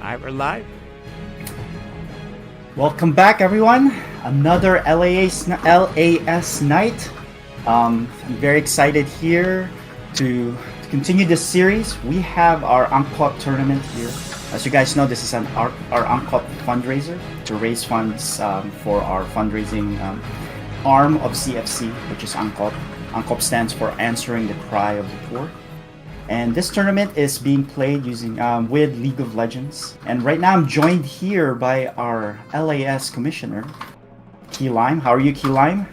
Alright, we're live. Welcome back, everyone. Another LAS night. I'm very excited here to continue this series. We have our Uncut tournament here. As you guys know, this is our Uncut fundraiser to raise funds for our fundraising arm of CFC, which is Uncut. Uncut stands for Answering the Cry of the Poor. And this tournament is being played using with League of Legends. And right now I'm joined here by our LAS commissioner, Key Lime. How are you, Key Lime?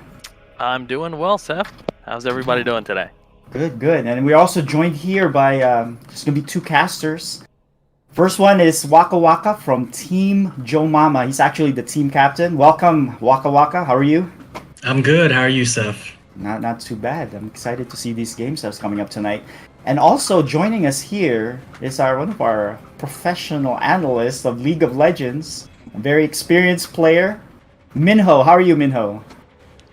I'm doing well, Seth. How's everybody doing today? Good, good. And we're also joined here by, there's going to be two casters. First one is Waka Waka from Team Joe Mama. He's actually the team captain. Welcome, Waka Waka. How are you? I'm good. How are you, Seth? Not too bad. I'm excited to see these games that's coming up tonight. And also joining us here is one of our professional analysts of League of Legends, a very experienced player, Minho. How are you, Minho?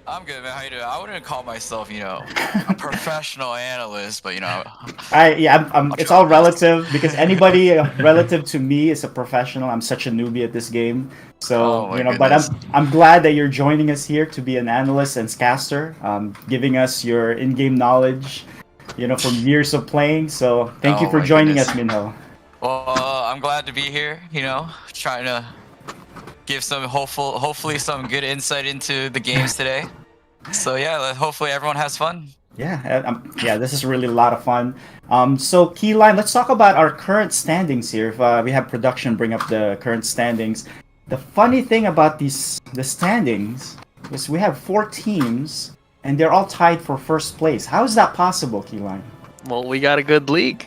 I'm good, man. How you doing? I wouldn't call myself, a professional analyst, but it's all relative because anybody relative to me is a professional. I'm such a newbie at this game, so But I'm glad that you're joining us here to be an analyst and caster, giving us your in-game knowledge, from years of playing. So thank you for joining us, Minho. Well, I'm glad to be here. Trying to give some hopefully some good insight into the games today. So yeah, hopefully everyone has fun. Yeah, this is really a lot of fun. So Keyline, let's talk about our current standings here. If we have production bring up the current standings. The funny thing about the standings is we have 4 teams and they're all tied for first place. How is that possible, Keyline? Well, we got a good league.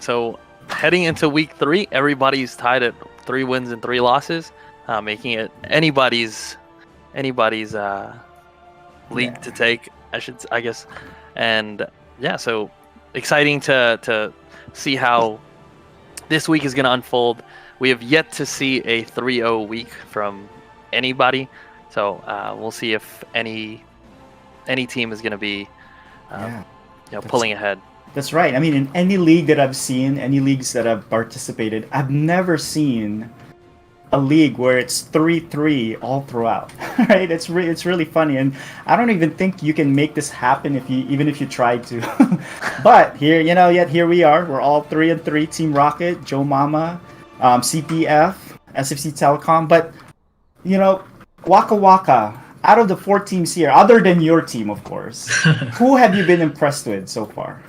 So heading into week 3, everybody's tied at 3 wins and 3 losses, making it anybody's league to take, I guess. And yeah, so exciting to see how this week is going to unfold. We have yet to see a 3-0 week from anybody, so we'll see if any team is going to be pulling ahead. That's right. I mean, in any league that I've seen, any leagues that I've participated, I've never seen a league where it's 3-3 all throughout. Right? It's really funny, and I don't even think you can make this happen if you tried to. But here, yet here we are. We're all 3-3. Team Rocket, Joe Mama, CPF, SFC Telecom. But Waka Waka. Out of the 4 teams here, other than your team, of course, who have you been impressed with so far?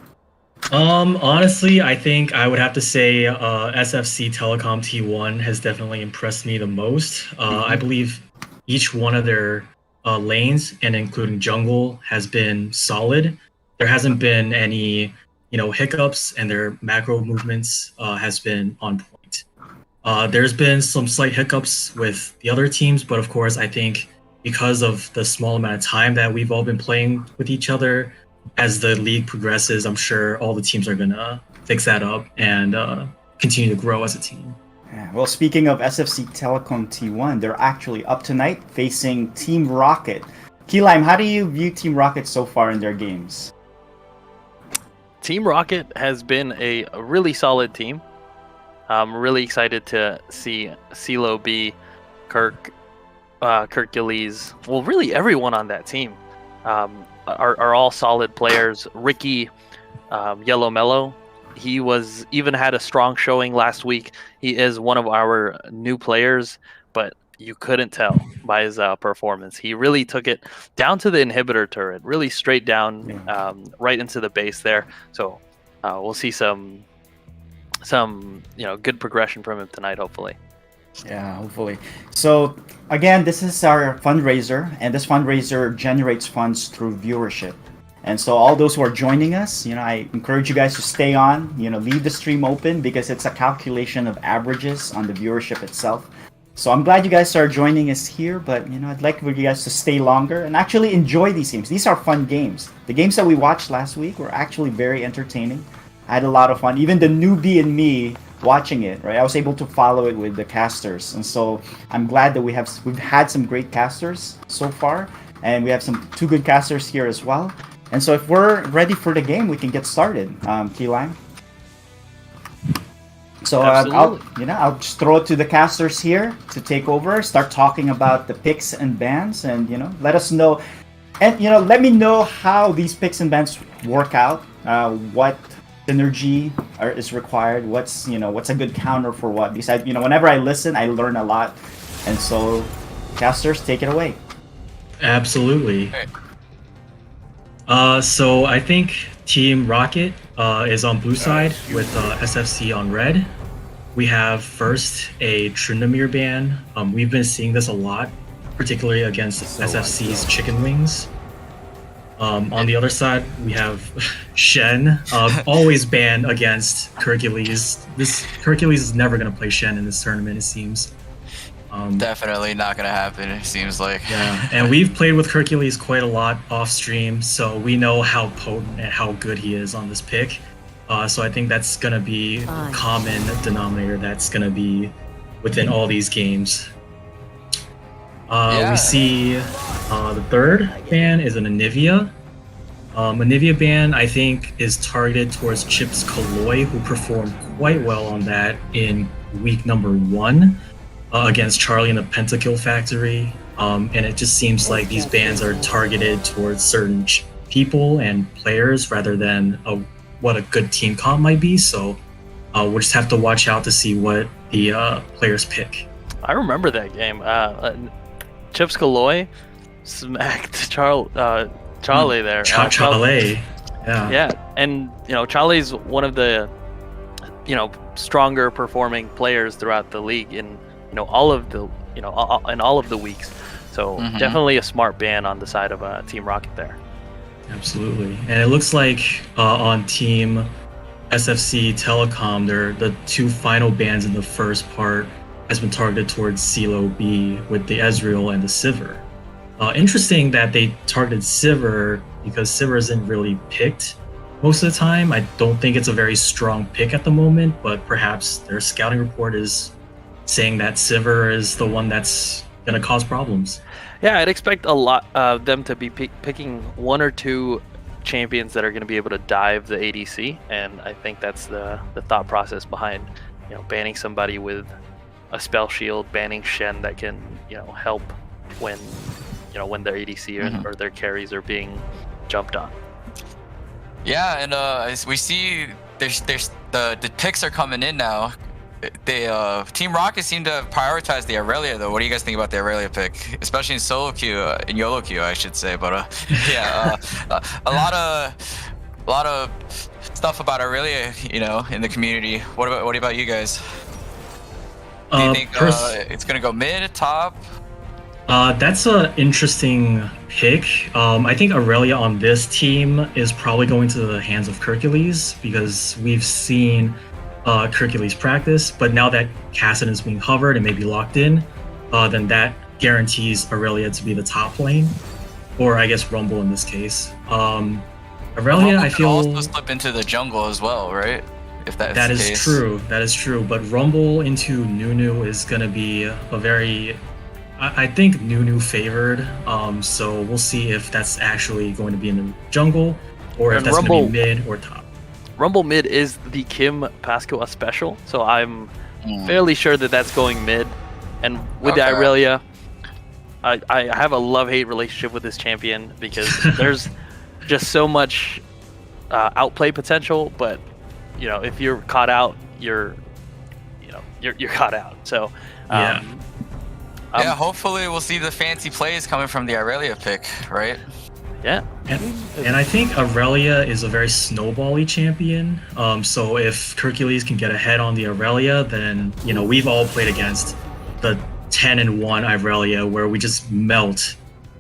Honestly, I think I would have to say SFC Telecom T1 has definitely impressed me the most. I believe each one of their lanes, and including jungle, has been solid. There hasn't been any, hiccups, and their macro movements has been on point. There's been some slight hiccups with the other teams, but of course, I think because of the small amount of time that we've all been playing with each other, as the league progresses, I'm sure all the teams are going to fix that up and continue to grow as a team. Yeah, well, speaking of SFC Telecom T1, they're actually up tonight facing Team Rocket. Keylime, how do you view Team Rocket so far in their games? Team Rocket has been a really solid team. I'm really excited to see CeeLo B, Kirk Gillies, well, really everyone on that team are all solid players. Ricky, Yellow Mellow, he even had a strong showing last week. He is one of our new players, but you couldn't tell by his performance. He really took it down to the inhibitor turret, really straight down, right into the base there. So we'll see some good progression from him tonight, hopefully. Yeah, hopefully. So again, this is our fundraiser, and this fundraiser generates funds through viewership. And so all those who are joining us, I encourage you guys to stay on, leave the stream open, because it's a calculation of averages on the viewership itself. So I'm glad you guys are joining us here, but I'd like for you guys to stay longer and actually enjoy these games. These are fun games. The games that we watched last week were actually very entertaining. I had a lot of fun. Even the newbie in me watching it, right? I was able to follow it with the casters, and so I'm glad that we've had some great casters so far, and we have 2 good casters here as well. And so if we're ready for the game, we can get started. Keyline. So I'll just throw it to the casters here to take over, start talking about the picks and bans, and let us know, and let me know how these picks and bans work out. What synergy is required? What's a good counter for what? Because whenever I listen, I learn a lot, and so casters, take it away. Absolutely. So I think Team Rocket is on blue side with SFC on red. We have first a Tryndamere ban. We've been seeing this a lot, particularly against SFC's chicken wings. On the other side, we have Shen, always banned against Hercules. This Hercules is never going to play Shen in this tournament, it seems. Definitely not gonna happen, it seems like. Yeah, and we've played with Hercules quite a lot off stream, so we know how potent and how good he is on this pick. So I think that's gonna be a common denominator that's gonna be within all these games. We see the third ban is an Anivia. Anivia ban, I think, is targeted towards Chips Kaloi, who performed quite well on that in week number 1. Against Charlie in the Pentakill Factory, and it just seems like these bans are targeted towards certain people and players rather than what a good team comp might be. So we'll just have to watch out to see what the players pick. I remember that game. Chips Kaloi smacked Charlie there. Charlie, yeah, and Charlie's one of the stronger performing players throughout the league in all of the in all of the weeks. So definitely a smart ban on the side of Team Rocket there. Absolutely. And it looks like on Team SFC Telecom, the two final bans in the first part has been targeted towards CeeLo B with the Ezreal and the Sivir. Interesting that they targeted Sivir because Sivir isn't really picked most of the time. I don't think it's a very strong pick at the moment, but perhaps their scouting report is saying that Sivir is the one that's going to cause problems. Yeah, I'd expect a lot of them to be picking one or two champions that are going to be able to dive the ADC, and I think that's the thought process behind banning somebody with a spell shield, banning Shen that can help when their ADC or their carries are being jumped on. Yeah, and as we see, there's the picks are coming in now. Team Rocket seem to prioritize the Aurelia though. What do you guys think about the Aurelia pick, especially in solo queue, in YOLO queue, I should say? But yeah, a lot of stuff about Aurelia, in the community. What about you guys? Do you think it's gonna go mid, top? That's an interesting pick. I think Aurelia on this team is probably going to the hands of Hercules because we've seen Hercules practice, but now that Cassidon is being hovered and maybe locked in, then that guarantees Aurelia to be the top lane, or I guess Rumble in this case. Aurelia, Rumble I feel also slip into the jungle as well, right? If that is case. True. That is true. But Rumble into Nunu is gonna be a very, I think Nunu favored. So we'll see if that's actually going to be in the jungle, or if that's going to be mid or top. Rumble mid is the Kim Pascoa special, so I'm fairly sure that that's going mid. And with the Aurelia, I have a love-hate relationship with this champion because there's just so much outplay potential, but if you're caught out, you're caught out. So hopefully we'll see the fancy plays coming from the Aurelia pick, right? Yeah. And I think Aurelia is a very snowbally champion. So if Hercules can get ahead on the Aurelia, then we've all played against the 10-1 Aurelia where we just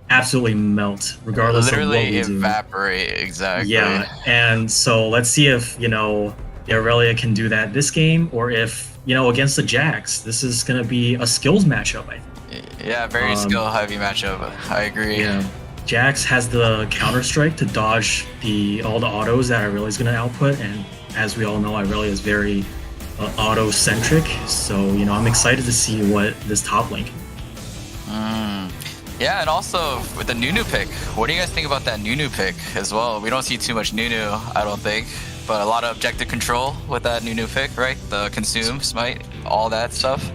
absolutely melt, regardless of what we do. Literally evaporate, exactly. Yeah, and so let's see if the Aurelia can do that this game, or if against the Jax, this is gonna be a skills matchup, I think. Yeah, very skill-heavy matchup. I agree. Yeah. Jax has the counter strike to dodge all the autos that Aurelia is going to output, and as we all know, Aurelia is very auto centric. So I'm excited to see what this top lane can do. Yeah, and also with the Nunu pick, what do you guys think about that Nunu pick as well? We don't see too much Nunu, I don't think, but a lot of objective control with that new pick, right? The consume, smite, all that stuff.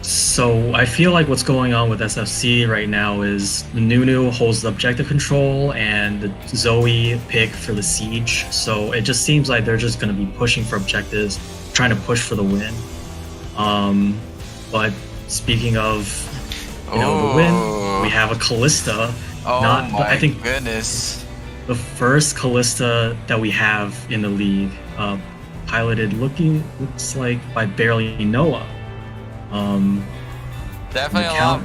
So I feel like what's going on with SFC right now is the Nunu holds the objective control and the Zoe pick for the siege. So it just seems like they're just going to be pushing for objectives, trying to push for the win. But speaking of the win, we have a Callista. Oh I think goodness. the first Callista that we have in the league, piloted looks like by Barely Noah. Definitely a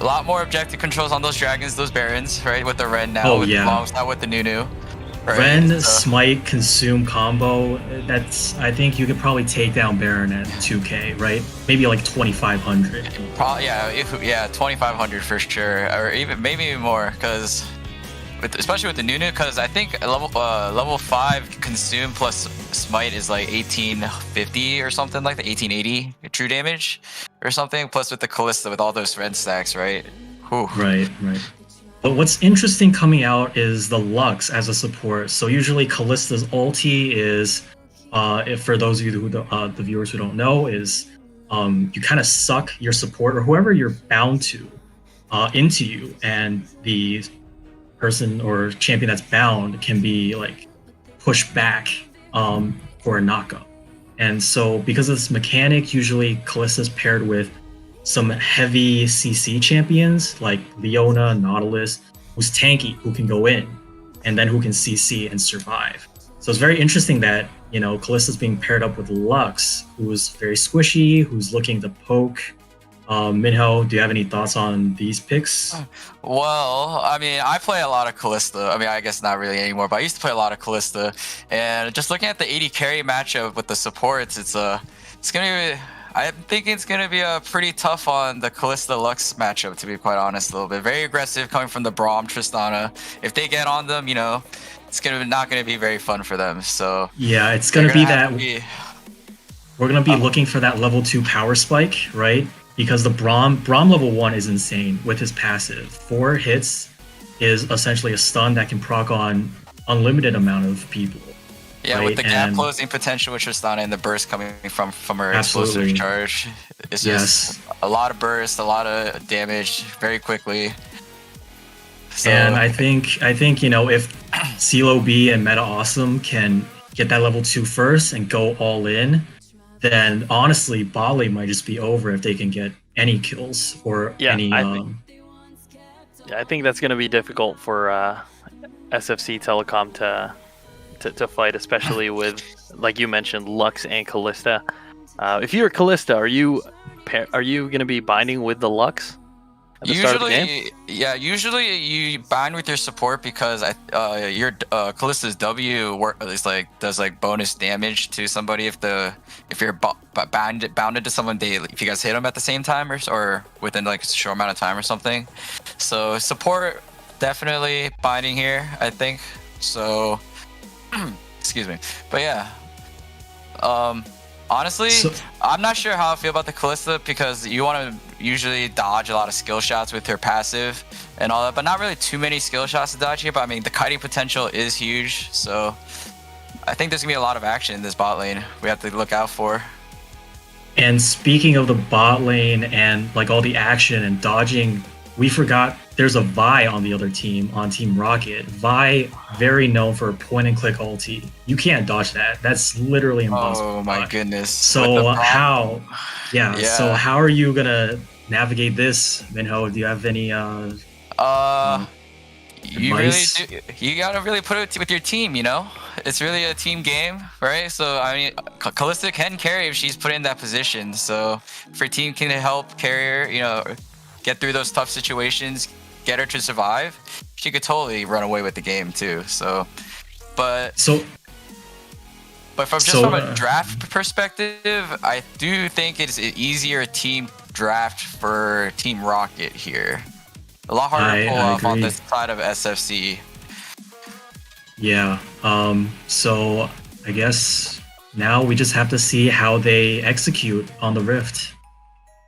lot more objective controls on those dragons, those barons, right? With the Ren now, alongside with the Nunu. Right? Ren, Smite, Consume combo, I think you could probably take down Baron at 2k, right? Maybe like 2,500. Probably, 2,500 for sure, or even maybe even more, because especially with the Nunu, because I think level 5 Consume plus Smite is like 1850 or something like that, 1880 true damage or something. Plus with the Callista with all those red stacks, right? Whew. Right. But what's interesting coming out is the Lux as a support. So usually Callista's ulti is, if for those of you the viewers who don't know, is you kind of suck your support or whoever you're bound to into you, and the person or champion that's bound can be like pushed back for a knockup. And so because of this mechanic, usually Callista's paired with some heavy CC champions like Leona, Nautilus, who's tanky, who can go in, and then who can CC and survive. So it's very interesting that, Callista's being paired up with Lux, who's very squishy, who's looking to poke. Minho, do you have any thoughts on these picks? Well, I mean, I play a lot of Callista. I mean, I guess not really anymore, but I used to play a lot of Callista. And just looking at the 80 carry matchup with the supports, it's gonna be. I'm thinking it's gonna be pretty tough on the Callista Lux matchup, to be quite honest. A little bit very aggressive coming from the Braum Tristana. If they get on them, it's not gonna be very fun for them. So yeah, it's gonna be that. We're gonna be looking for that level 2 power spike, right? Because the Braum level 1 is insane with his passive. 4 hits is essentially a stun that can proc on unlimited amount of people. Yeah, right? With the gap closing potential with Tristana and the burst coming from her explosive charge. It's just a lot of burst, a lot of damage very quickly. So, and I think if CeeLo B and Meta Awesome can get that level 2 first and go all in, then honestly, bot lane might just be over if they can get any kills or any. I think that's going to be difficult for SFC Telecom to fight, especially with, like you mentioned, Lux and Callista. If you're Callista, are you going to be binding with the Lux? Usually you bind with your support because your Callista's W does bonus damage to somebody if you're bounded to someone daily, if you guys hit them at the same time or within a short amount of time or something. So support definitely binding here, I think. So excuse me, but yeah. Honestly, I'm not sure how I feel about the Callista because you want to usually dodge a lot of skill shots with her passive and all that, but not really too many skill shots to dodge here. But I mean, the kiting potential is huge, so I think there's gonna be a lot of action in this bot lane we have to look out for. And speaking of the bot lane and all the action and dodging, we forgot there's a Vi on the other team, on Team Rocket. Vi, very known for point and click ulti. You can't dodge that. That's literally impossible. Oh my goodness. So how are you gonna navigate this, Minho? Do you have any you gotta really put it with your team, It's really a team game, right? So I mean, Callista can carry if she's put in that position. So if your team can help carry her, get through those tough situations, get her to survive, she could totally run away with the game too. But from a draft perspective, I do think it's an easier team draft for Team Rocket here. A lot harder to pull off on this side of SFC. Yeah. So I guess now we just have to see how they execute on the Rift.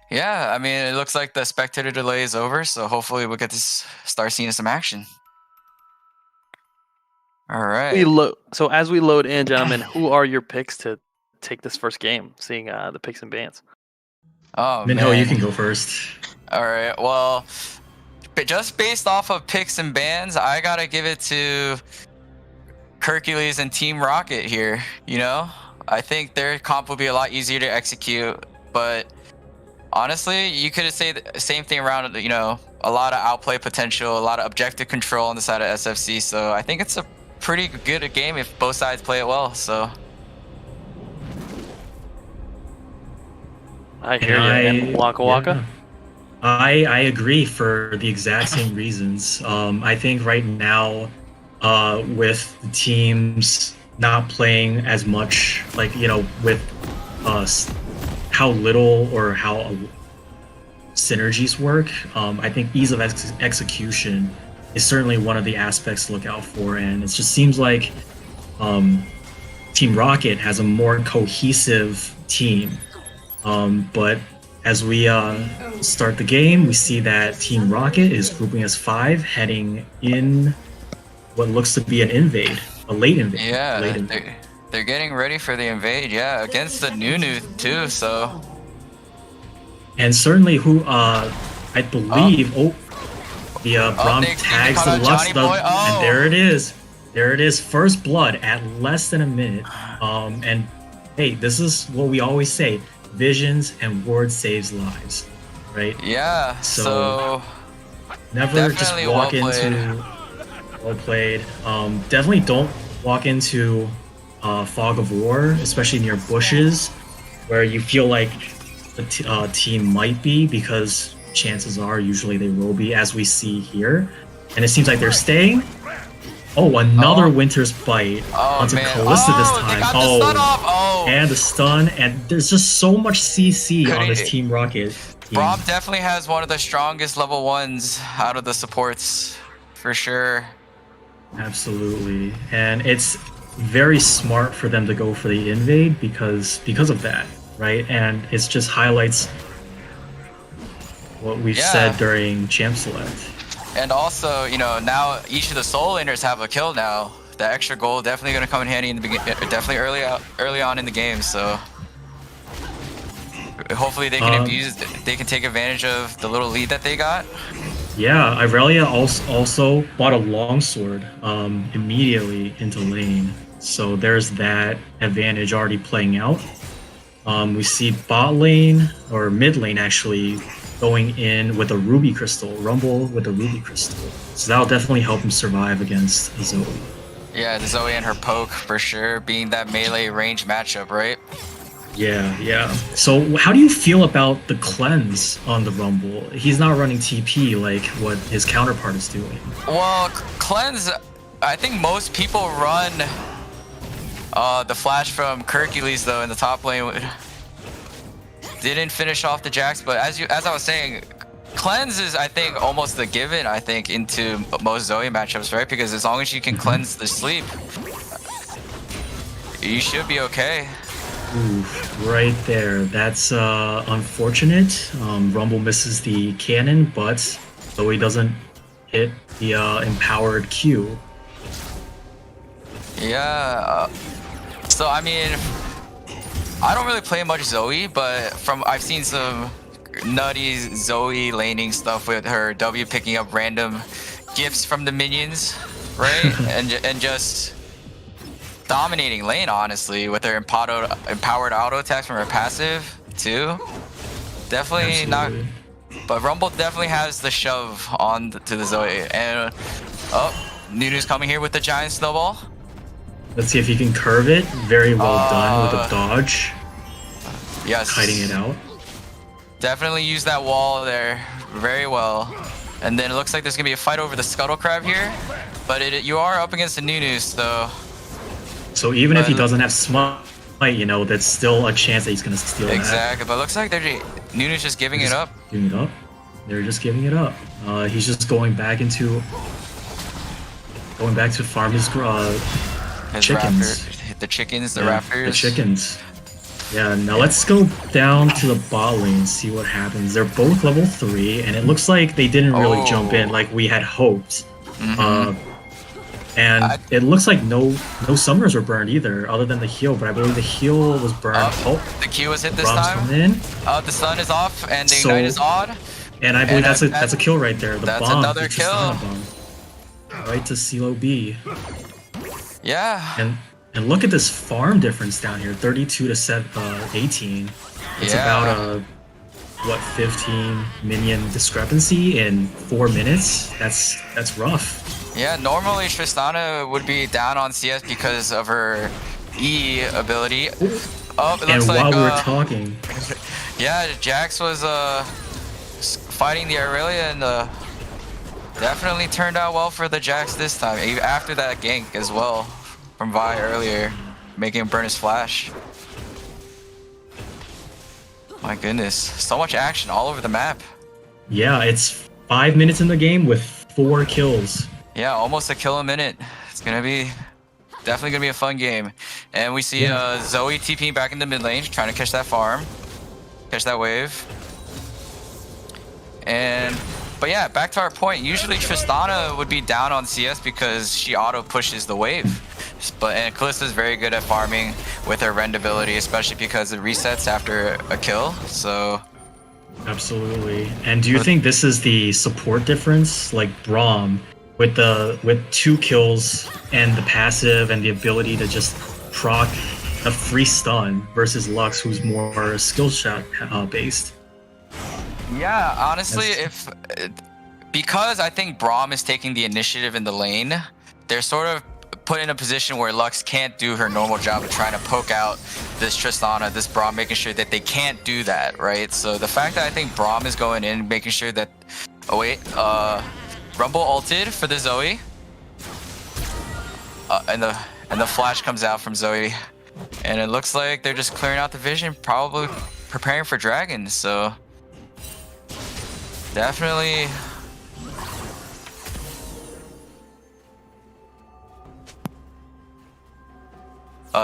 Yeah, I mean, it looks like the spectator delay is over, so hopefully we'll get to start seeing some action. All right. So as we load in, gentlemen, who are your picks to take this first game? Seeing the picks and bans. Oh Minho, man. you can go first. All right. Well, just based off of picks and bans, I gotta give it to Hercules and Team Rocket here. You know, I think their comp will be a lot easier to execute. But honestly, you could say the same thing around. You know, a lot of outplay potential, a lot of objective control on the side of SFC. So I think it's a pretty good game if both sides play it well. So. I hear you. And Waka Waka. Yeah. I agree for the exact same reasons. I think right now, with the teams not playing as much, like, you know, with how little or how synergies work, I think ease of execution is certainly one of the aspects to look out for. And it just seems like Team Rocket has a more cohesive team. But as we start the game, we see that Team Rocket is grouping as 5, heading in what looks to be an invade, a late invade. Yeah, late invade. they're getting ready for the invade. Yeah, against the Nunu too. So. And certainly, who I believe, Braum they tags caught the out Lux, Johnny Boy. Oh. and there it is. There it is, first blood at less than a minute. And hey, this is what we always say. Visions and ward saves lives, right? Yeah, so never just definitely walk well played. into well played. Definitely don't walk into fog of war, especially near bushes, where you feel like the team might be, because chances are usually they will be, as we see here. And it seems like they're staying. Oh, another Winter's Bite onto Callista this time. They got the stun off. And the stun, and there's just so much CC on this Team Rocket team. Braum definitely has one of the strongest level 1s out of the supports, for sure. Absolutely, and it's very smart for them to go for the invade because of that, right? And it just highlights what we've said during Champ Select. And also, you know, now each of the soul laners have a kill now. The extra gold definitely going to come in handy in the definitely early on in the game. So hopefully they can they can take advantage of the little lead that they got. Yeah, Irelia also bought a longsword immediately into lane. So there's that advantage already playing out. We see bot lane, or mid lane actually, going in with a ruby crystal, Rumble with a ruby crystal. So that'll definitely help him survive against Zoe. Yeah, the Zoe and her poke for sure, being that melee range matchup, right? Yeah. So how do you feel about the cleanse on the Rumble? He's not running TP like what his counterpart is doing. Well, cleanse, I think most people run the flash from Hercules though in the top lane. Didn't finish off the Jax, but as I was saying, cleanse is, I think, almost the given, I think, into most Zoe matchups, right? Because as long as you can cleanse the sleep, you should be okay. Oof, right there. That's unfortunate. Rumble misses the cannon, but Zoe doesn't hit the empowered Q. Yeah. So, I mean, I don't really play much Zoe, but I've seen some nutty Zoe laning stuff with her W picking up random gifts from the minions, right? and just dominating lane, honestly, with her empowered auto attacks from her passive too. Definitely Absolutely. not, but Rumble definitely has the shove on to the Zoe. And Nunu's coming here with the giant snowball. Let's see if he can curve it. Very well done with a dodge. Yes. Hiding it out. Definitely use that wall there very well. And then it looks like there's going to be a fight over the Scuttle Crab here. But you are up against the Nunus, though. So even if he doesn't have smite, you know, that's still a chance that he's going to steal Exactly. But it looks like Nunu's just giving it up. Giving it up. They're just giving it up. He's just going back to farm his chickens. The chickens, the raptors. The chickens. Yeah, now let's go down to the bot lane and see what happens. They're both level 3, and it looks like they didn't really jump in like we had hoped. And it looks like no summers were burned either, other than the heal. But I believe the heal was burned. The Q was hit this Rob's time. coming in. The stun is off, and the ignite is odd. And I believe that's a kill right there. The that's bomb. another the kill. Bomb. Right to CeeLo B. Yeah. And look at this farm difference down here, 32 to 18. It's about a 15 minion discrepancy in 4 minutes. That's rough. Yeah, normally Tristana would be down on CS because of her E ability. Oh, it looks and while like, we were talking, yeah, Jax was fighting the Aurelia and definitely turned out well for the Jax this time. Even after that gank as well from Vi earlier, making him burn his flash. My goodness, so much action all over the map. Yeah, it's 5 minutes in the game with 4 kills. Yeah, almost a kill a minute. It's gonna be definitely gonna be a fun game. And we see Zoe TPing back in the mid lane, trying to catch that farm, catch that wave. But yeah, back to our point. Usually Tristana would be down on CS because she auto pushes the wave. And Kallista's very good at farming with her rend ability, especially because it resets after a kill. So absolutely. And do you think this is the support difference? Like Braum with 2 kills and the passive and the ability to just proc a free stun versus Lux, who's more skill shot based. Yeah, honestly, because I think Braum is taking the initiative in the lane, they're sort of put in a position where Lux can't do her normal job of trying to poke out this Tristana, this Braum, making sure that they can't do that, right? So the fact that I think Braum is going in, making sure that... Oh wait, Rumble ulted for the Zoe. And the flash comes out from Zoe. And it looks like they're just clearing out the vision, probably preparing for Dragon, so... Definitely...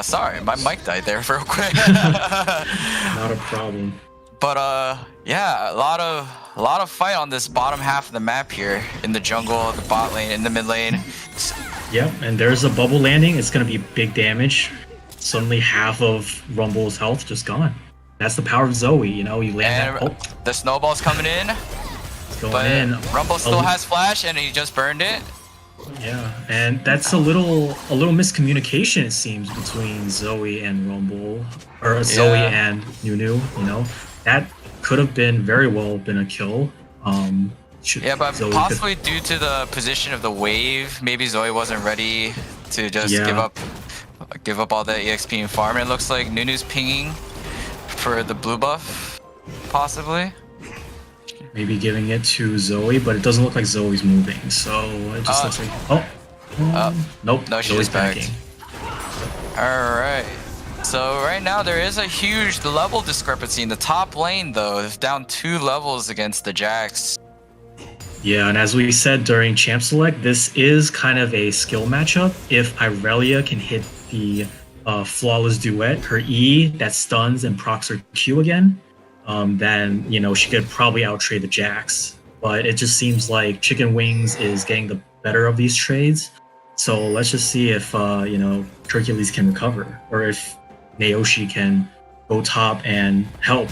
sorry, my mic died there real quick. Not a problem. But yeah, a lot of fight on this bottom half of the map here, in the jungle, the bot lane, in the mid lane. Yep, and there's a bubble landing. It's gonna be big damage. Suddenly half of Rumble's health just gone. That's the power of Zoe, you know, you land and that. The snowball's coming in. Rumble still has flash and he just burned it. Yeah, and that's a little miscommunication, it seems, between Zoe and Rumble, or Zoe and Nunu. You know, that could have been very well been a kill. Yeah, but Zoe possibly due to the position of the wave, maybe Zoe wasn't ready to just give up all the EXP and farm. It looks like Nunu's pinging for the blue buff, possibly. Maybe giving it to Zoe, but it doesn't look like Zoe's moving, so it just looks like... nope, no, she's Zoe's back. Alright. So right now there is a huge level discrepancy in the top lane, though. It's down 2 levels against the Jax. Yeah, and as we said during Champ Select, this is kind of a skill matchup. If Irelia can hit the Flawless Duet, her E that stuns and procs her Q again, then, you know, she could probably out-trade the Jax. But it just seems like Chicken Wings is getting the better of these trades. So let's just see if, you know, Hercules can recover, or if Naoshi can go top and help.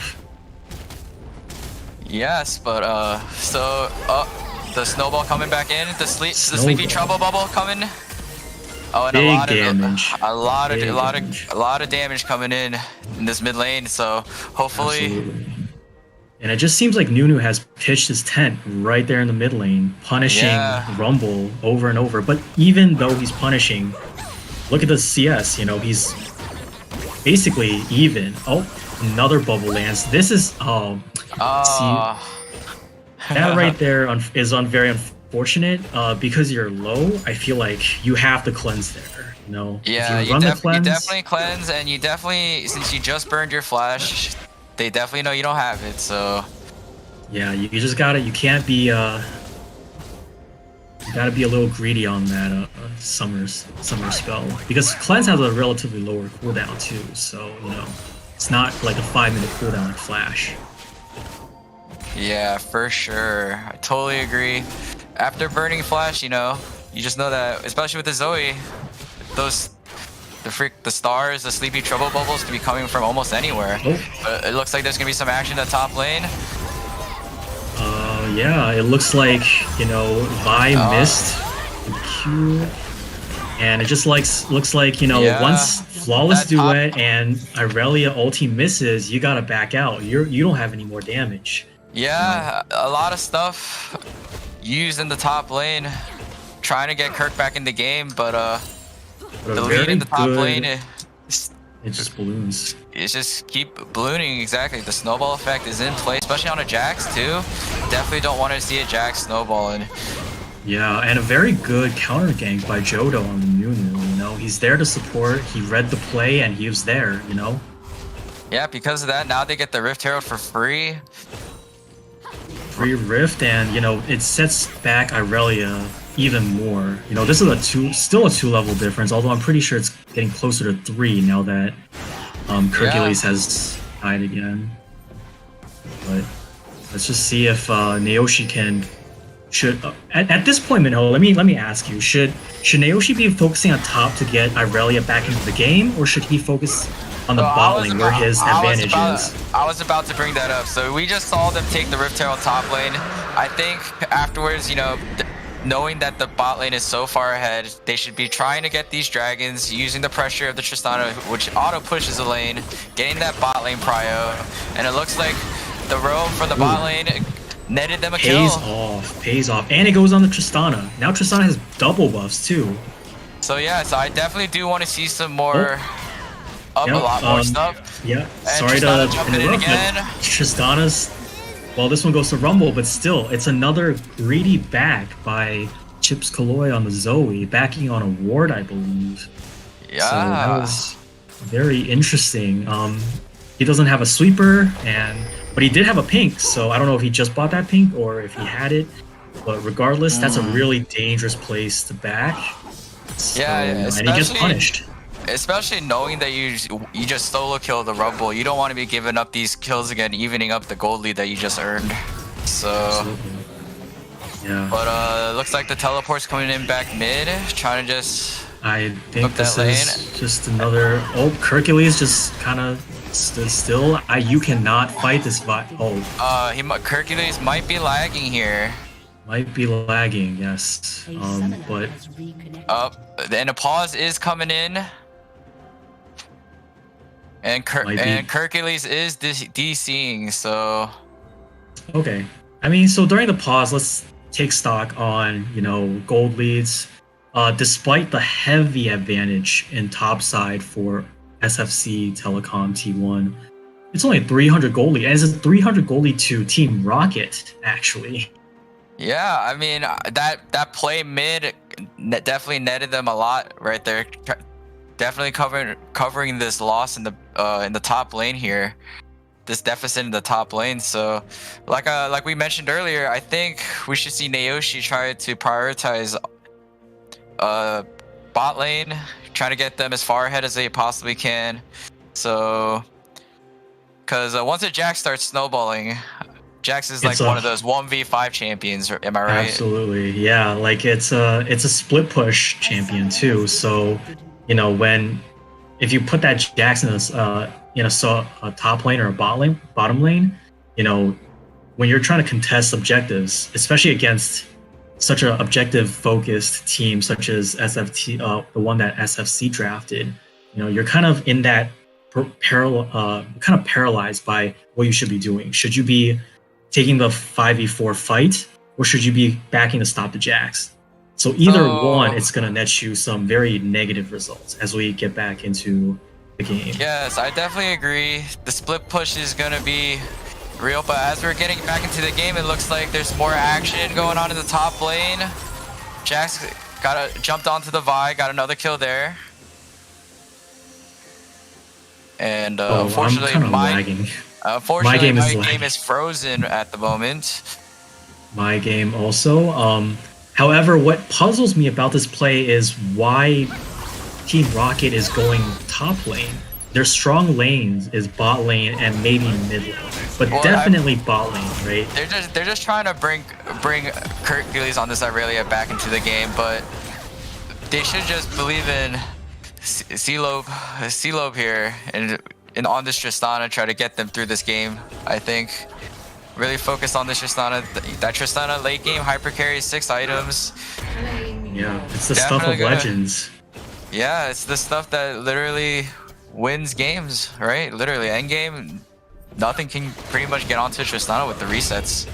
Yes, but, the snowball coming back in, the sleepy trouble bubble coming. Oh, and a lot of damage coming in this mid lane. So hopefully, absolutely. And it just seems like Nunu has pitched his tent right there in the mid lane, punishing Rumble over and over. But even though he's punishing, look at the CS. You know, he's basically even. Oh, another bubble lands. This is that right there is very unfortunate. Because you're low, I feel like you have to cleanse there. You know, yeah, if you definitely cleanse, and you definitely, since you just burned your flash, they definitely know you don't have it. So yeah, you just gotta. You can't be. You gotta be a little greedy on that summer spell, because cleanse has a relatively lower cooldown too. So you know, it's not like a 5-minute cooldown like flash. Yeah, for sure. I totally agree. After burning flash, you know, you just know that, especially with the Zoe, the stars, the sleepy trouble bubbles could be coming from almost anywhere. But it looks like there's gonna be some action in the top lane. Yeah, it looks like, you know, Vi missed the Q, and it just looks like, you know, once Flawless Duet and Irelia ulti misses, you gotta back out. You don't have any more damage. Yeah, a lot of stuff used in the top lane, trying to get Kirk back in the game, but the lead in the top lane, it just balloons. It's just keep ballooning, exactly. The snowball effect is in play, especially on a Jax too. Definitely don't want to see a Jax snowballing. Yeah, and a very good counter gank by Jodo on the Nunu, you know? He's there to support, he read the play, and he was there, you know? Yeah, because of that, now they get the Rift Herald for free. Free Rift, and, you know, it sets back Irelia even more. You know, this is still a 2-level difference, although I'm pretty sure it's getting closer to 3 now that Hercules has died again. But let's just see if Naoshi should at this point, Minho, let me ask you, should Naoshi be focusing on top to get Irelia back into the game, or should he focus on the bot lane where his advantage is? I was about to bring that up. So we just saw them take the Rift Herald top lane. I think afterwards, you know, knowing that the bot lane is so far ahead, they should be trying to get these dragons, using the pressure of the Tristana, which auto pushes the lane, getting that bot lane prio, and it looks like the roam from the bot lane netted them a kill. Pays off, and it goes on the Tristana. Now Tristana has double buffs too. So yeah, so I definitely do want to see some more, a lot more stuff. Yeah, and sorry Tristana to jumping in interrupt, again. Tristana's, well, this one goes to Rumble, but still, it's another greedy back by Chips Kaloi on the Zoe, backing on a ward, I believe. Yeah. So that was very interesting. He doesn't have a sweeper, but he did have a pink, so I don't know if he just bought that pink or if he had it. But regardless, that's a really dangerous place to back. So, and he gets punished. Especially knowing that you just solo kill the Rumble, you don't want to be giving up these kills again, evening up the gold lead that you just earned. So, absolutely. Yeah. But looks like the teleport's coming in back mid, trying to just. I think this is just another. Oh, Hercules just kind of stood still. You cannot fight this fight. Hercules might be lagging here. Might be lagging, yes. But. And a pause is coming in. And Hercules is DCing, so. Okay. I mean, so during the pause, let's take stock on, you know, gold leads. Despite the heavy advantage in top side for SFC Telecom T1, it's only a 300 gold lead, and it's a 300 gold lead to Team Rocket, actually. Yeah, I mean, that play mid definitely netted them a lot right there. Definitely covering this loss in the top lane here, this deficit in the top lane. So, like we mentioned earlier, I think we should see Naoshi try to prioritize bot lane, trying to get them as far ahead as they possibly can. So, because once a Jax starts snowballing, Jax is like one of those 1v5 champions. Am I right? Absolutely, yeah. Like it's a split push champion too. So, you know, if you put that Jax in a top lane or a bottom lane, you know, when you're trying to contest objectives, especially against such an objective focused team such as SFT, the one that SFC drafted, you know, you're kind of in that kind of paralyzed by what you should be doing. Should you be taking the 5v4 fight, or should you be backing to stop the Jax? So either one, it's going to net you some very negative results as we get back into the game. Yes, I definitely agree. The split push is going to be real, but as we're getting back into the game, it looks like there's more action going on in the top lane. Jax jumped onto the Vi, got another kill there. And unfortunately, my game is frozen at the moment. My game also. However, what puzzles me about this play is why Team Rocket is going top lane. Their strong lanes is bot lane and maybe mid lane, but definitely bot lane, right? They're just trying to bring Hercules on this Irelia back into the game, but they should just believe in C-Lobe here and on this Tristana, try to get them through this game. I think really focus on this Tristana. That Tristana late game hyper carry 6 items. Yeah, it's the stuff Definitely of gonna- legends. Yeah, it's the stuff that literally wins games, right? Literally end game. Nothing can pretty much get onto Tristana with the resets.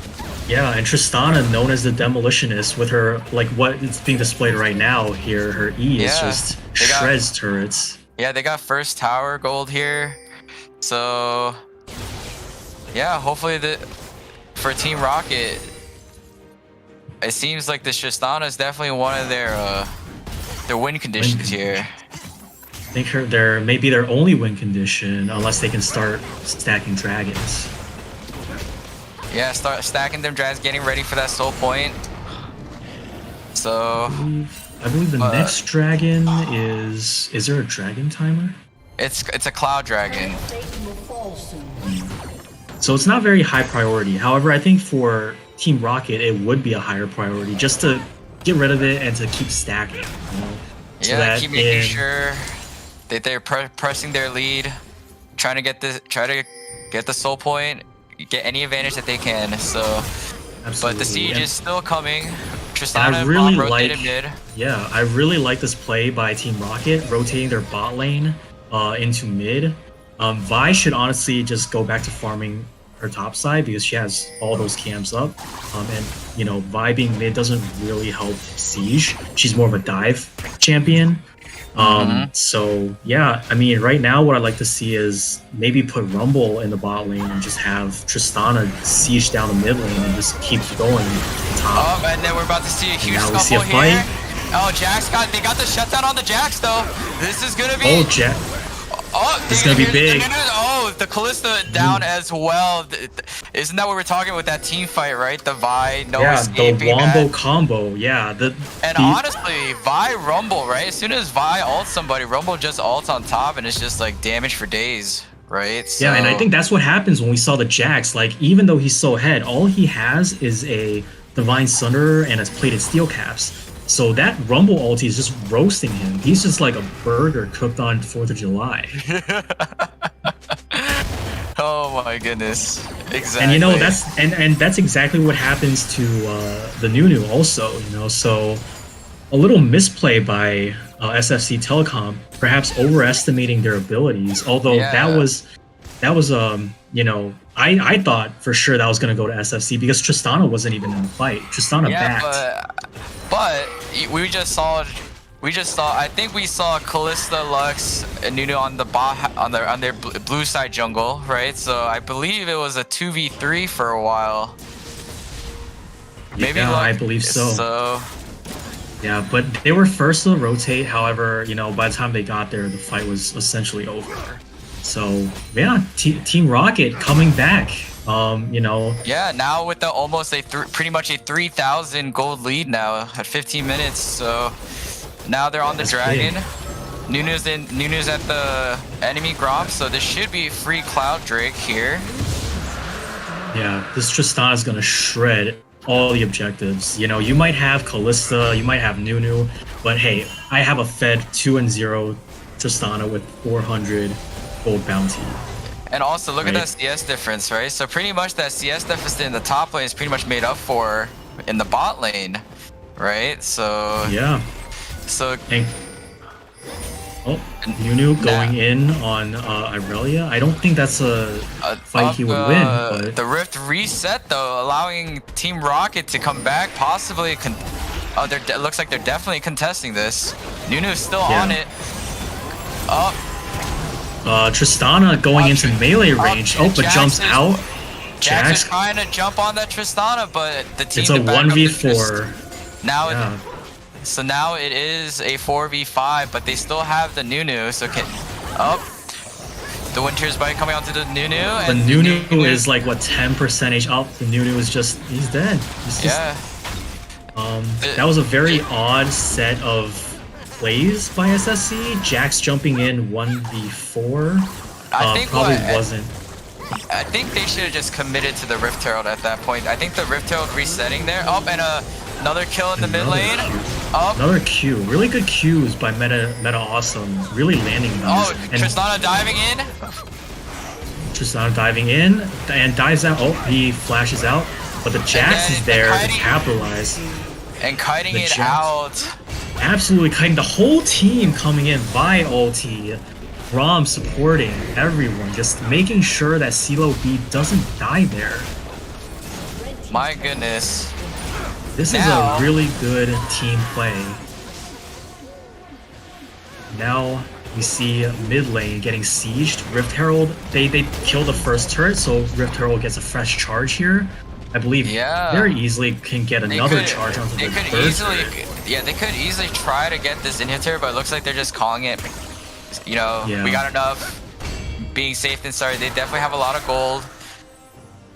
Yeah, and Tristana, known as the Demolitionist, with her, like what is being displayed right now here, her E is Yeah, just they got- shreds turrets. Yeah, they got first tower gold here. So yeah, hopefully for Team Rocket, it seems like this Tristana is definitely one of their win conditions here. I think there may be their only win condition unless they can start stacking dragons. Yeah, start stacking them dragons, getting ready for that soul point. So I believe the next dragon is there a dragon timer? it's a cloud dragon. So it's not very high priority. However, I think for Team Rocket, it would be a higher priority just to get rid of it and to keep stacking. You know? So Yeah, that keep making in- sure that they're pressing their lead, try to get the soul point, get any advantage that they can. So, Absolutely. but the siege And is still coming. I Tristana and really Bomb rotated like- mid. Yeah, I really like this play by Team Rocket, rotating their bot lane into mid. Vi should honestly just go back to farming her top side because she has all those camps up. And, you know, Vi being mid doesn't really help Siege. She's more of a dive champion. So, yeah, I mean, right now what I'd like to see is maybe put Rumble in the bot lane and just have Tristana siege down the mid lane and just keep going top. And then we're about to see a huge now we see a scuffle here. fight. Oh, they got the shutdown on the Jax though. This is gonna be. Oh, Jack. Oh, It's gonna be big. Oh, the Callista down as well. Isn't that what we're talking with that team fight, right? The Vi, no Yeah, the escaping Wombo that. combo. Yeah, And honestly, Vi Rumble, right? As soon as Vi ults somebody, Rumble just ults on top, and it's just like damage for days, right? So, yeah, and I think that's what happens when we saw the Jax. Like, even though he's so ahead, all he has is a Divine Sunderer and his plated steel caps. So that Rumble ulti is just roasting him. He's just like a burger cooked on 4th of July. oh my goodness, exactly. And you know that's exactly what happens to the Nunu also. You know, so a little misplay by SFC Telecom, perhaps overestimating their abilities. Although Yeah. that was you know, I thought for sure that was gonna go to SFC because Tristana wasn't even in the fight. Tristana backed. But we just saw. I think we saw Callista, Lux, and Nunu on the on their blue side jungle, right? So I believe it was a 2v3 for a while. Maybe Yeah, Lux, I believe so. So Yeah, but they were first to rotate. However, you know, by the time they got there, the fight was essentially over. So yeah, Team Rocket coming back. You know. yeah, now with the almost pretty much a 3,000 gold lead now at 15 minutes. So now they're on the That's dragon. big. Nunu's at the enemy Gromp, so this should be free Cloud Drake here. Yeah, this Tristana is gonna shred all the objectives. You know, you might have Callista, you might have Nunu, but hey, I have a fed 2-0 Tristana with 400 gold bounty. And also look at Right. that CS difference, right? So pretty much that CS deficit in the top lane is pretty much made up for in the bot lane, right? So Yeah. so And Nunu going in on Irelia. I don't think that's a fight he would win, but the Rift reset though, allowing Team Rocket to come back, possibly. It looks like they're definitely contesting this. Nunu's still Yeah. on it. Oh, Tristana going into melee range. Oh, but Jax jumps is- out. Jax is Jax. trying to jump on that Tristana, but the team. It's a to back up the 1v4. Now Yeah. So now it is a 4v5, but they still have the Nunu. So the Winter's Bite coming onto the Nunu. The And Nunu is like what 10% H. Oh, the Nunu is he's dead. He's just, yeah. that was a very odd set of plays by SSC. Jax jumping in 1v4 I think probably what- wasn't. I think they should have just committed to the Rift Herald at that point. I think the Rift Herald resetting there. Oh, and another kill in the mid Another lane. cute. Up. Another Q. Really good Qs by Meta Awesome. Really landing these. Oh, And Tristana diving in. Tristana diving in and dives out. Oh, he flashes out. But the Jax is there to capitalize. And kiting The it Jax. out. Absolutely kiting. The whole team coming in by ulti. Rom supporting everyone. Just making sure that CeeLo B doesn't die there. My goodness. This Now- is a really good team play. Now we see mid lane getting sieged. Rift Herald, they kill the first turret, so Rift Herald gets a fresh charge here. I believe Yeah. very easily can get They another could- charge onto They the could third easily, turret. yeah, they could easily try to get this inhibitor, but it looks like they're just calling it. You know, Yeah. we got enough. Being safe than sorry. They definitely have a lot of gold.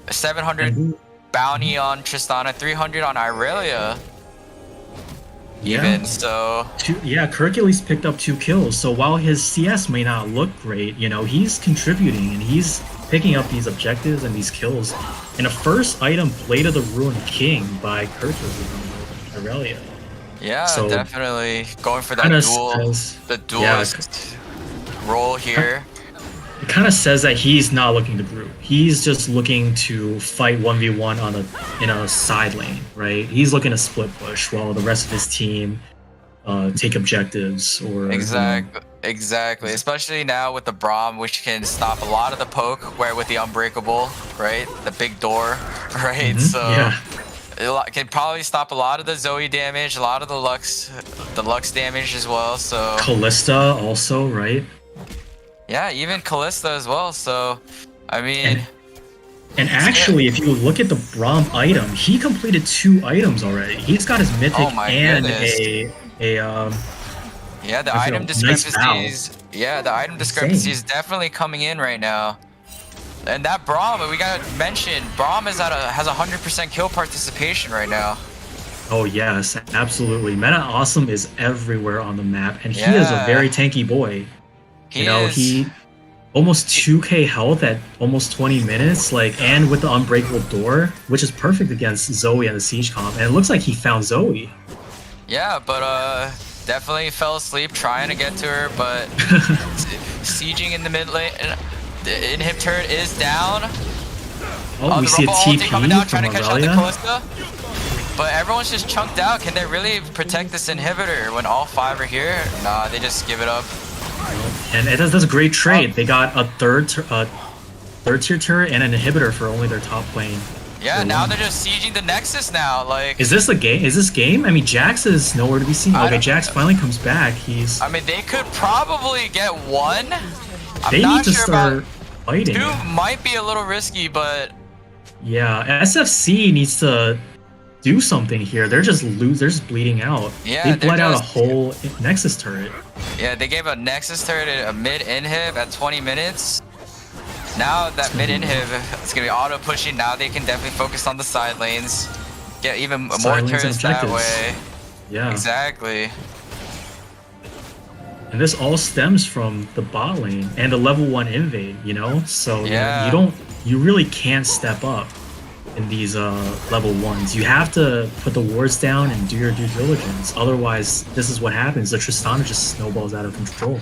700 And- bounty on Tristana, 300 on Irelia. Yeah. Even so, Hercules picked up 2 kills, so while his CS may not look great, you know, he's contributing and he's picking up these objectives and these kills. And a first item, Blade of the Ruined King by Hercules on Irelia. yeah, So- definitely going for that Kinda duel, says- the duelist role here. It kind of says that he's not looking to group. He's just looking to fight 1v1 in a side lane, right? He's looking to split push while the rest of his team take objectives or Exactly. Especially now with the Braum, which can stop a lot of the poke, where with the Unbreakable, right? The big door, right? So yeah. it can probably stop a lot of the Zoe damage, a lot of the Lux damage as well. So Callista also, right? yeah, even Callista as well. So I mean, And actually, if you look at the Braum item, he completed 2 items already. He's got his mythic Oh my and goodness. yeah, the I feel item nice discrepancies. Yeah, the item discrepancy is definitely coming in right now. And that Braum, we gotta mention, Braum is has 100% kill participation right now. Oh yes, absolutely. Meta Awesome is everywhere on the map, and he is a Yeah. very tanky boy. He almost 2k health at almost 20 minutes, and with the Unbreakable Door, which is perfect against Zoe and the Siege comp. And it looks like he found Zoe. Yeah, but definitely fell asleep trying to get to her, but sieging in the mid lane. The inhib turret is down. Oh, we the see a Rumble ulti TP coming down, from trying to catch out the Aurelia. Callista. But everyone's just chunked out. Can they really protect this inhibitor when all 5 are here? Nah, they just give it up. And it does a great trade. They got a third tier turret and an inhibitor for only their top lane. Yeah, So, now they're just sieging the Nexus now. Like, Is this a game? Is this game? I mean, Jax is nowhere to be seen. I Okay, don't- Jax finally comes back. I mean, they could probably get 1. I'm They not need to sure start about fighting. 2. Might be a little risky, but Yeah, SFC needs to do something here. They're just bleeding out. Yeah, They they're bled out a just- whole Nexus turret. yeah, they gave a Nexus turret a mid inhib at 20 minutes. Now that mid inhib, it's gonna be auto pushing. Now they can definitely focus on the side lanes, get even more Side lanes and turrets that objectives. way. Yeah. Exactly. And this all stems from the bot lane and the level 1 invade, So Yeah. you really can't step up in these level 1s. You have to put the wards down and do your due diligence. Otherwise, this is what happens. The Tristana just snowballs out of control.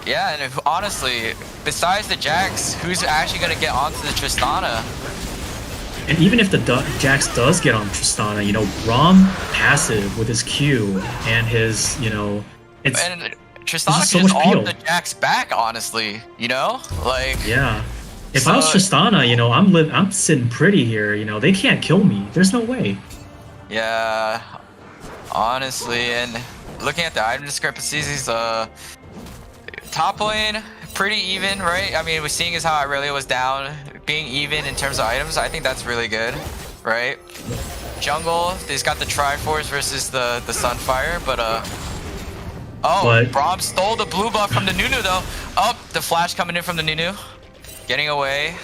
Yeah, and honestly, besides the Jax, who's actually gonna get onto the Tristana? And even if the Jax does get on Tristana, Braum passive with his Q and his, it's And Tristana just so can just much ult peel. the Jax back, honestly. Like, yeah. If I was So- Tristana, I'm sitting pretty here. They can't kill me. There's no way. yeah, honestly, and looking at the item discrepancies, top lane pretty even, right? I mean, we're seeing as how Irelia was down, being even in terms of items. I think that's really good, right? Jungle, they've got the Triforce versus the Sunfire, but But- Braum stole the blue buff from the Nunu though. Oh, the flash coming in from the Nunu, getting away.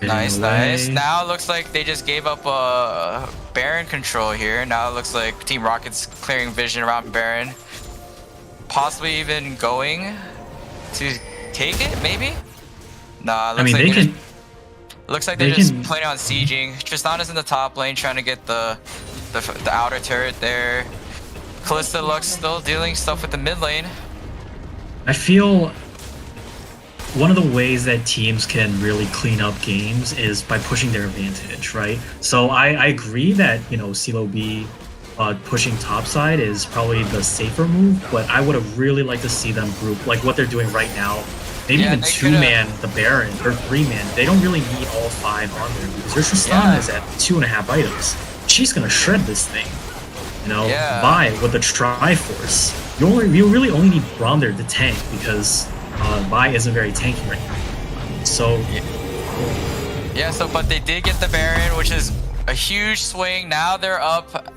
Nice. Now it looks like they just gave up Baron control here. Now it looks like Team Rocket's clearing vision around Baron. Possibly even going to take it, maybe? Nah, looks Looks like they're they just can- planning on sieging. Tristana's in the top lane trying to get the the outer turret there. Callista Lux still dealing stuff with the mid lane. I feel one of the ways that teams can really clean up games is by pushing their advantage, right? So I agree that, CeeLo B pushing topside is probably the safer move, but I would have really liked to see them group like what they're doing right now. Maybe even two-man the Baron or three-man. They don't really need all 5 on there because their Tristana is at 2.5 items. She's gonna shred this thing. Vi with the Triforce. You really only need Braum there to tank because Vi isn't very tanky right now. So but they did get the Baron, which is a huge swing. Now they're up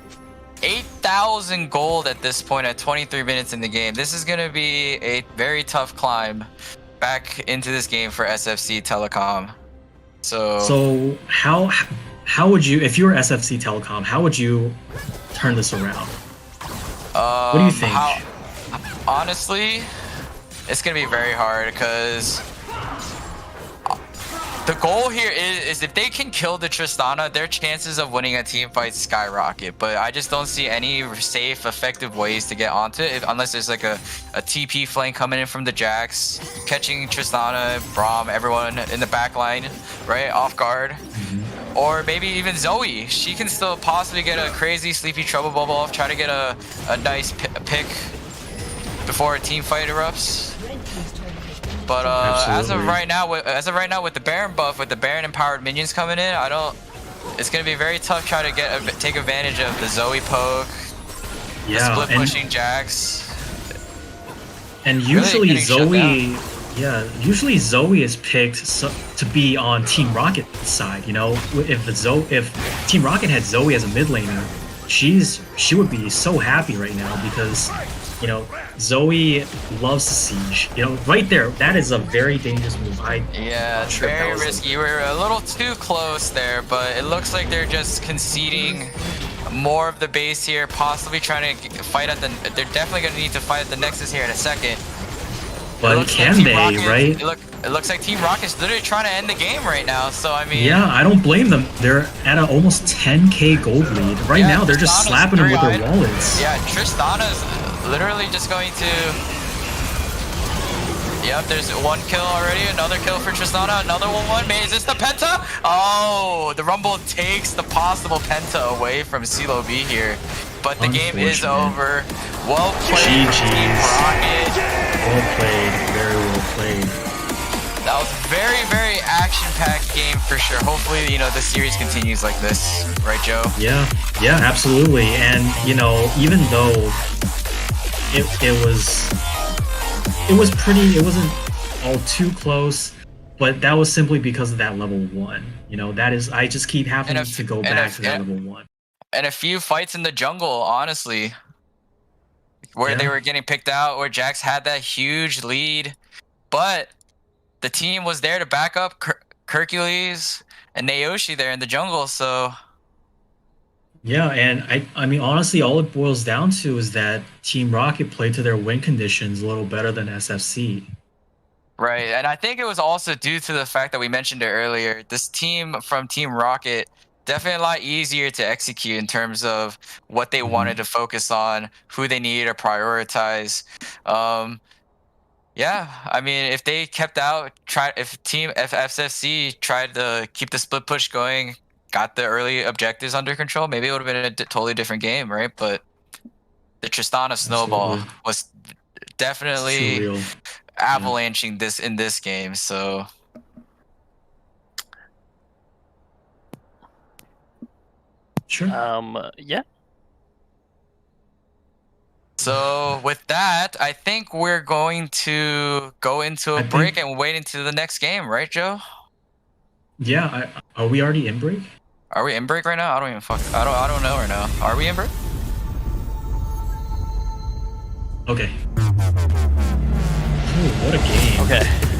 8,000 gold at this point at 23 minutes in the game. This is gonna be a very tough climb back into this game for SFC Telecom. So how would you, if you were SFC Telecom, how would you turn this around? What do you think? Honestly, it's gonna be very hard because the goal here is if they can kill the Tristana, their chances of winning a team fight skyrocket. But I just don't see any safe, effective ways to get onto it unless there's like a TP flank coming in from the Jax, catching Tristana, Braum, everyone in the back line, right, off guard. Or maybe even Zoe. She can still possibly get a crazy sleepy trouble bubble off, try to get a nice pick before a team fight erupts. But as of right now, with the Baron buff, with the Baron empowered minions coming in, it's gonna be very tough trying to take advantage of the Zoe poke, the split pushing Jax. And usually Zoe, usually Zoe is picked to be on Team Rocket's side. If Team Rocket had Zoe as a mid laner, she would be so happy right now because Zoe loves the siege. Right there, that is a very dangerous move. Very risky. You were a little too close there, but it looks like they're just conceding more of the base here, possibly trying to fight at they're definitely going to need to fight at the Nexus here in a second. But can they, right? It looks like Team Rocket's literally trying to end the game right now, so I mean... Yeah, I don't blame them. They're at an almost 10k gold lead. Right now, they're just slapping them with their wallets. Yeah, Tristana's literally just going to... Yep, there's 1 kill already, another kill for Tristana, another one. Is this the Penta? Oh, the Rumble takes the possible Penta away from CeeLo B here. But the game is over. Well played, Team Rocket. Well played, very well played. That was a very, very action-packed game for sure. Hopefully, the series continues like this, right, Joe? Yeah, absolutely. And even though it wasn't all too close, but that was simply because of that level 1. I just keep having to go back to that level 1. And a few fights in the jungle, honestly, where they were getting picked out, where Jax had that huge lead, but the team was there to back up Hercules and Naoshi there in the jungle, so... Yeah, and I mean, honestly, all it boils down to is that Team Rocket played to their win conditions a little better than SFC. Right, and I think it was also due to the fact that we mentioned it earlier. This team from Team Rocket, definitely a lot easier to execute in terms of what they wanted to focus on, who they needed to prioritize. Yeah, I mean, if they kept out, if SFC tried to keep the split push going, got the early objectives under control, maybe it would have been a totally different game, right? But the Tristana snowball was definitely avalanching in this game, so... Sure. Yeah. So with that, I think we're going to go into a break and wait into the next game, right, Joe? Yeah. Are we already in break? Are we in break right now? I don't know right now. Are we in break? Okay. Ooh, what a game. Okay.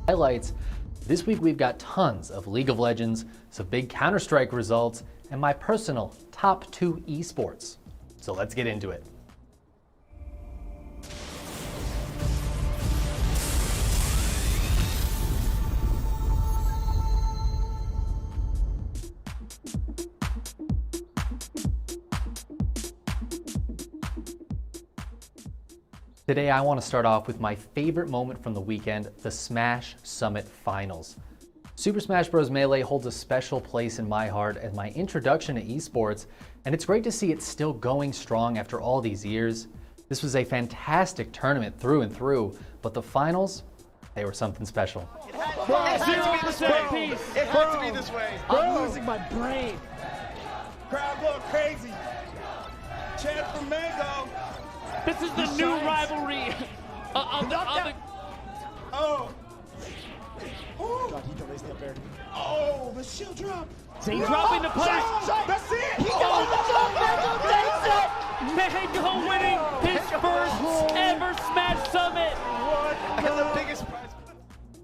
Highlights. This week we've got tons of League of Legends, some big Counter-Strike results, and my personal top 2 esports. So let's get into it. Today I want to start off with my favorite moment from the weekend, the Smash Summit Finals. Super Smash Bros. Melee holds a special place in my heart as my introduction to esports, and it's great to see it still going strong after all these years. This was a fantastic tournament through and through, but the finals, they were something special. It had to be this way. I'm losing my brain. Crowd going crazy. Chant from Mango. This is the new rivalry. Oh. God, he delays the up air. Oh, the shield drop. Zane dropping the punish. That's it. He got the Mango winning his first ever Smash Summit. And the biggest prize.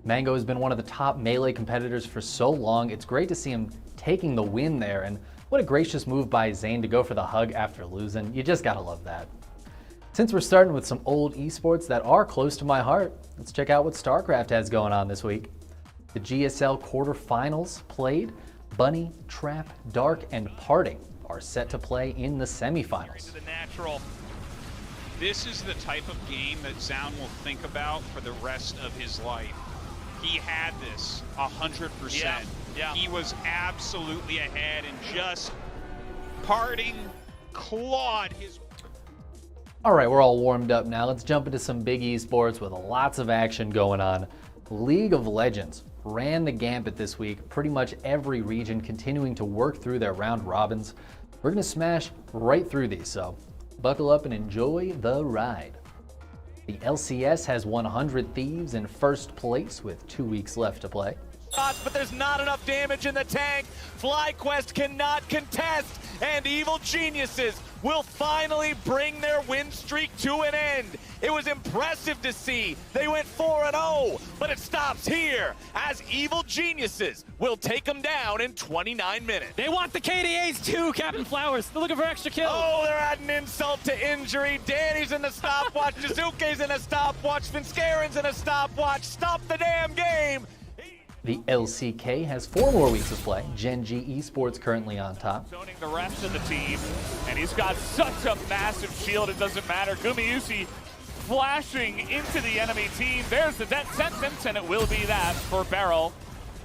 Mango has been one of the top Melee competitors for so long. It's great to see him taking the win there, and what a gracious move by Zane to go for the hug after losing. You just gotta love that. Since we're starting with some old esports that are close to my heart, let's check out what StarCraft has going on this week. The GSL quarterfinals played. Bunny, Trap, Dark, and Parting are set to play in the semifinals. The natural. This is the type of game that Zaun will think about for the rest of his life. He had this 100%. Yeah. He was absolutely ahead, and just Parting clawed his. All right, we're all warmed up now. Let's jump into some big esports with lots of action going on. League of Legends ran the gambit this week. Pretty much every region continuing to work through their round robins. We're gonna smash right through these, so buckle up and enjoy the ride. The LCS has 100 Thieves in first place with 2 weeks left to play. But there's not enough damage in the tank. FlyQuest cannot contest, and Evil Geniuses will finally bring their win streak to an end. It was impressive to see. They went 4-0, but it stops here as Evil Geniuses will take them down in 29 minutes. They want the KDAs too, Captain Flowers. They're looking for extra kills. Oh, they're adding insult to injury. Danny's in the stopwatch. Jizuke's in a stopwatch. Vinskaren's in a stopwatch. Stop the damn game. The LCK has 4 more weeks of play. Gen G Esports currently on top. Zoning the rest of the team, and he's got such a massive shield, it doesn't matter. Gumayusi flashing into the enemy team. There's the death sentence, and it will be that for Beryl.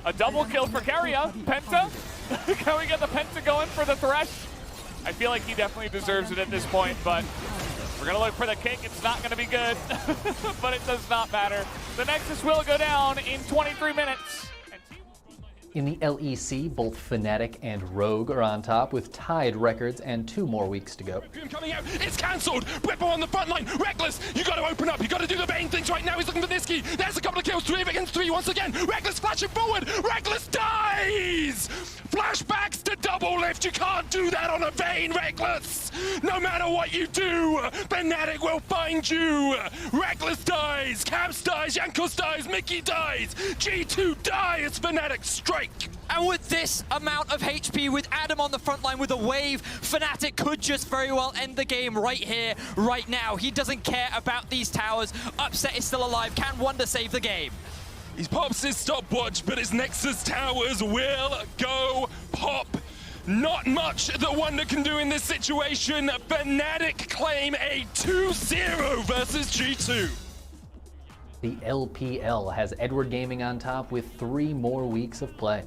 A double kill for Keria. Penta. Can we get the Penta going for the Thresh? I feel like he definitely deserves it at this point, but we're going to look for the kick. It's not going to be good, but it does not matter. The Nexus will go down in 23 minutes. In the LEC, both Fnatic and Rogue are on top with tied records and 2 more weeks to go. Coming out, it's cancelled. Whippo on the front line. Reckless, you got to open up. You got to do the betting things right now. He's looking for Niski. There's a couple of kills. 3 against 3 once again. Reckless flashing forward. Reckless dies. Flashbacks to double lift. You can't do that on a Vayne, Reckless. No matter what you do, Fnatic will find you. Reckless dies. Caps dies. Jankos dies. Mickey dies. G2 dies. Fnatic strike. And with this amount of HP, with Adam on the front line with a wave, Fnatic could just very well end the game right here, right now. He doesn't care about these towers. Upset is still alive. Can Wonder save the game? He pops his stopwatch, but his Nexus towers will go pop. Not much that Wonder can do in this situation. Fnatic claim a 2-0 versus G2. The LPL has Edward Gaming on top with 3 more weeks of play.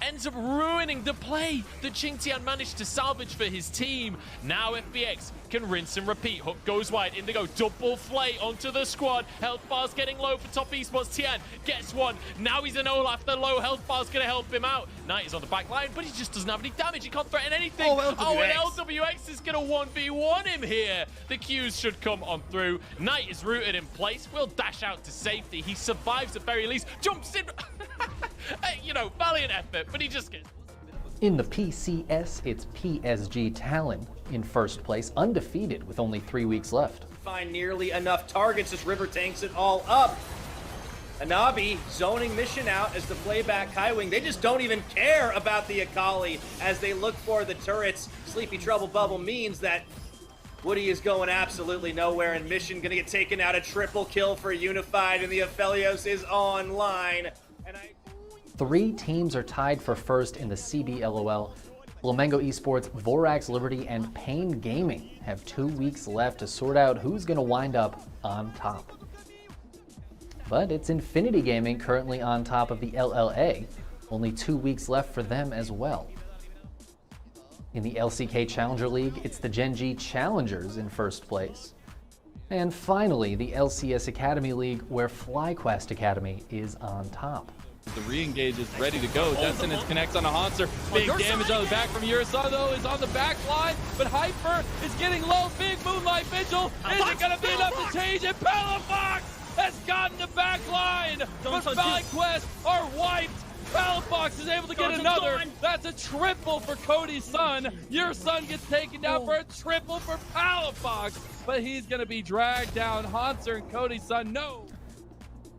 Ends up ruining the play that Qingtian managed to salvage for his team. Now FBX can rinse and repeat. Hook goes wide. Indigo double flay onto the squad. Health bar's getting low for top esports. Tian gets one. Now he's an Olaf. The low health bar's going to help him out. Knight is on the back line, but he just doesn't have any damage. He can't threaten anything. Oh, and LWX is going to 1v1 him here. The Qs should come on through. Knight is rooted in place. Will dash out to safety. He survives at very least. Jumps in. You know, valiant effort, but he just gets... In the PCS, it's PSG Talon in first place, undefeated with only 3 weeks left. Find nearly enough targets as River tanks it all up. Anabi zoning Mission out as the playback Kaiwing. They just don't even care about the Akali as they look for the turrets. Sleepy Trouble Bubble means that Woody is going absolutely nowhere, and Mission gonna get taken out. A triple kill for Unified, and the Aphelios is online. And 3 teams are tied for first in the CBLOL. Flamengo Esports, Vorax Liberty, and Pain Gaming have 2 weeks left to sort out who's gonna wind up on top. But it's Infinity Gaming currently on top of the LLA. Only 2 weeks left for them as well. In the LCK Challenger League, it's the Gen G Challengers in first place. And finally, the LCS Academy League, where FlyQuest Academy is on top. The re-engage is ready to go. Destinance connects on a Haunter. Big damage on the back from Yursa, though, is on the back line, but Hyper is getting low. Big Moonlight Vigil. Is it going to be enough to change it? Palafox has gotten the back line, but FlyQuest are wiped. Palafox is able to get another. That's a triple for Cody's son. Your son gets taken down for a triple for Palafox, but he's going to be dragged down. Haunter and Cody's son, no.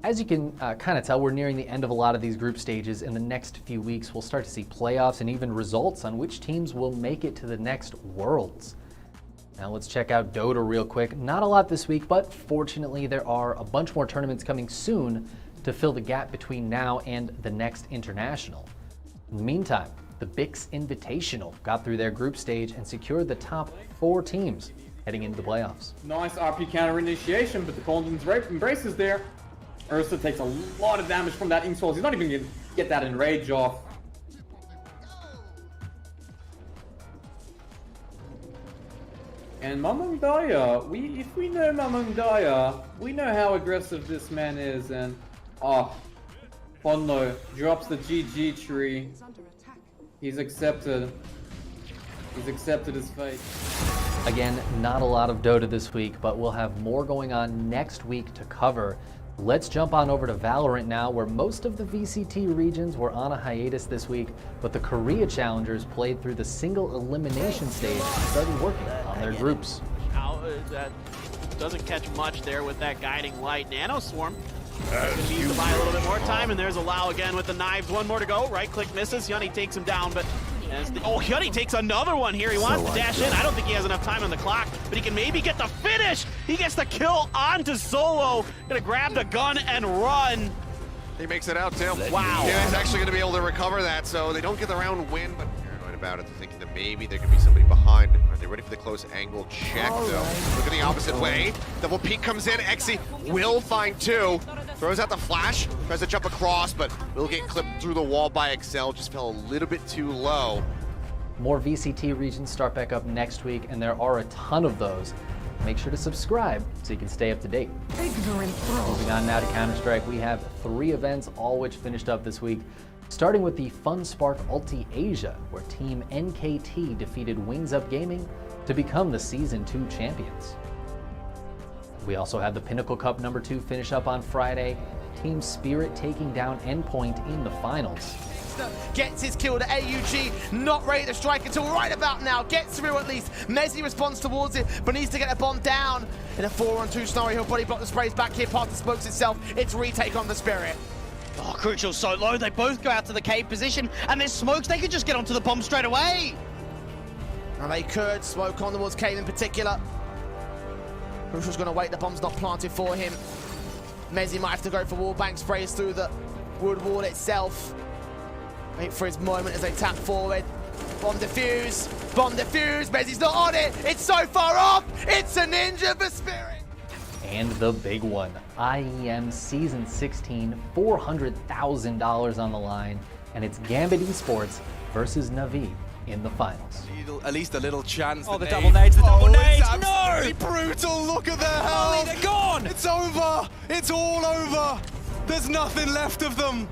As you can kind of tell, we're nearing the end of a lot of these group stages. In the next few weeks, we'll start to see playoffs and even results on which teams will make it to the next Worlds. Now let's check out Dota real quick. Not a lot this week, but fortunately there are a bunch more tournaments coming soon to fill the gap between now and the next international. In the meantime, the Bix Invitational got through their group stage and secured the top 4 teams heading into the playoffs. Nice RP counter initiation, but the Conden's Embrace is there. Ursa takes a lot of damage from that Inksoul. He's not even going to get that Enrage off. And Mamundaya, if we know Mamundaya, we know how aggressive this man is, and Fondo drops the GG tree. He's accepted. He's accepted his fate. Again, not a lot of Dota this week, but we'll have more going on next week to cover. Let's jump on over to Valorant now, where most of the VCT regions were on a hiatus this week, but the Korea Challengers played through the single elimination stage and started working on their groups. That doesn't catch much there with that guiding light. Nano Swarm needs to buy a little bit more time, and there's Allow again with the knives. One more to go. Right click misses. Yunny takes him down, but Yunny takes another one here. He wants to dash in. I don't think he has enough time on the clock, but he can maybe get the finish. He gets the kill onto Solo. Gonna grab the gun and run. He makes it out, too. Wow. Yeah, he's actually gonna be able to recover that, so they don't get the round win, but paranoid about it. They're thinking that maybe there could be somebody behind. Are they ready for the close angle check, though? Look at the opposite way. Double peek comes in. Exy will find 2. Throws out the flash, tries to jump across, but will get clipped through the wall by Excel. Just fell a little bit too low. More VCT regions start back up next week, and there are a ton of those. Make sure to subscribe so you can stay up to date. Moving on now to Counter-Strike, we have 3 events, all which finished up this week. Starting with the FunSpark Ulti Asia, where Team NKT defeated Wings Up Gaming to become the Season 2 champions. We also had the Pinnacle Cup number 2 finish up on Friday. Team Spirit taking down Endpoint in the finals. Gets his kill to AUG, not ready to strike until right about now. Gets through at least. Messi responds towards it, but needs to get a bomb down. In a 4-on-2 scenario, he'll body block the sprays back here past the smokes itself. It's retake on the Spirit. Oh, Crucial so low. They both go out to the cave position, and there's smokes. They could just get onto the bomb straight away. And they could. Smoke on towards cave in particular. Crucial's going to wait. The bomb's not planted for him. Messi might have to go for wallbang sprays through the wood wall itself. Wait for his moment as they tap forward. Bomb defuse. Bomb defuse. Messi's not on it. It's so far off. It's a ninja for Spirit. And the big one, IEM Season 16, $400,000 on the line, and it's Gambit Esports versus Navi in the finals. At least a little chance. Oh, the double nades, the double nades, no! Brutal, look at their health. Holy, they're gone! It's over, it's all over. There's nothing left of them.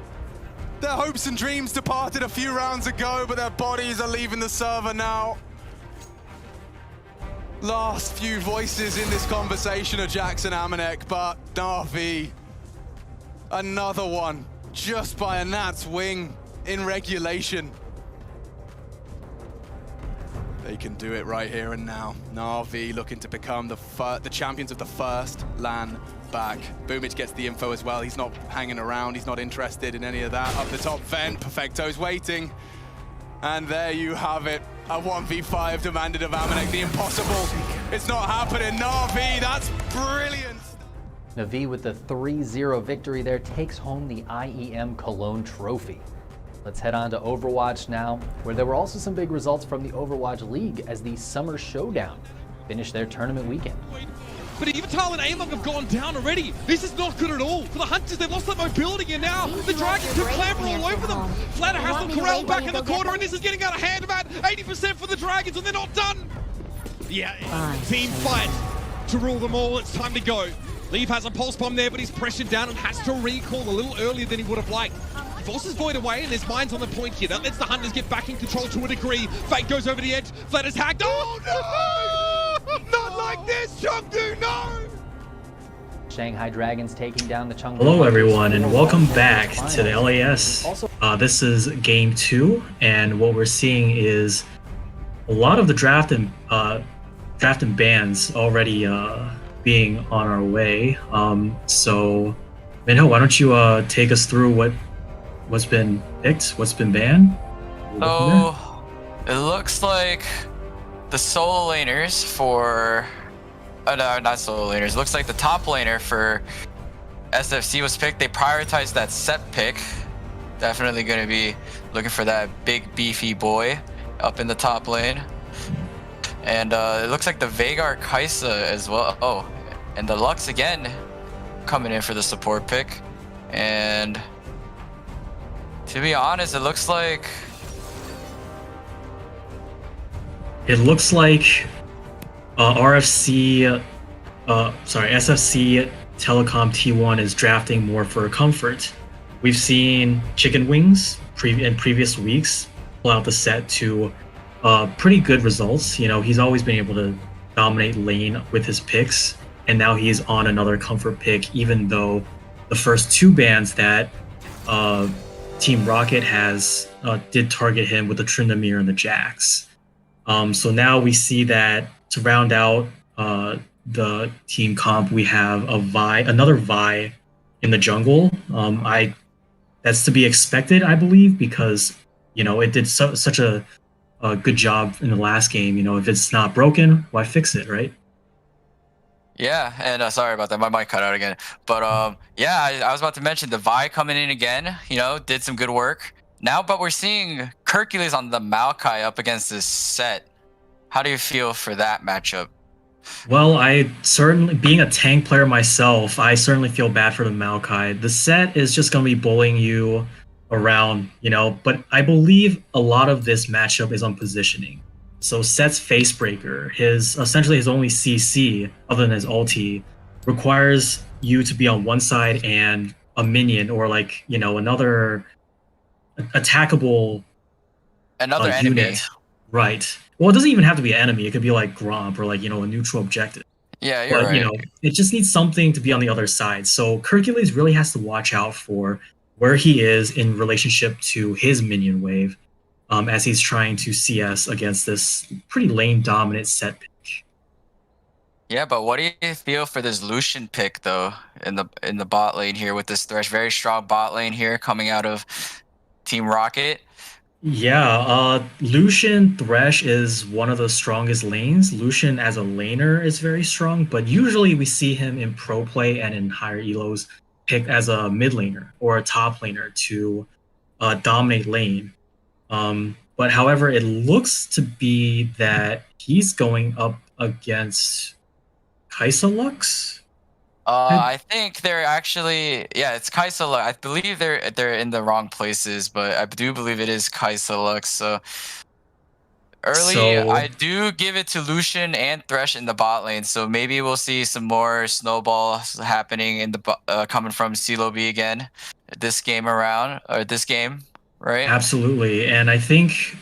Their hopes and dreams departed a few rounds ago, but their bodies are leaving the server now. Last few voices in this conversation are Jackson Amanek, but Navi, another one, just by a gnat's wing in regulation. They can do it right here and now. Navi looking to become the champions of the first LAN top back. Boomich gets the info as well. He's not hanging around. He's not interested in any of that. Up the top vent, Perfecto's waiting. And there you have it. A 1v5 demanded of Amanek. The impossible. It's not happening. Na'Vi, that's brilliant. Na'Vi with the 3-0 victory there takes home the IEM Cologne Trophy. Let's head on to Overwatch now, where there were also some big results from the Overwatch League as the Summer Showdown finished their tournament weekend. But even Tal and Among have gone down already. This is not good at all. For the Hunters, they've lost that mobility, and now the Dragons can clamber all over them. Flatter has them corralled back in the corner, and this is getting out of hand. About 80% for the Dragons, and they're not done. Yeah, team fight to rule them all. It's time to go. Leave has a pulse bomb there, but he's pressured down and has to recall a little earlier than he would have liked. Forces Void away, and there's Mines on the point here. That lets the Hunters get back in control to a degree. Fate goes over the edge. Flatter's hacked. Oh, no! Not like this, Chengdu, no! Shanghai Dragons taking down the Chengdu. Hello everyone, and welcome back to the LAS. This is game 2, and what we're seeing is a lot of the draft and bans already being on our way. So Minho, why don't you take us through what's been picked, what's been banned? So it looks like the solo laners for no, not solo laners. It looks like the top laner for SFC was picked. They prioritized that set pick. Definitely going to be looking for that big beefy boy up in the top lane. And it looks like the Veigar Kaisa as well. Oh, and the Lux again coming in for the support pick. And to be honest, it looks like SFC Telecom T1 is drafting more for comfort. We've seen Chicken Wings in previous weeks pull out the set to pretty good results. You know, he's always been able to dominate lane with his picks, and now he's on another comfort pick, even though the first 2 bans that Team Rocket has did target him with the Tryndamere and the Jax. So now we see that to round out the team comp, we have another Vi in the jungle. That's to be expected, I believe, because you know it did such a good job in the last game. You know, if it's not broken, why fix it, right? yeah, and sorry about that, my mic cut out again. But yeah, I was about to mention the Vi coming in again. You know, did some good work. Now, but we're seeing Hercules on the Maokai up against this set. How do you feel for that matchup? Well, I certainly, being a tank player myself, I certainly feel bad for the Maokai. The set is just going to be bullying you around, you know, but I believe a lot of this matchup is on positioning. So Set's Facebreaker, essentially his only CC, other than his ulti, requires you to be on one side and a minion or like, you know, another attackable enemy. Unit. Right. Well, it doesn't even have to be an enemy. It could be like Gromp or like, you know, a neutral objective. Yeah, you're right. You know, it just needs something to be on the other side. So Hercules really has to watch out for where he is in relationship to his minion wave as he's trying to CS against this pretty lane dominant set pick. Yeah, but what do you feel for this Lucian pick though in the bot lane here with this Thresh? Very strong bot lane here coming out of Team Rocket. Yeah, Lucian Thresh is one of the strongest lanes. Lucian as a laner is very strong, but usually we see him in pro play and in higher elos picked as a mid laner or a top laner to dominate lane. But however, it looks to be that he's going up against Kaisa Lux. I think they're actually, yeah, it's Kaisa Lux. I believe they're in the wrong places, but I do believe it is Kaisa Lux. So I do give it to Lucian and Thresh in the bot lane. So maybe we'll see some more snowballs happening in the coming from CeeLo B again this game, right? Absolutely, and I think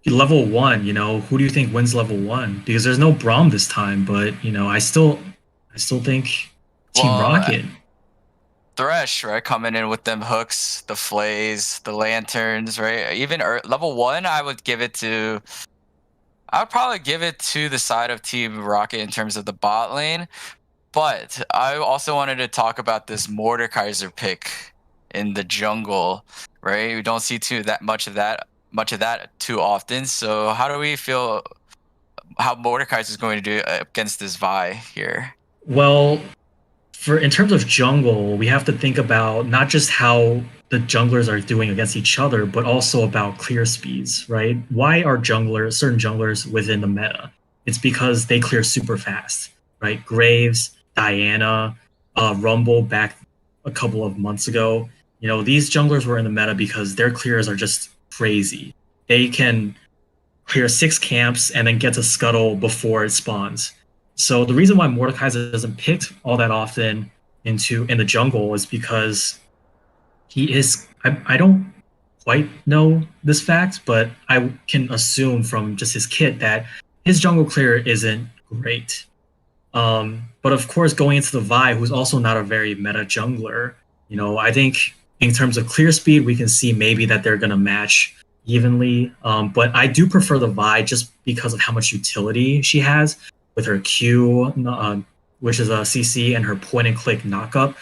level 1. You know, who do you think wins level 1? Because there's no Braum this time, but you know, I still think Team Rocket. Thresh, right, coming in with them hooks, the flays, the lanterns, right? Even level 1, I would probably give it to the side of Team Rocket in terms of the bot lane. But I also wanted to talk about this Mordekaiser pick in the jungle, right? We don't see much of that too often. So how do we feel how Mordekaiser is going to do against this Vi here? Well, in terms of jungle, we have to think about not just how the junglers are doing against each other, but also about clear speeds, right? Why are certain junglers within the meta? It's because they clear super fast, right? Graves, Diana, Rumble back a couple of months ago. These junglers were in the meta because their clears are just crazy. They can clear 6 camps and then get to scuttle before it spawns. So the reason why Mordekaiser isn't picked all that often in the jungle is because he is. I don't quite know this fact, but I can assume from just his kit that his jungle clear isn't great. But of course, going into the Vi, who's also not a very meta jungler, I think in terms of clear speed, we can see maybe that they're going to match evenly. But I do prefer the Vi just because of how much utility she has with her Q, which is a CC, and her point-and-click knockup.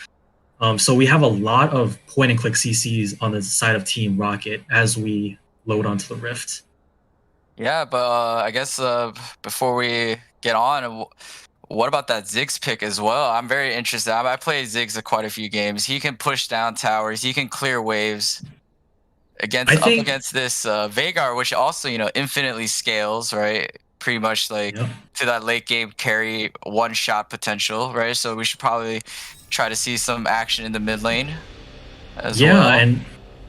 So we have a lot of point-and-click CCs on the side of Team Rocket as we load onto the Rift. Yeah, but I guess before we get on, what about that Ziggs pick as well? I'm very interested. I played Ziggs quite a few games. He can push down towers. He can clear waves against this Veigar, which also infinitely scales, right? Pretty much to that late game carry one-shot potential, right? So we should probably try to see some action in the mid lane as well. Yeah,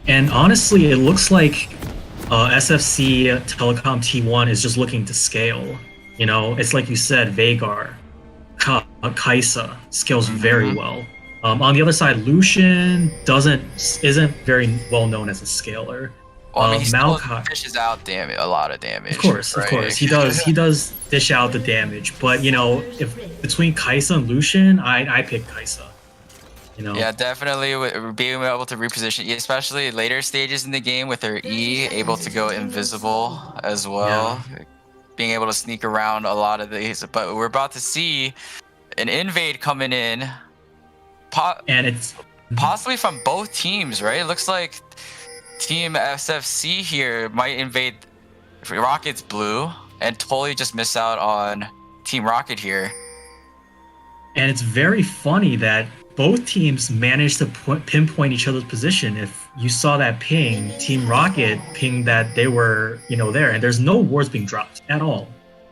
and honestly, it looks like SFC Telecom T1 is just looking to scale. It's like you said, Veigar, Kai'Sa scales very well. On the other side, Lucian isn't very well known as a scaler. Well, I mean, he still dishes out a lot of damage. Of course, he does dish out the damage. But if between Kai'Sa and Lucian, I pick Kai'Sa. Yeah, definitely being able to reposition, especially later stages in the game with her E able to go invisible as well. Yeah. Being able to sneak around a lot of these, but we're about to see an invade coming in, and it's possibly from both teams, right? It looks like Team SFC here might invade Rocket's blue and totally just miss out on Team Rocket here. And it's very funny that both teams managed to pinpoint each other's position. If you saw that ping, Team Rocket pinged that they were, there, and there's no wards being dropped at all.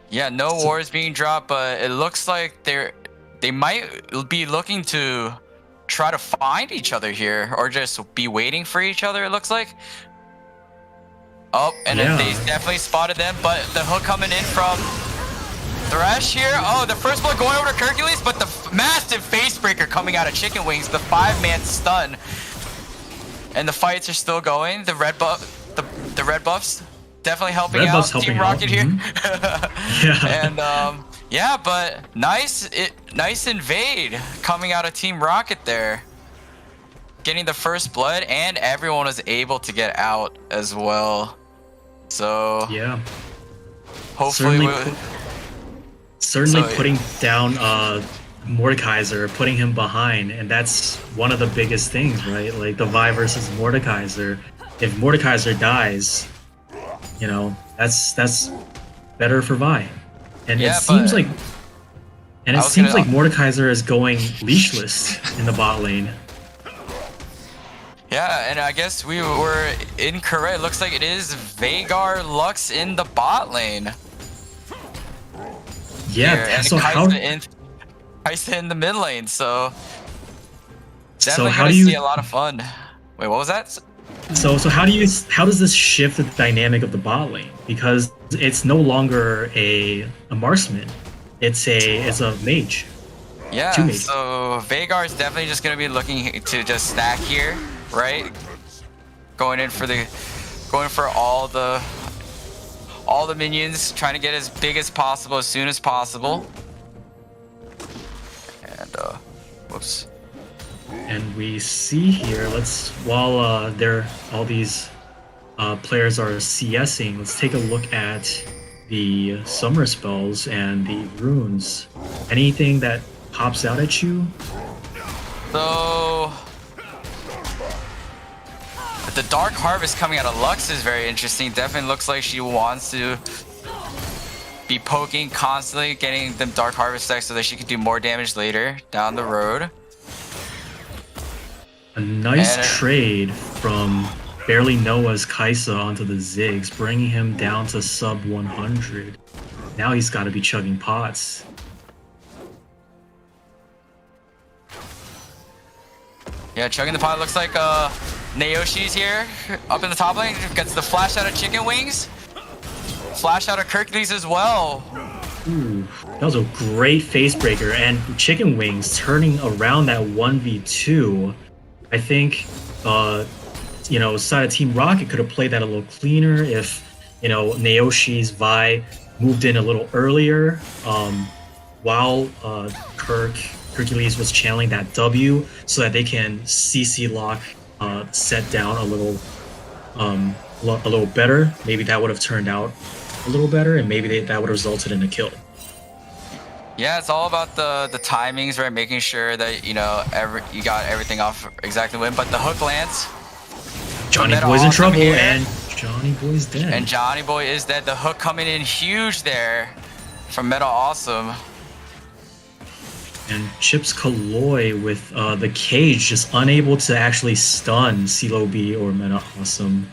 Yeah, no wars being dropped, but it looks like they might be looking to try to find each other here, or just be waiting for each other, it looks like. Oh, and then they definitely spotted them, but the hook coming in from Thresh here. Oh, the first blood going over to Hercules, but the massive face breaker coming out of Chicken Wings, the 5-man stun. And the fights are still going. The red buffs definitely helping out Team Rocket here. And yeah, but nice invade coming out of Team Rocket there. Getting the first blood, and everyone was able to get out as well. So yeah, hopefully certainly putting down Mordekaiser, putting him behind, and that's one of the biggest things, right? Like the Vi versus Mordekaiser. If Mordekaiser dies, that's better for Vi. And it seems like Mordekaiser is going leashless in the bot lane. Yeah, and I guess we were incorrect. Looks like it is Veigar Lux in the bot lane. Yeah, and so Kai'Sa in the mid lane, so definitely how gonna do you see a lot of fun. Wait, what was that? So how does this shift the dynamic of the bot lane? Because it's no longer a marksman, it's a mage. Yeah, so Veigar is definitely just gonna be looking to just stack here, right? Going for all the minions, trying to get as big as possible as soon as possible. And whoops. And we see here, while all these players are CSing, let's take a look at the summer spells and the runes. Anything that pops out at you. So the Dark Harvest coming out of Lux is very interesting. Definitely looks like she wants to be poking constantly, getting them Dark Harvest stacks so that she can do more damage later down the road. A nice trade from Barely Noah's Kaisa onto the Ziggs, bringing him down to sub 100. Now he's got to be chugging pots. Yeah, chugging the pot. Looks like Naoshi's here up in the top lane. Gets the flash out of Chicken Wings. Flash out of Hercules as well. Ooh, that was a great face breaker. And Chicken Wings turning around that 1v2. I think, you know, side of Team Rocket could have played that a little cleaner if, you know, Naoshi's Vi moved in a little earlier while Hercules was channeling that W so that they can CC lock set down a little better. Maybe that would have turned out a little better, and maybe that would have resulted in a kill. Yeah, it's all about the timings, right? Making sure that you know you got everything off exactly when. But the hook lands. Johnny Boy's in trouble, and Johnny Boy's dead. And Johnny Boy is dead. The hook coming in huge there from Meta Awesome. And Chips Kaloi with the cage just unable to actually stun CeeLo B or Meta Awesome.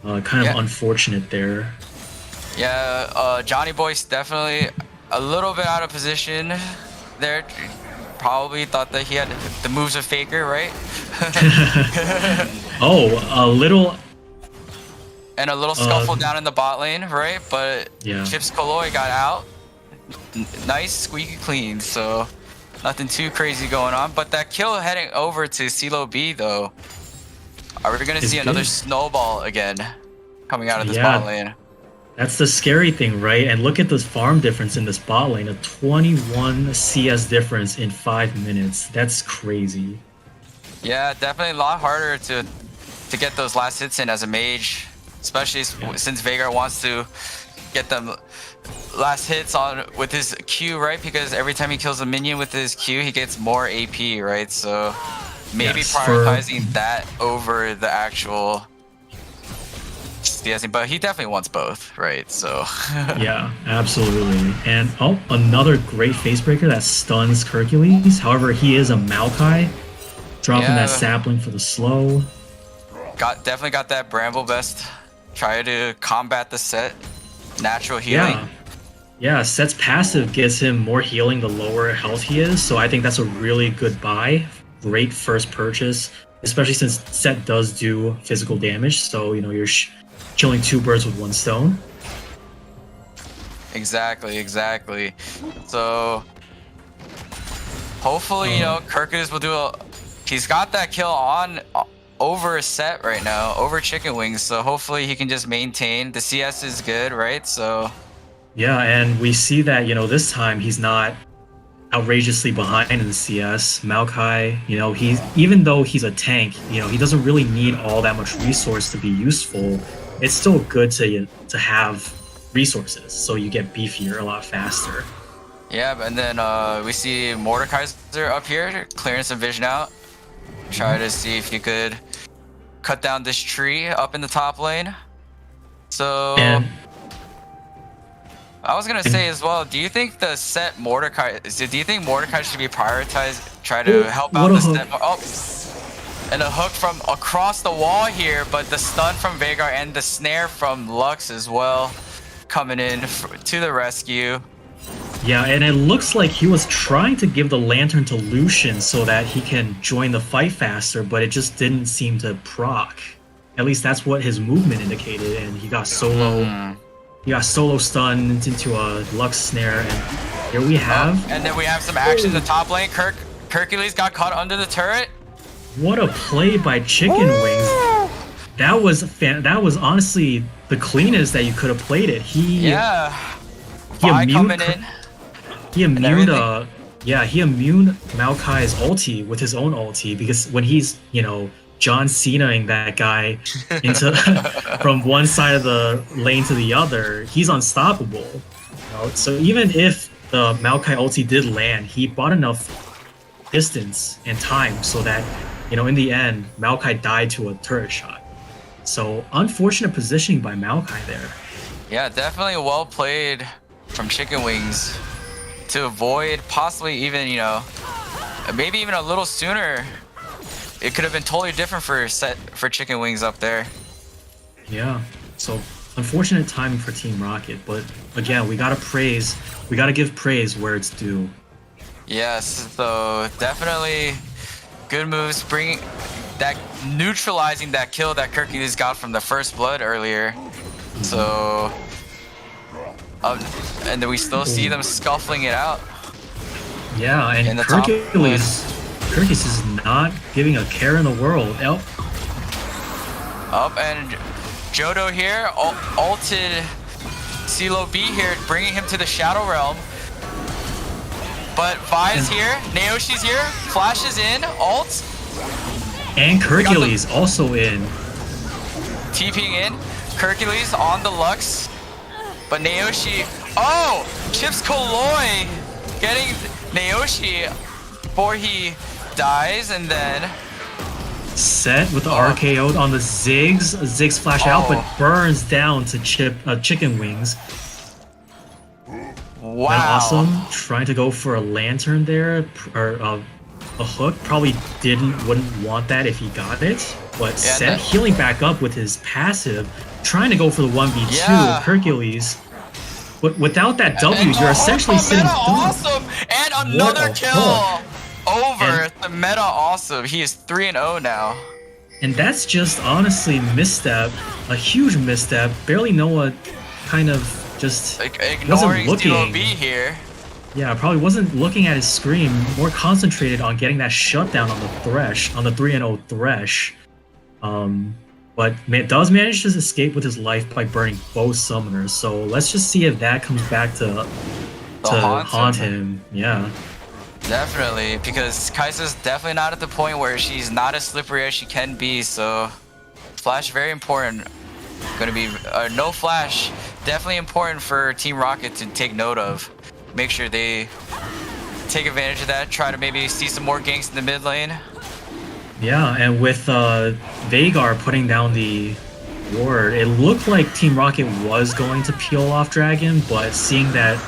Kind of unfortunate there. Yeah, Johnny Boy's definitely a little bit out of position there. Probably thought that he had the moves of Faker, right? Oh, a little... And a little scuffle down in the bot lane, right? But Chips Kaloi got out. Nice, squeaky clean, so nothing too crazy going on. But that kill heading over to CeeLo B, though. Are we going to see another snowball again coming out of this bot lane? That's the scary thing, right? And look at this farm difference in this bot lane. A 21 CS difference in 5 minutes. That's crazy. Yeah, definitely a lot harder to get those last hits in as a mage. Especially since Veigar wants to get them last hits on with his Q, right? Because every time he kills a minion with his Q, he gets more AP, right? So maybe prioritizing that over the actual CSing, but he definitely wants both, right? So yeah, absolutely. And another great face breaker that stuns Hercules. However, he is a Maokai, dropping that sapling for the slow. Definitely got that Bramble Best. Try to combat the set. Natural healing. Yeah, Set's passive gives him more healing the lower health he is, so I think that's a really good buy. Great first purchase, especially since Set does do physical damage, so you know you're killing 2 birds with 1 stone. Exactly. So hopefully, you know, Kirkus will do he's got that kill on over a Set right now, over Chicken Wings, so hopefully he can just maintain. The CS is good, right? So yeah, and we see that, you know, this time he's not outrageously behind in the CS. Maokai, you know, even though he's a tank, you know, he doesn't really need all that much resource to be useful. It's still good to have resources, so you get beefier a lot faster. Yeah, and then we see Mordekaiser up here, clearing some vision out. Try to see if you could cut down this tree up in the top lane. So I was gonna say as well, do you think the set Mordecai, do you think Mordecai should be prioritized, try to help out the set? Oh, and a hook from across the wall here, but the stun from Veigar and the snare from Lux as well coming in to the rescue. Yeah, and it looks like he was trying to give the lantern to Lucian so that he can join the fight faster, but it just didn't seem to proc. At least that's what his movement indicated, and he got solo. He got solo stunned into a Lux snare, and here we have. And then we have some action in the top lane. Hercules got caught under the turret. What a play by Chicken Wings! That was honestly the cleanest that you could have played it. He coming in. He immuned Maokai's ulti with his own ulti, because when he's, you know, John Cena-ing that guy into from one side of the lane to the other, he's unstoppable. You know? So even if the Maokai ulti did land, he bought enough distance and time so that, you know, in the end, Maokai died to a turret shot. So unfortunate positioning by Maokai there. Yeah, definitely well played from Chicken Wings to avoid possibly even, you know, maybe even a little sooner. It could have been totally different for Chicken Wings up there. Yeah, so unfortunate timing for Team Rocket, but again, we gotta give praise where it's due. Yes, so definitely good moves, neutralizing that kill that Hercules got from the first blood earlier. So, and then we still see them scuffling it out. Yeah, and Hercules is not giving a care in the world. Up and Jodo here, ulted CeeLo B here, bringing him to the Shadow Realm. But Vi's here, Naoshi's here, flashes in, ult. And Hercules also in. TPing in, Hercules on the Lux. But Naoshi, oh! Chips Koloi getting Naoshi before he dies, and then Set with the RKO on the Ziggs. Ziggs flash out, but burns down to Chicken Wings. Wow. Then Awesome trying to go for a lantern there, or a hook. Probably wouldn't want that if he got it. But Set healing back up with his passive, trying to go for the 1v2 of Hercules. But without that W, you're essentially sitting Awesome! And another kill over the meta Awesome. He is 3-0 now. And that's just honestly misstep, a huge misstep. Barely Noah kind of just ignoring CeeLo B here. Yeah, probably wasn't looking at his screen, more concentrated on getting that shutdown on the Thresh, on the 3-0 Thresh. But does manage to escape with his life by burning both summoners. So let's just see if that comes back to haunt him. Yeah. Definitely, because Kai'Sa's definitely not at the point where she's not as slippery as she can be, so Flash very important. Gonna be no Flash, definitely important for Team Rocket to take note of. Make sure they take advantage of that, try to maybe see some more ganks in the mid lane. Yeah, and with Veigar putting down the ward, it looked like Team Rocket was going to peel off Dragon, but seeing that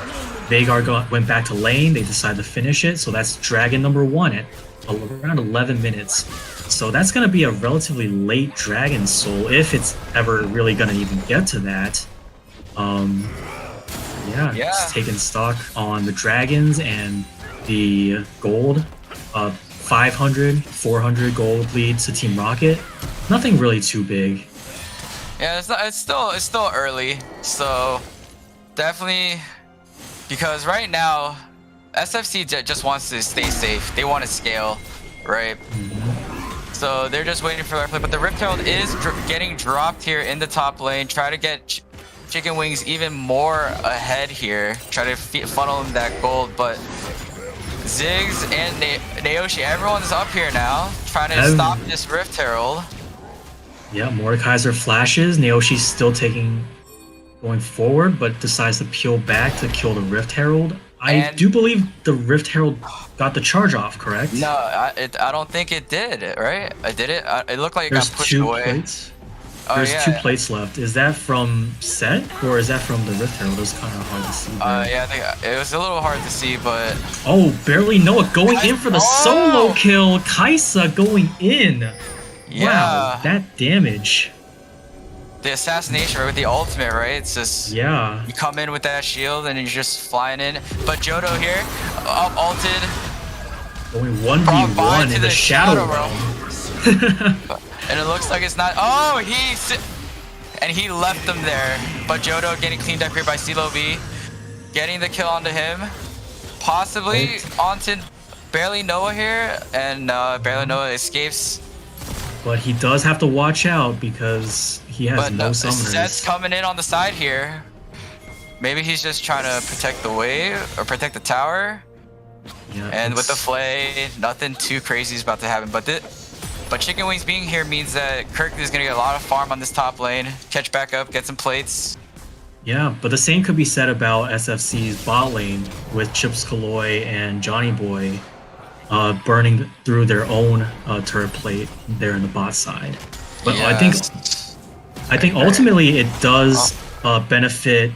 Veigar went back to lane, they decided to finish it. So that's Dragon number 1 at around 11 minutes. So that's going to be a relatively late Dragon Soul, if it's ever really going to even get to that. Yeah, just taking stock on the Dragons and the gold. 500, 400 gold lead to Team Rocket. Nothing really too big. Yeah, it's still early, so definitely, because right now SFC just wants to stay safe. They want to scale, right? So they're just waiting for their play. But the Rift Herald is getting dropped here in the top lane. Try to get Chicken Wings even more ahead here. Try to funnel them that gold, but Ziggs and Naoshi, everyone's up here now, trying to stop this Rift Herald. Yeah, Mordekaiser flashes. Naoshi's still going forward, but decides to peel back to kill the Rift Herald. I do believe the Rift Herald got the charge off, correct? No, I don't think it did, right? Did it? It looked like it got pushed away. Plates. There's 2 plates left. Is that from Set, or is that from the Rift Herald? It was kind of hard to see. Yeah, I think it was a little hard to see, but... Oh, barely Noah going in for the solo kill. Kai'Sa going in. Yeah. Wow, that damage. The assassination, right, with the ultimate, right? It's just... Yeah. You come in with that shield, and you're just flying in. But Jodo here, ulted. Going 1v1 in the Shadow Realm. And it looks like it's not. Oh, he left them there. But Jodo getting cleaned up here by CeeLo B, getting the kill onto him, possibly onto barely Noah here, and barely Noah escapes. But he does have to watch out because he has no summoners. Set's coming in on the side here. Maybe he's just trying to protect the wave or protect the tower. Yeah, and with the flay, nothing too crazy is about to happen. But Chicken Wings being here means that Kirk is going to get a lot of farm on this top lane. Catch back up, get some plates. Yeah, but the same could be said about SFC's bot lane with Chips Kaloy and Johnny Boy burning through their own turret plate there in the bot side. But I think ultimately it does benefit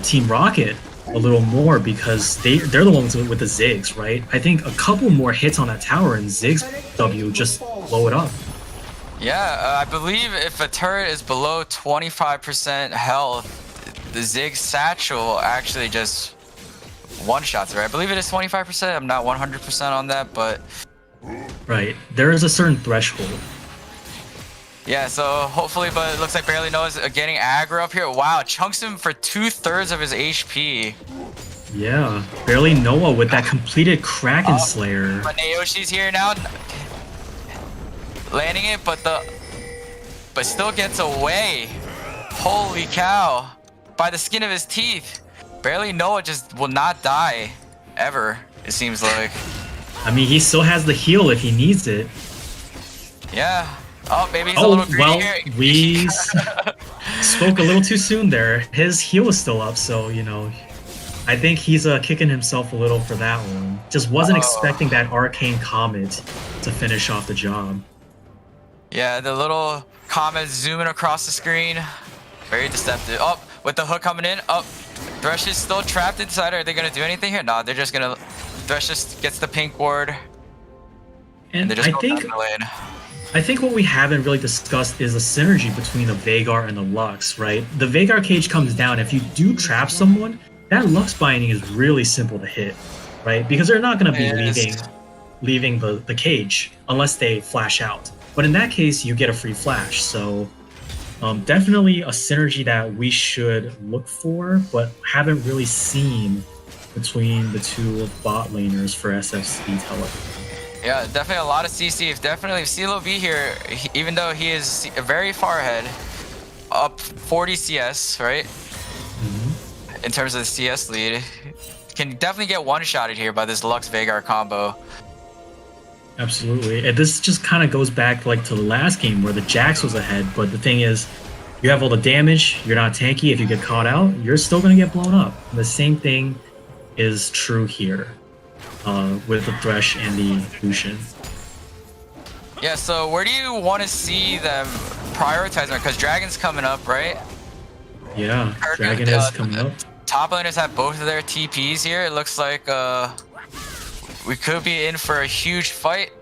Team Rocket a little more because they're the ones with the Ziggs, right? I think a couple more hits on that tower and Ziggs W just blow it up. Yeah, I believe if a turret is below 25% health, the Ziggs satchel actually just one-shots it, right? I believe it is 25%. I'm not 100% on that, but... Right. There is a certain threshold. Yeah, so hopefully, but it looks like Barely Noah's getting aggro up here. Wow, chunks him for 2/3 of his HP. Yeah, Barely Noah with that completed Kraken Slayer. But Naoshi's here now. Landing it, but still gets away. Holy cow. By the skin of his teeth. Barely Noah just will not die. Ever, it seems like. I mean, he still has the heal if he needs it. Yeah. Oh, maybe he's a little greedy here. We spoke a little too soon there. His heal was still up, so, you know, I think he's kicking himself a little for that one. Just wasn't expecting that Arcane Comet to finish off the job. Yeah, the little comet zooming across the screen. Very deceptive. Oh, with the hook coming in. Oh, Thresh is still trapped inside. Are they going to do anything here? No, they're just going to... Thresh just gets the pink ward. And they're just going down the lane. I think what we haven't really discussed is the synergy between the Veigar and the Lux, right? The Veigar cage comes down. If you do trap someone, that Lux binding is really simple to hit, right? Because they're not going to be leaving the cage unless they flash out. But in that case, you get a free flash. So definitely a synergy that we should look for, but haven't really seen between the two bot laners for SFC Telecom. Yeah, definitely a lot of CC. Definitely CeeLo B here, even though he is very far ahead, up 40 CS, right? In terms of the CS lead, can definitely get one-shotted here by this Lux Veigar combo. Absolutely. And this just kind of goes back like to the last game where the Jax was ahead, but the thing is, you have all the damage, you're not tanky. If you get caught out, you're still going to get blown up. And the same thing is true here. With the Thresh and the Lucian. Yeah, so where do you want to see them prioritize? Because Dragon's coming up, right? Yeah, Dragon is coming up. Top laners have both of their TPs here. It looks like we could be in for a huge fight,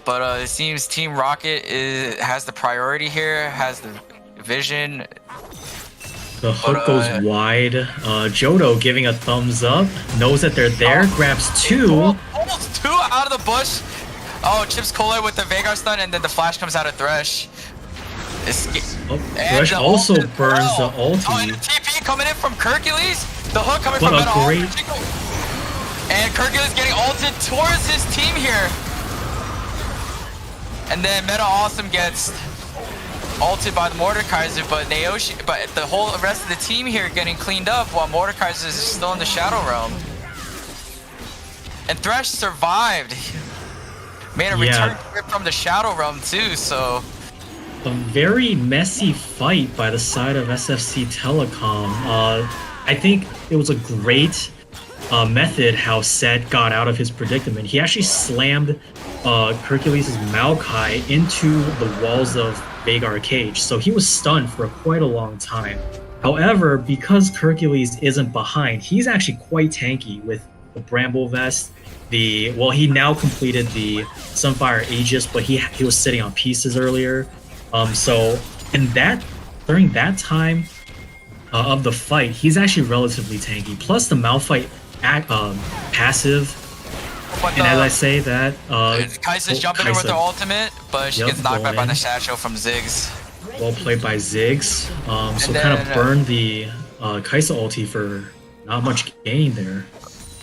but it seems Team Rocket has the priority here, has the vision. The hook goes wide. Jodo giving a thumbs up, knows that they're there, grabs two. Pulls two out of the bush. Oh, Chips Kaloy with the Veigar stun, and then the flash comes out of Thresh. Thresh also burns the ulti. Oh, and the TP coming in from Hercules. The hook coming What from a Meta great... And Hercules getting ulted towards his team here. And then Meta Awesome gets ulted by the Mordekaiser, but the whole rest of the team here getting cleaned up while Mordekaiser is still in the Shadow Realm. And Thresh survived. Made a return from the Shadow Realm too, so... A very messy fight by the side of SFC Telecom. I think it was a great method how Set got out of his predicament. He actually slammed Hercules' Maokai into the walls of Veigar cage, so he was stunned for quite a long time. However, because Hercules isn't behind, he's actually quite tanky with the Bramble Vest. He now completed the Sunfire Aegis, but he was sitting on pieces earlier. So during that time of the fight, he's actually relatively tanky. Plus the Malphite passive. And as I say that, Kai'Sa's jumping in with her ultimate, but she gets knocked back by the satchel from Ziggs. Well played by Ziggs. So kind of burned the Kai'Sa ulti for not much gain there.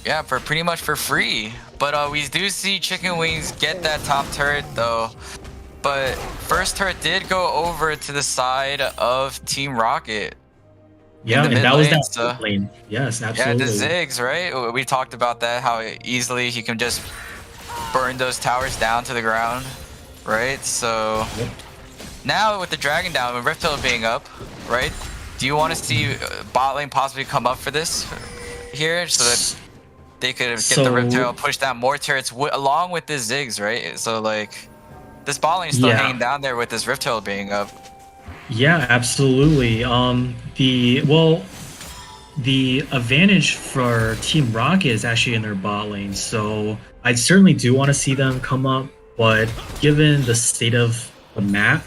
Yeah, for pretty much for free. But we do see Chicken Wings get that top turret though. But first turret did go over to the side of Team Rocket. Yeah, and that was that lane. Yes, absolutely. Yeah, the Ziggs, right? We talked about that, how easily he can just burn those towers down to the ground, right? So now with the Dragon down, with Rift Hill being up, right? do you want to see bot lane possibly come up for this here so that they could get the Rift Herald, push down more turrets along with this Ziggs, right? So like this bot lane is still hanging down there with this Rift Herald being up. Yeah, absolutely. The advantage for Team Rocket is actually in their bot lane, so I certainly do want to see them come up, but given the state of the map,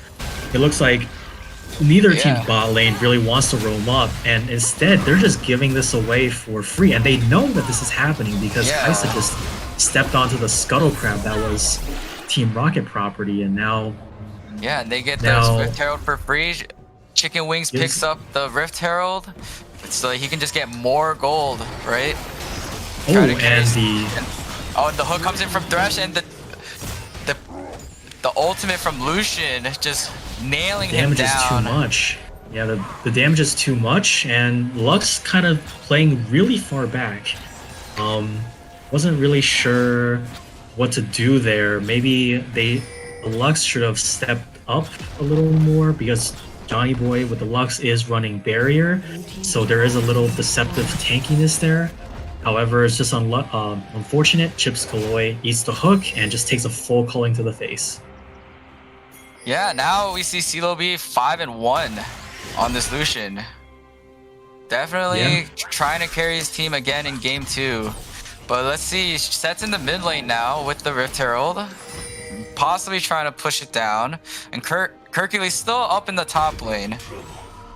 it looks like neither team's bot lane really wants to roam up, and instead they're just giving this away for free, and they know that this is happening because Kaisa just stepped onto the Scuttle Crab that was Team Rocket property, and now... Yeah, and they get those Rift Herald for free. Chicken Wings picks up the Rift Herald, so he can just get more gold, right? And the hook comes in from Thresh, and the ultimate from Lucian just nailing him down. Damage is too much. Yeah, the damage is too much, and Lux kind of playing really far back. Wasn't really sure what to do there. Maybe Lux should have stepped up a little more because Johnny Boy with the Lux is running barrier, so there is a little deceptive tankiness there. However, it's just unfortunate. Chips Kaloi eats the hook and just takes a full culling to the face. Yeah, now we see CeeLo B 5-1 on this Lucian. Definitely trying to carry his team again in game 2. But let's see, Set's in the mid lane now with the Rift Herald. Possibly trying to push it down. And Hercules still up in the top lane,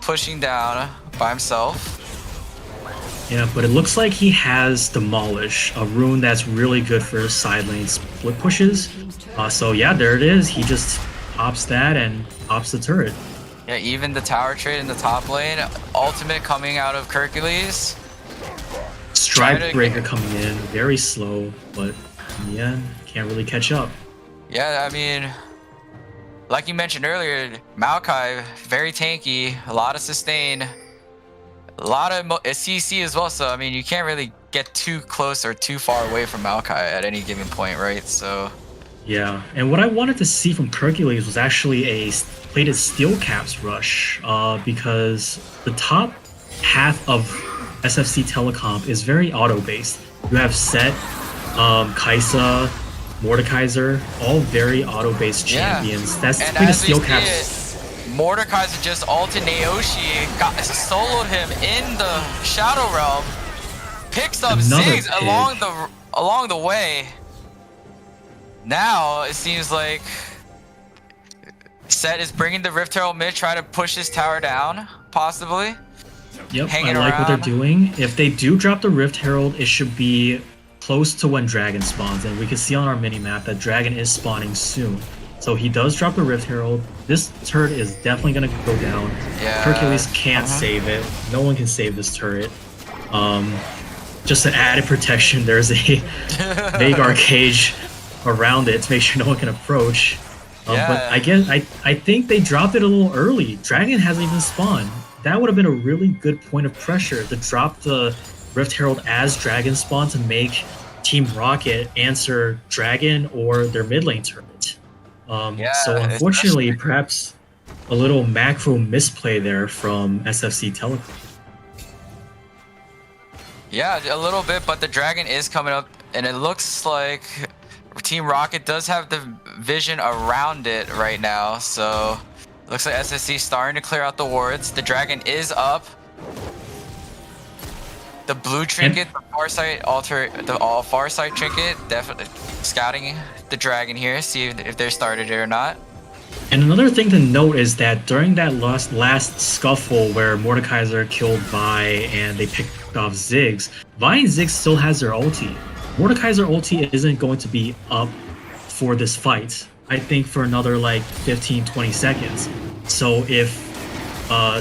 pushing down by himself. Yeah, but it looks like he has Demolish, a rune that's really good for side lane split pushes. So yeah, there it is. He just pops that and pops the turret. Yeah, even the tower trade in the top lane. Ultimate coming out of Hercules. Stride Breaker coming in, very slow, but in the end, can't really catch up. Yeah, I mean, like you mentioned earlier, Maokai, very tanky, a lot of sustain, a lot of CC as well, so I mean, you can't really get too close or too far away from Maokai at any given point, right? So... Yeah, and what I wanted to see from Hercules was actually a plated steel caps rush, because the top half of SFC Telecom is very auto-based. You have Set, Kaisa, Mordekaiser, all very auto-based champions. That's plated steel caps. Mordekaiser just ulted Naoshi, soloed him in the Shadow Realm, picks up Ziggs along the way. Now it seems like Set is bringing the Rift Herald mid, trying to push his tower down, possibly. Yep, I like what they're doing. If they do drop the Rift Herald, it should be close to when Dragon spawns, and we can see on our mini-map that Dragon is spawning soon. So he does drop the Rift Herald. This turret is definitely going to go down. Yeah. Hercules can't save it. No one can save this turret. Just an added protection, there's a Vagar cage around it to make sure no one can approach. But I think they dropped it a little early. Dragon hasn't even spawned. That would have been a really good point of pressure to drop the Rift Herald as Dragon spawn to make Team Rocket answer Dragon or their mid lane turret. So unfortunately, perhaps a little macro misplay there from SFC Telecom. Yeah, a little bit, but the Dragon is coming up, and it looks like Team Rocket does have the vision around it right now, so looks like SSC starting to clear out the wards. The Dragon is up. The blue trinket, the far side trinket, definitely scouting the Dragon here, see if they started it or not. And another thing to note is that during that last scuffle where Mordekaiser killed Vi and they picked off Ziggs, Vi and Ziggs still has their ulti. Mordekaiser ulti isn't going to be up for this fight, I think, for another like 15-20 seconds. So if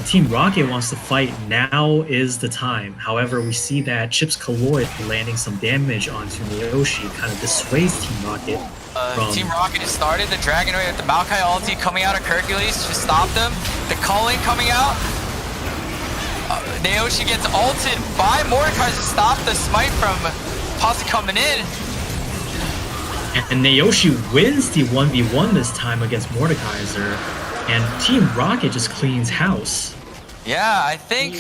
Team Rocket wants to fight, now is the time. However, we see that Chips Kaloi landing some damage onto Naoshi kind of dissuades Team Rocket. Team Rocket has started the Dragon with the Maokai ulti coming out of Hercules to stop them. The culling coming out. Naoshi gets ulted by Mordekaiser to stop the smite from Posse coming in. And Naoshi wins the 1v1 this time against Mordekaiser. And Team Rocket just cleans house. Yeah, I think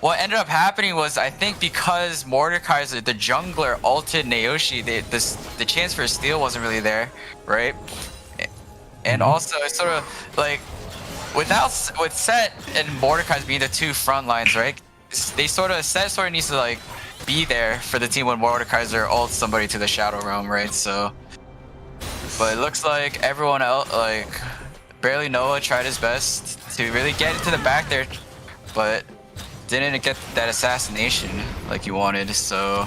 what ended up happening was, I think because Mordekaiser, the jungler, ulted Naoshi, the chance for a steal wasn't really there, right? And also, it's sort of like, with Set and Mordekaiser being the two front lines, right? They Set needs to like be there for the team when Mordekaiser ults somebody to the Shadow Realm, right? So, but it looks like everyone else, like barely Noah tried his best to really get into the back there, but didn't get that assassination like he wanted. So,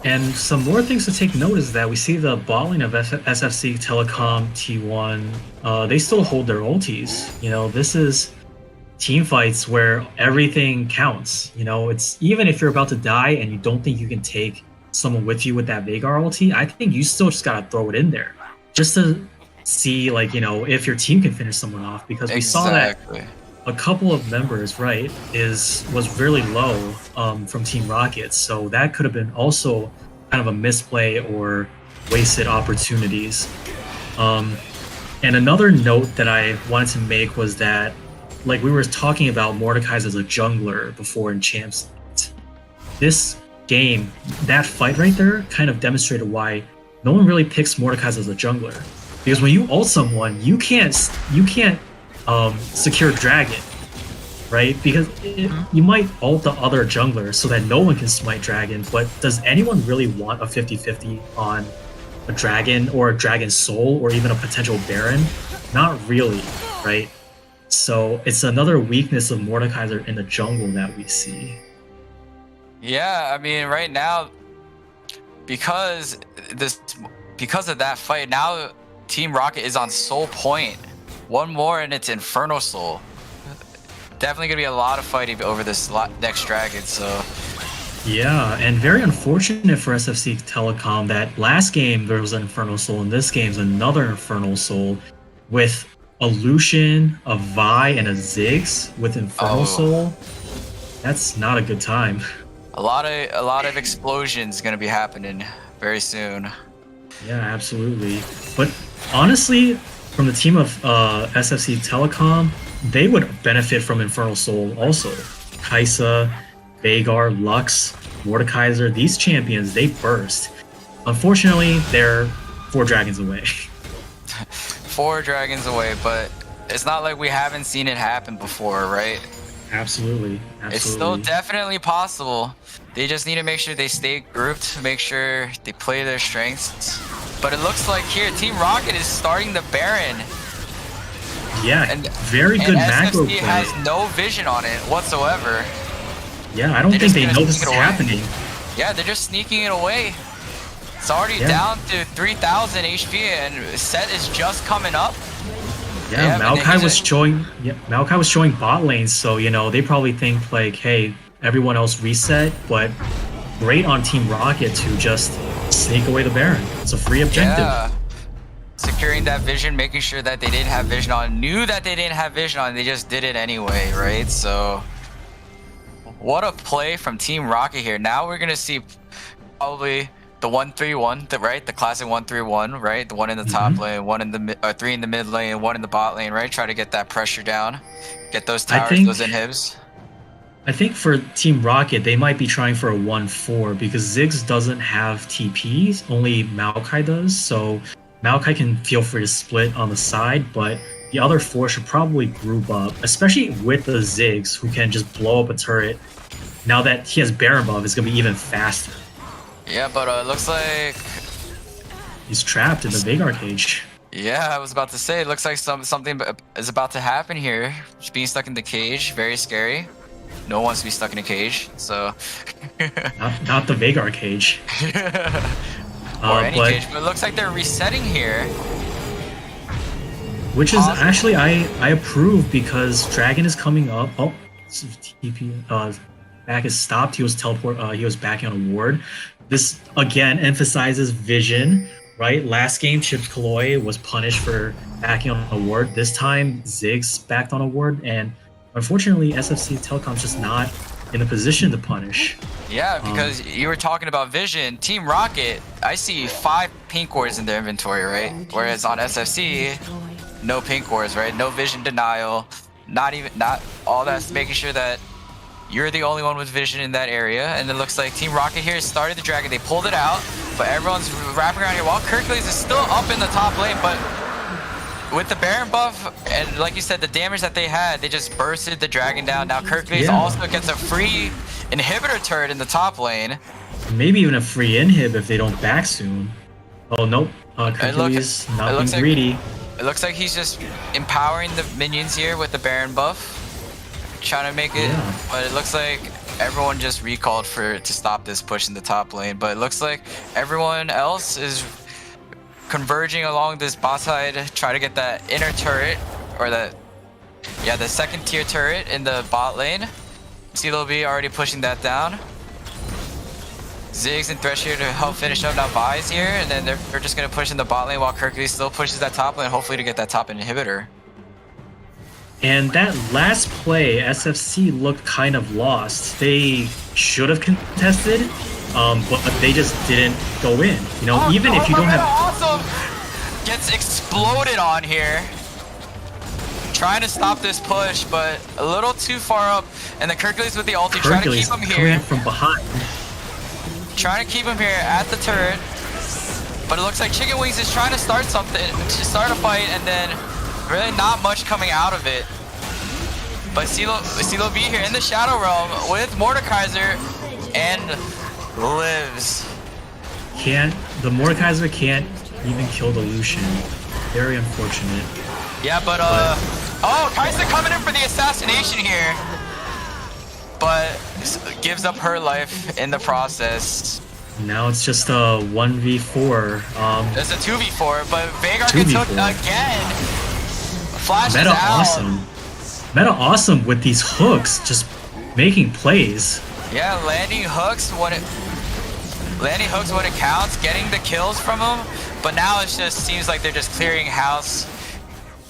and some more things to take note is that we see the bot lane of SFC, Telecom, T1. They still hold their ultis. You know, this is team fights where everything counts. You know, it's even if you're about to die and you don't think you can take someone with you with that Veigar ulti, I think you still just gotta throw it in there just to see, like, you know, if your team can finish someone off, because we saw that a couple of members, right, was really low from Team Rocket, so that could have been also kind of a misplay or wasted opportunities. And another note that I wanted to make was that, like, we were talking about Mordekaiser as a jungler before in Champs. This game, that fight right there, kind of demonstrated why no one really picks Mordekaiser as a jungler. Because when you ult someone, you can't secure Dragon, right? Because you might ult the other jungler so that no one can smite Dragon, but does anyone really want a 50-50 on a Dragon or a Dragon Soul or even a potential Baron? Not really, right? So it's another weakness of Mordekaiser in the jungle that we see. Yeah, I mean, right now, because of that fight, now Team Rocket is on Soul Point. One more and it's Inferno Soul. Definitely gonna be a lot of fighting over this next dragon, so. Yeah, and very unfortunate for SFC Telecom that last game there was an Inferno Soul, and this game's another Inferno Soul with a Lucian, a Vi, and a Ziggs with Inferno Soul. That's not a good time. A lot of explosions gonna be happening very soon. Yeah, absolutely. But honestly, from the team of SFC Telecom, they would benefit from Infernal Soul also. Kaisa, Veigar, Lux, Mordekaiser, these champions, they burst. Unfortunately, they're 4 dragons away. 4 dragons away, but it's not like we haven't seen it happen before, right? Absolutely. It's still definitely possible. They just need to make sure they stay grouped, make sure they play their strengths. But it looks like here, Team Rocket is starting the Baron. Yeah, very good macro play. SFC has no vision on it whatsoever. Yeah, I don't think they know this is happening. Yeah, they're just sneaking it away. It's already down to 3,000 HP, and Set is just coming up. Yeah, Maokai was showing. Yeah, Maokai was showing bot lanes, so you know they probably think like, hey, everyone else reset, but great on Team Rocket to just sneak away the Baron. It's a free objective. Yeah. Securing that vision, making sure that they didn't have vision on, knew that they didn't have vision on, they just did it anyway, right? So, what a play from Team Rocket here. Now we're gonna see probably the 1-3-1, right? The classic 1-3-1, right? The one in the top lane, one in the 3 in the mid lane, 1 in the bot lane, right? Try to get that pressure down, get those towers, those inhibs. I think for Team Rocket, they might be trying for a 1-4 because Ziggs doesn't have TPs, only Maokai does. So Maokai can feel free to split on the side, but the other 4 should probably group up, especially with the Ziggs, who can just blow up a turret. Now that he has Baron buff, it's gonna be even faster. Yeah, but it looks like he's trapped in the Veigar cage. Yeah, I was about to say, it looks like something is about to happen here. Just being stuck in the cage, very scary. No one wants to be stuck in a cage, so. not the Veigar cage. Or any cage, but it looks like they're resetting here. Which is actually, I approve because Dragon is coming up. Oh, TP, back is stopped. He was he was backing on a ward. This again emphasizes vision, right? Last game, Chips Kaloi was punished for backing on a ward. This time, Ziggs backed on a ward, and unfortunately, SFC Telecom's just not in a position to punish. Yeah, because you were talking about vision. Team Rocket, I see 5 pink wards in their inventory, right? Whereas on SFC, no pink wards, right? No vision denial. not all that's making sure that you're the only one with vision in that area. And it looks like Team Rocket here started the dragon. They pulled it out, but everyone's wrapping around here while Hercules is still up in the top lane. But with the Baron buff, and like you said, the damage that they had, they just bursted the dragon down. Now Hercules also gets a free inhibitor turret in the top lane. Maybe even a free inhib if they don't back soon. Oh, nope. Hercules not being greedy. It looks like he's just empowering the minions here with the Baron buff. Trying to make it, but it looks like everyone just recalled to stop this push in the top lane. But it looks like everyone else is converging along this bot side, try to get that inner turret, or the second tier turret in the bot lane. CeeLo B already pushing that down. Ziggs and Thresh here to help finish up. Now Vi's here, and then they're just gonna push in the bot lane while Hercules still pushes that top lane, hopefully to get that top inhibitor. And that last play, SFC looked kind of lost. They should have contested, but they just didn't go in. You know, even if you don't have... Awesome! Gets exploded on here. Trying to stop this push, but a little too far up. And the Hercules with the ulti, trying to keep him here. From behind. Trying to keep him here at the turret. But it looks like Chicken Wings is trying to start something, to start a fight, and then really not much coming out of it. But CeeLo B here in the Shadow Realm with Mordekaiser and lives. The Mordekaiser can't even kill the Lucian. Very unfortunate. Yeah, but oh, Kai'Sa coming in for the assassination here. But gives up her life in the process. Now it's just a 1v4. It's a 2v4, but Veigar gets hooked again. Flashes Meta out. awesome. Meta awesome with these hooks, just making plays. Yeah, landing hooks when it counts, getting the kills from them. But now it just seems like they're just clearing house,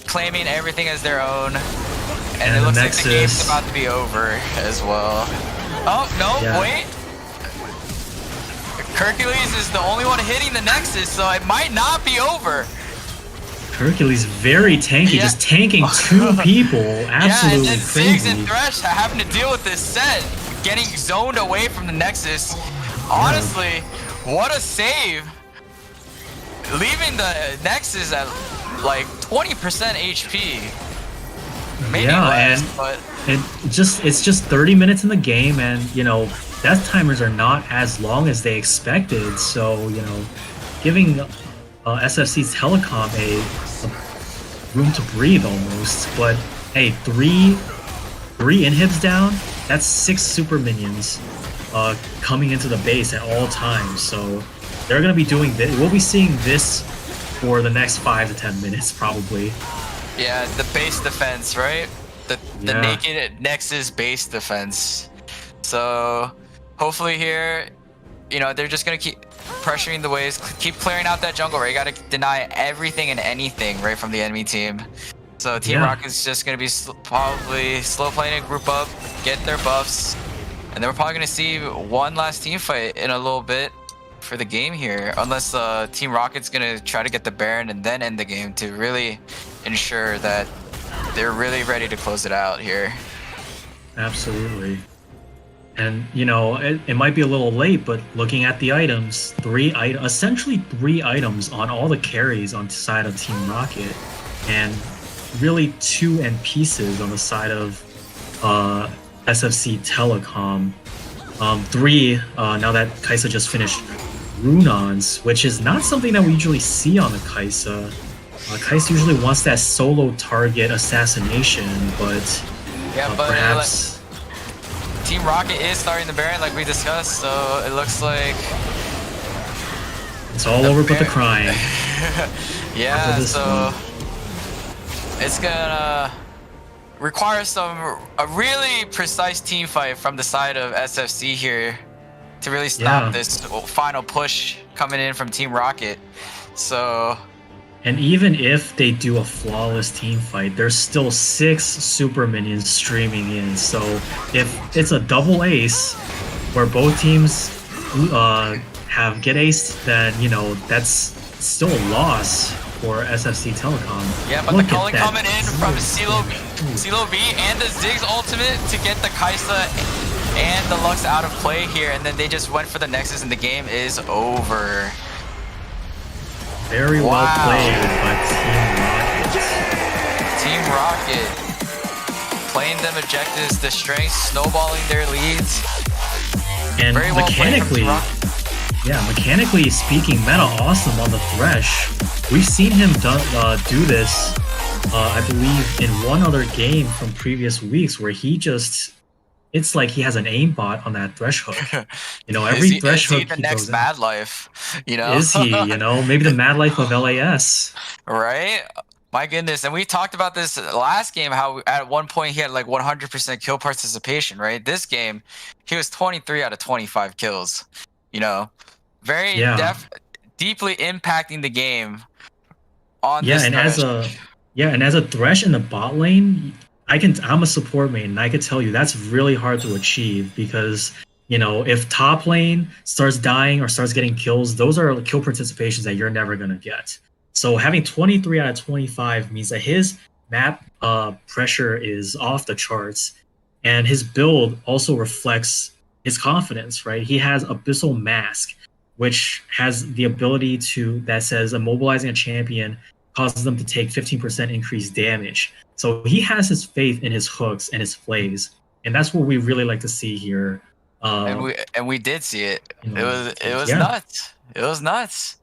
claiming everything as their own. And it looks like the game's about to be over as well. Oh, no, wait. Hercules is the only one hitting the Nexus, so it might not be over. Hercules very tanky, just tanking 2 people. Absolutely and then crazy. Ziggs and Thresh having to deal with this set, getting zoned away from the Nexus. Honestly, what a save. Leaving the Nexus at like 20% HP. Maybe less, but it's just 30 minutes in the game, and you know, death timers are not as long as they expected. So you know, giving SFC's Telecom a room to breathe almost. But hey, three inhibs down. That's 6 super minions coming into the base at all times. So they're gonna be doing this. We'll be seeing this for the next 5 to 10 minutes probably. Yeah, the base defense, right? The naked Nexus base defense. So hopefully here, you know, they're just gonna keep pressuring the waves, keep clearing out that jungle, right? You gotta deny everything and anything, right, from the enemy team. So Team Rocket's just gonna be probably slow playing a group up, get their buffs, and then we're probably gonna see one last team fight in a little bit for the game here, unless Team Rocket's gonna try to get the Baron and then end the game to really ensure that they're really ready to close it out here. Absolutely. And you know, it might be a little late, but looking at the items, essentially 3 items on all the carries on the side of Team Rocket, and really 2 end pieces on the side of SFC Telecom. 3 now that Kai'Sa just finished Runons, which is not something that we usually see on the Kai'Sa. Kai'Sa usually wants that solo target assassination, but perhaps Team Rocket is starting the Baron like we discussed, so it looks like it's all over but the crying. Yeah, so it's gonna require a really precise team fight from the side of SFC here to really stop this final push coming in from Team Rocket. So, and even if they do a flawless team fight, there's still 6 super minions streaming in. So if it's a double ace where both teams get aced, then you know that's still a loss for SFC Telecom. Yeah, but the calling coming in from CeeLo CeeLo B and the Ziggs ultimate to get the Kaisa and the Lux out of play here, and then they just went for the Nexus and the game is over. Very well played by Team Rocket playing them objectives, the strength, snowballing their leads. And very well mechanically, mechanically speaking, Meta awesome on the Thresh. We've seen him do this, I believe, in one other game from previous weeks where he just, it's like he has an aimbot on that Thresh hook. You know, every Thresh hook the he next goes Mad Life, you know? Is he, you know, maybe the Mad Life of LAS. Right? My goodness. And we talked about this last game, how at one point he had like 100% kill participation, right? This game, he was 23 out of 25 kills. You know, very deeply impacting the game on this and Thresh. as a Thresh in the bot lane, I'm a support main, and I could tell you that's really hard to achieve because, you know, if top lane starts dying or starts getting kills, those are kill participations that you're never going to get. So having 23 out of 25 means that his map pressure is off the charts, and his build also reflects his confidence, right? He has Abyssal Mask, which has the ability that says immobilizing a champion causes them to take 15% increased damage. So he has his faith in his hooks and his plays, and that's what we really like to see here. And we did see it. It was nuts. It was nuts.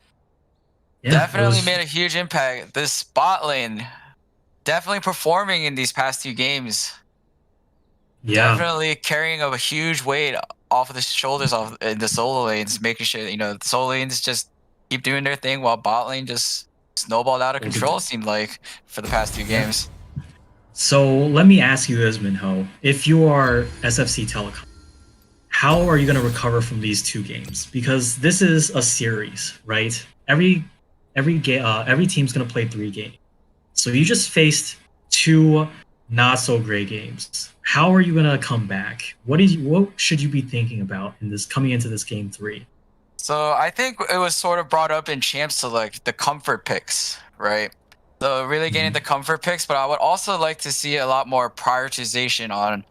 Yeah, definitely made a huge impact. This bot lane definitely performing in these past 2 games. Yeah. Definitely carrying a huge weight off of the shoulders of the solo lanes, making sure that, you know, the solo lanes just keep doing their thing while bot lane just snowballed out of control, it seemed like, for the past 2 games. So let me ask you this, Minho. If you are SFC Telecom, how are you going to recover from these 2 games? Because this is a series, right? Every team's going to play 3 games. So you just faced 2 not so great games. How are you going to come back? What should you be thinking about in this coming into this game 3? So I think it was sort of brought up in Champ Select, the comfort picks, right? So really getting the comfort picks, but I would also like to see a lot more prioritization on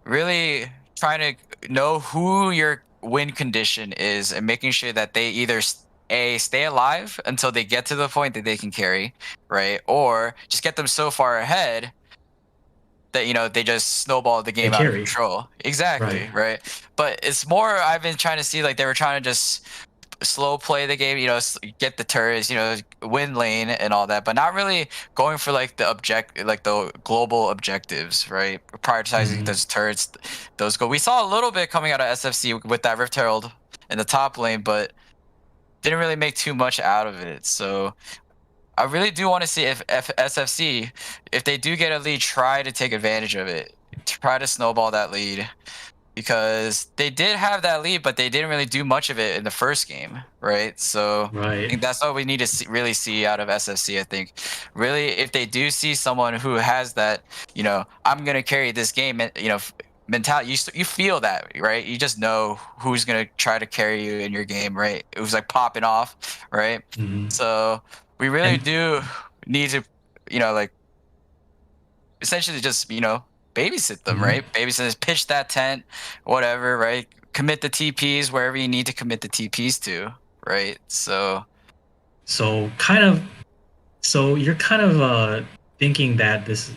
really trying to know who your win condition is and making sure that they either stay alive until they get to the point that they can carry, right? Or just get them so far ahead that, you know, they just snowball the game out of control. Exactly, right? But it's more, I've been trying to see, like, they were trying to just slow play the game, you know, get the turrets, you know, win lane and all that, but not really going for like the global objectives, right? Prioritizing those turrets, those go. We saw a little bit coming out of SFC with that Rift Herald in the top lane, but didn't really make too much out of it. So I really do want to see if SFC, if they do get a lead, try to take advantage of it, try to snowball that lead, because they did have that lead, but they didn't really do much of it in the first game, right? So I think that's what we need to really see out of SFC. I think really, if they do see someone who has that, you know, I'm gonna carry this game, you know, mentality, you feel that, right? You just know who's gonna try to carry you in your game, right? It was like popping off, right? So we really do need to, you know, like essentially just, you know, babysit them, right? Babysit, pitch that tent, whatever, right? Commit the TPs wherever you need to commit the TPs to, right? So you're kind of thinking that this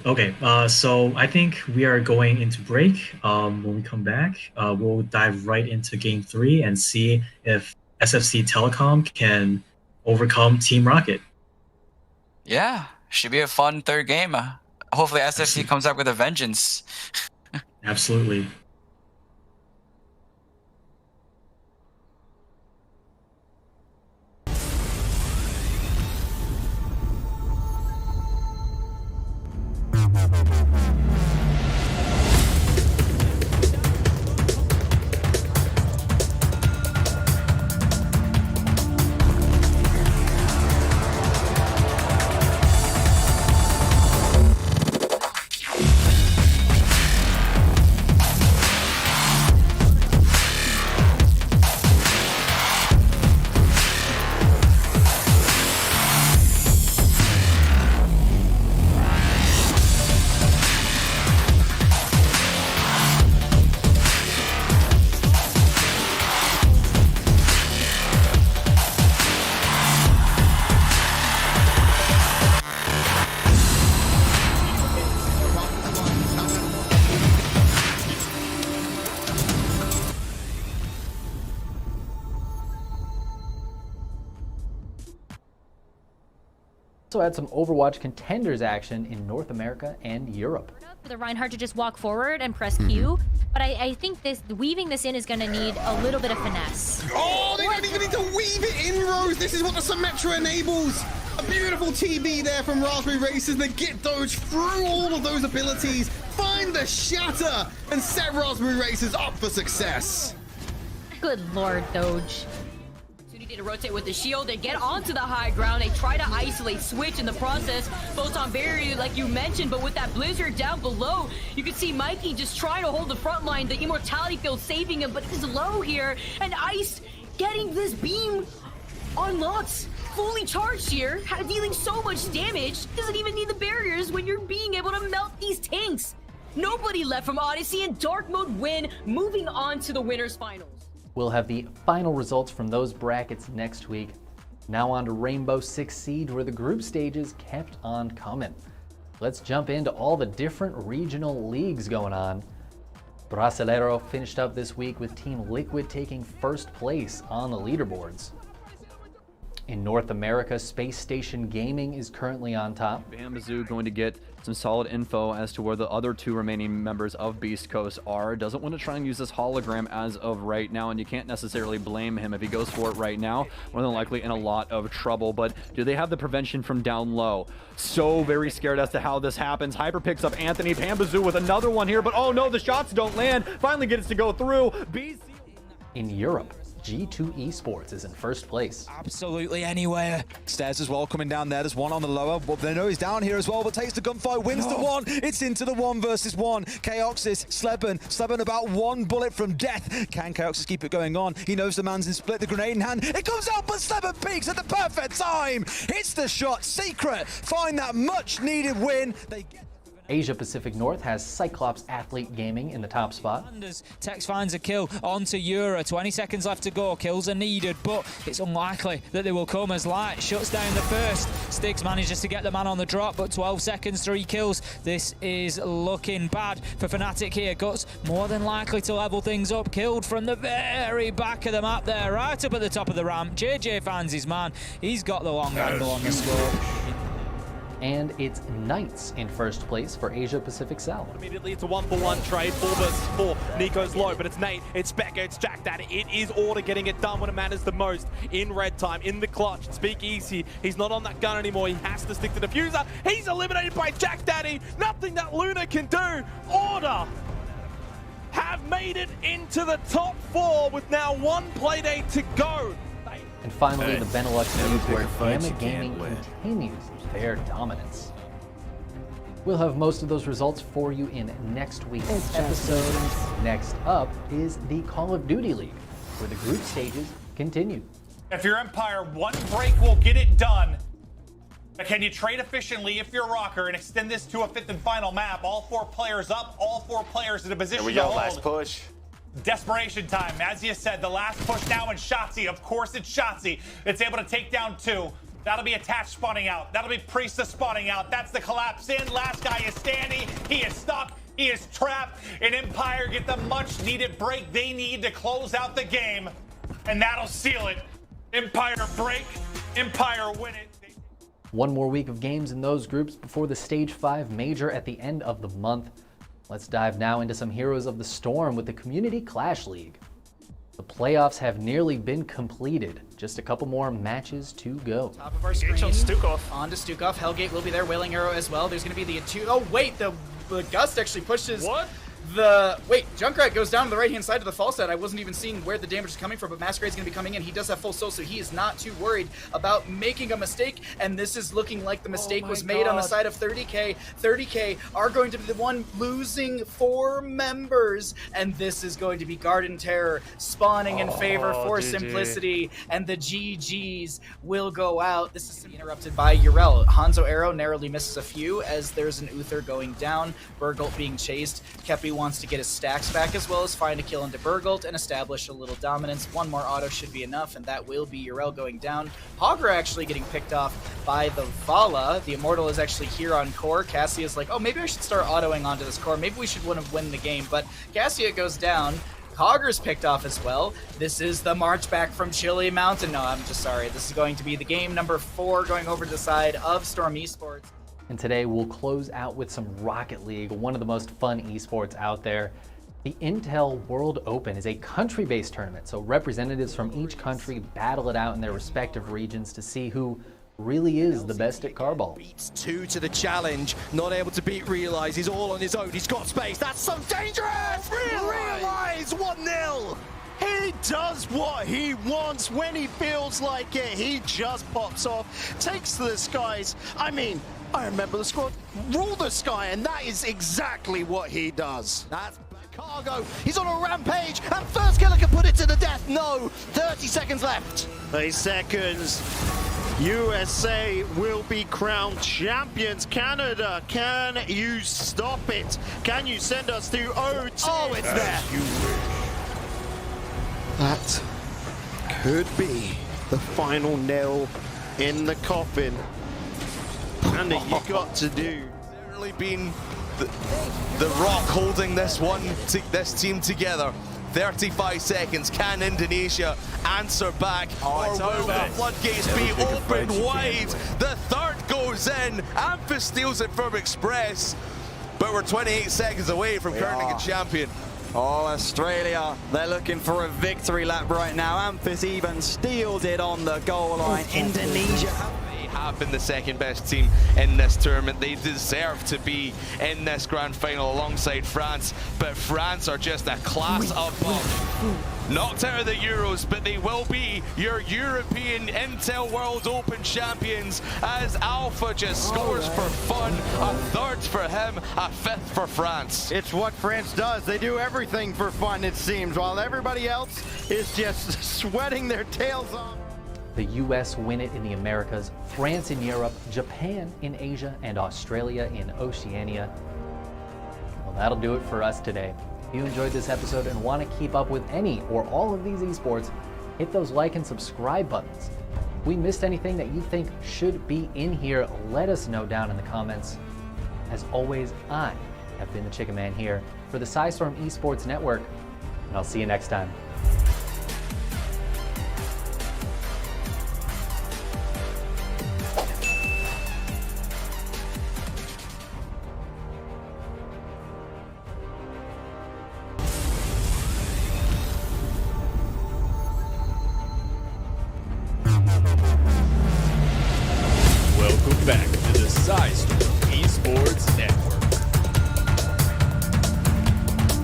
so I think we are going into break. When we come back, we'll dive right into game 3 and see if SFC Telecom can overcome Team Rocket. Yeah, should be a fun third game. Hopefully SFC comes up with a vengeance. Absolutely. Also had some Overwatch contenders action in North America and Europe. For the Reinhardt to just walk forward and press Q, but I think weaving this in is going to need a little bit of finesse. Oh, they don't even need to weave it in, Rose. This is what the Symmetra enables. A beautiful TV there from Raspberry Racers. They get Doge through all of those abilities, find the shatter, and set Raspberry Racers up for success. Good lord, Doge. To rotate with the shield, they get onto the high ground, they try to isolate Switch in the process. Photon barrier, like you mentioned, but with that Blizzard down below, you can see Mikey just trying to hold the front line, the immortality field saving him, but he's low here, and Ice getting this beam unlocked, fully charged here, dealing so much damage, doesn't even need the barriers when you're being able to melt these tanks. Nobody left from Odyssey, and Dark Mode win, moving on to the winners finals. We'll have the final results from those brackets next week. Now on to Rainbow Six Siege, where the group stages kept on coming. Let's jump into all the different regional leagues going on. Brasileiro finished up this week with Team Liquid taking first place on the leaderboards. In North America, Space Station Gaming is currently on top. Bambazu going to get some solid info as to where the other two remaining members of Beast Coast are. Doesn't want to try and use this hologram as of right now, and you can't necessarily blame him if he goes for it right now. More than likely in a lot of trouble, but do they have the prevention from down low? So very scared as to how this happens. Hyper picks up Anthony. Bambazu with another one here, but oh no, the shots don't land. Finally gets to go through. In Europe, G2 Esports is in first place. Absolutely anywhere. Stairs as well coming down there. There's one on the lower. Well, they know he's down here as well, but takes the gunfight, wins the one. It's into the 1 versus 1. Chaoxis, Sleben about one bullet from death. Can Chaoxis keep it going on? He knows the man's in split, the grenade in hand. It comes out, but Sleben peaks at the perfect time. Hits the shot. Secret find that much needed win. They get Asia Pacific North has Cyclops Athlete Gaming in the top spot. Tex finds a kill onto Eura. 20 seconds left to go. Kills are needed, but it's unlikely that they will come as Light shuts down the first. Styx manages to get the man on the drop, but 12 seconds, 3 kills. This is looking bad for Fnatic here. Guts more than likely to level things up. Killed from the very back of the map there, right up at the top of the ramp. JJ finds his man. He's got the long angle on the scope. And it's Knights in first place for Asia Pacific South. Immediately it's a 1-for-1 trade, 4 versus 4. Nico's low, but it's Nate, it's Becca, it's Jack Daddy. It is Order getting it done when it matters the most. In red time, in the clutch, Speakeasy. He's not on that gun anymore, he has to stick to the diffuser. He's eliminated by Jack Daddy. Nothing that Luna can do. Order have made it into the top 4 with now 1 playdate to go. And finally, the Benelux League, where Gamma Gaming continues their dominance. We'll have most of those results for you in next week's episode. Next up is the Call of Duty League, where the group stages continue. If you're Empire, 1 break will get it done. But can you trade efficiently if you're Rocker and extend this to a 5th and final map? All 4 players up, all 4 players in a position to hold. Last push. Desperation time. As you said, the last push now in Shotzi. Of course it's Shotzi. It's able to take down 2. That'll be Attached spawning out. That'll be Priestess spawning out. That's the collapse in. Last guy is standing. He is stuck. He is trapped. And Empire get the much needed break they need to close out the game. And that'll seal it. Empire break. Empire win it. One more week of games in those groups before the Stage 5 Major at the end of the month. Let's dive now into some Heroes of the Storm with the Community Clash League. The playoffs have nearly been completed. Just a couple more matches to go. Top of our screen. On to Stukov. Hellgate will be there. Wailing Arrow as well. There's going to be the 2. Oh, wait. The Gust actually pushes. What? Wait, Junkrat goes down to the right-hand side of the fall set. I wasn't even seeing where the damage is coming from, but Masquerade's going to be coming in. He does have full soul, so he is not too worried about making a mistake, and this is looking like the mistake was made on the side of 30K. 30K are going to be the one losing 4 members, and this is going to be Garden Terror spawning in favor for GG. Simplicity, and the GGs will go out. This is interrupted by Urel. Hanzo Arrow narrowly misses a few as there's an Uther going down. Burgolt being chased. Kepi wants to get his stacks back as well as find a kill into Burgolt and establish a little dominance. 1 more auto should be enough, and that will be Urel going down. Hogger actually getting picked off by the Vala. The Immortal is actually here on core. Cassia is like, oh, maybe I should start autoing onto this core. Maybe we should win the game, but Cassia goes down. Cogger's picked off as well. This is the march back from Chili Mountain. No, I'm just sorry. This is going to be the game number 4 going over to the side of Storm Esports. And today we'll close out with some Rocket League, one of the most fun esports out there. The Intel World Open is a country-based tournament, so representatives from each country battle it out in their respective regions to see who really is the best at carball. Beats 2 to the challenge, not able to beat Realize, he's all on his own, he's got space, that's so dangerous! Realize 1-0! He does what he wants when he feels like it, he just pops off, takes to the skies. I mean, I remember the squad rule the sky, and that is exactly what he does. That's Cargo, he's on a rampage, and First Killer can put it to the death. No, 30 seconds left. 30 seconds. USA will be crowned champions. Canada, can you stop it? Can you send us to OT? Oh, it's there. That could be the final nail in the coffin. And you got to do. Certainly been the rock holding this team together. 35 seconds. Can Indonesia answer back? Or will the floodgates be opened wide? The third goes in. Amphis steals it from Express. But we're 28 seconds away from crowning a champion. Oh, Australia, they're looking for a victory lap right now. Amphis even steals it on the goal line. Indonesia have been the second best team in this tournament. They deserve to be in this grand final alongside France, but France are just a class above. Knocked out of the Euros, but they will be your European Intel World Open champions as Alpha just scores for fun. A third for him, a fifth for France. It's what France does. They do everything for fun, it seems, while everybody else is just sweating their tails off. The US win it in the Americas, France in Europe, Japan in Asia, and Australia in Oceania. Well, that'll do it for us today. If you enjoyed this episode and want to keep up with any or all of these esports, hit those like and subscribe buttons. If we missed anything that you think should be in here, let us know down in the comments. As always, I have been the Chicken Man here for the SciStorm Esports Network, and I'll see you next time. Welcome back to the SciStorm Esports Network.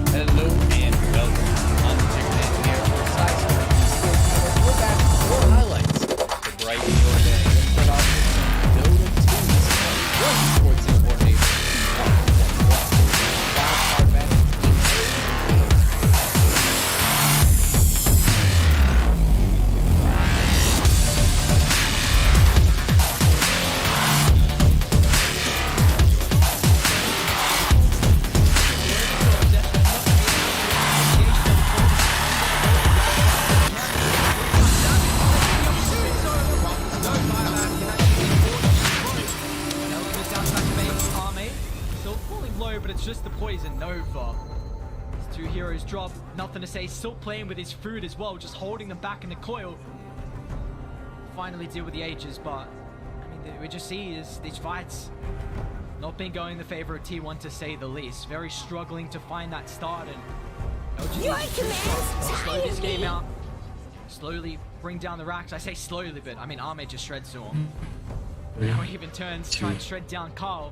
Hello and welcome. I'm the Chicken Man here for SciStorm Esports Network. We're back with more highlights to brighten your day. Let's start off with some Dota 2 one esports team coordinator. Wildcard match. But it's just the poison Nova. His two heroes drop, nothing to say, still playing with his food as well, just holding them back in the coil. Finally deal with the H's, but I mean, we just see is these fights not been going in the favor of T1 to say the least. Very struggling to find that start, and slow this game out. Slowly bring down the racks. I say slowly, but I mean Ahmed just shreds to him. Now he even turns, trying to shred down Carl.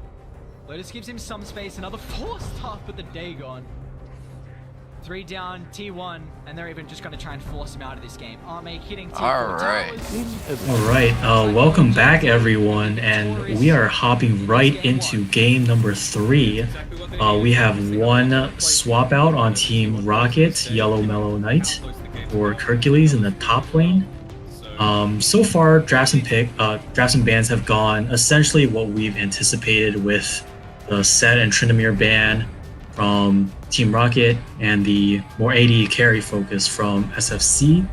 Lotus gives him some space, another 4 stuff, but the day gone. 3 down, T1, and they're even just going to try and force him out of this game. Arme hitting T4 All right, welcome back everyone, and we are hopping right into game number 3. We have one swap out on Team Rocket, Yellow Mellow Knight, for Hercules in the top lane. So far, drafts and bans have gone essentially what we've anticipated with the Set and Tryndamere ban from Team Rocket and the more AD carry focus from SFC.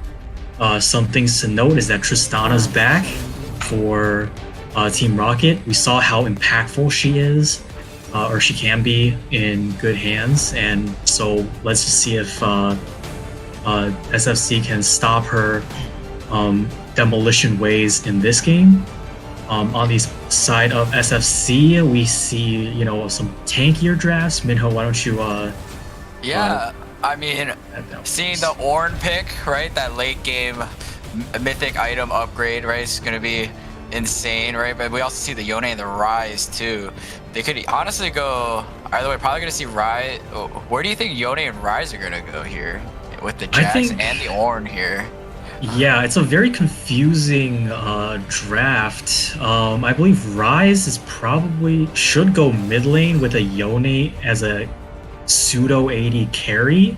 Some things to note is that Tristana's back for Team Rocket. We saw how impactful she is, or she can be, in good hands, and so let's just see if SFC can stop her demolition ways in this game. On the side of SFC, we see, you know, some tankier drafts. Minho, why don't you Yeah, I mean, seeing the Ornn pick, right? That late game mythic item upgrade, right? Is going to be insane, right? But we also see the Yone and the Rise too. They could honestly go either way. Probably going to see Rise. Where do you think Yone and Rise are going to go here? With the Jax and the Ornn here. Yeah, it's a very confusing draft. I believe Rise is should go mid lane with a Yone as a pseudo AD carry.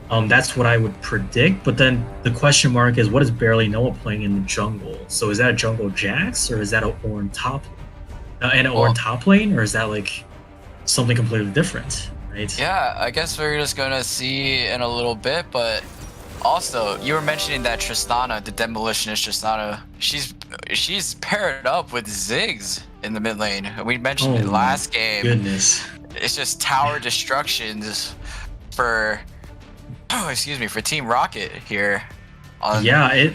That's what I would predict. But then the question mark is, what is Barely Noah playing in the jungle? So is that a jungle Jax, or is that an Ornn top, Ornn top lane, or is that like something completely different? Right? Yeah, I guess we're just gonna see in a little bit, but also you were mentioning that Tristana, the demolitionist Tristana, she's paired up with Ziggs in the mid lane. We mentioned it last game. Goodness. It's just tower destructions for for Team Rocket here. Yeah,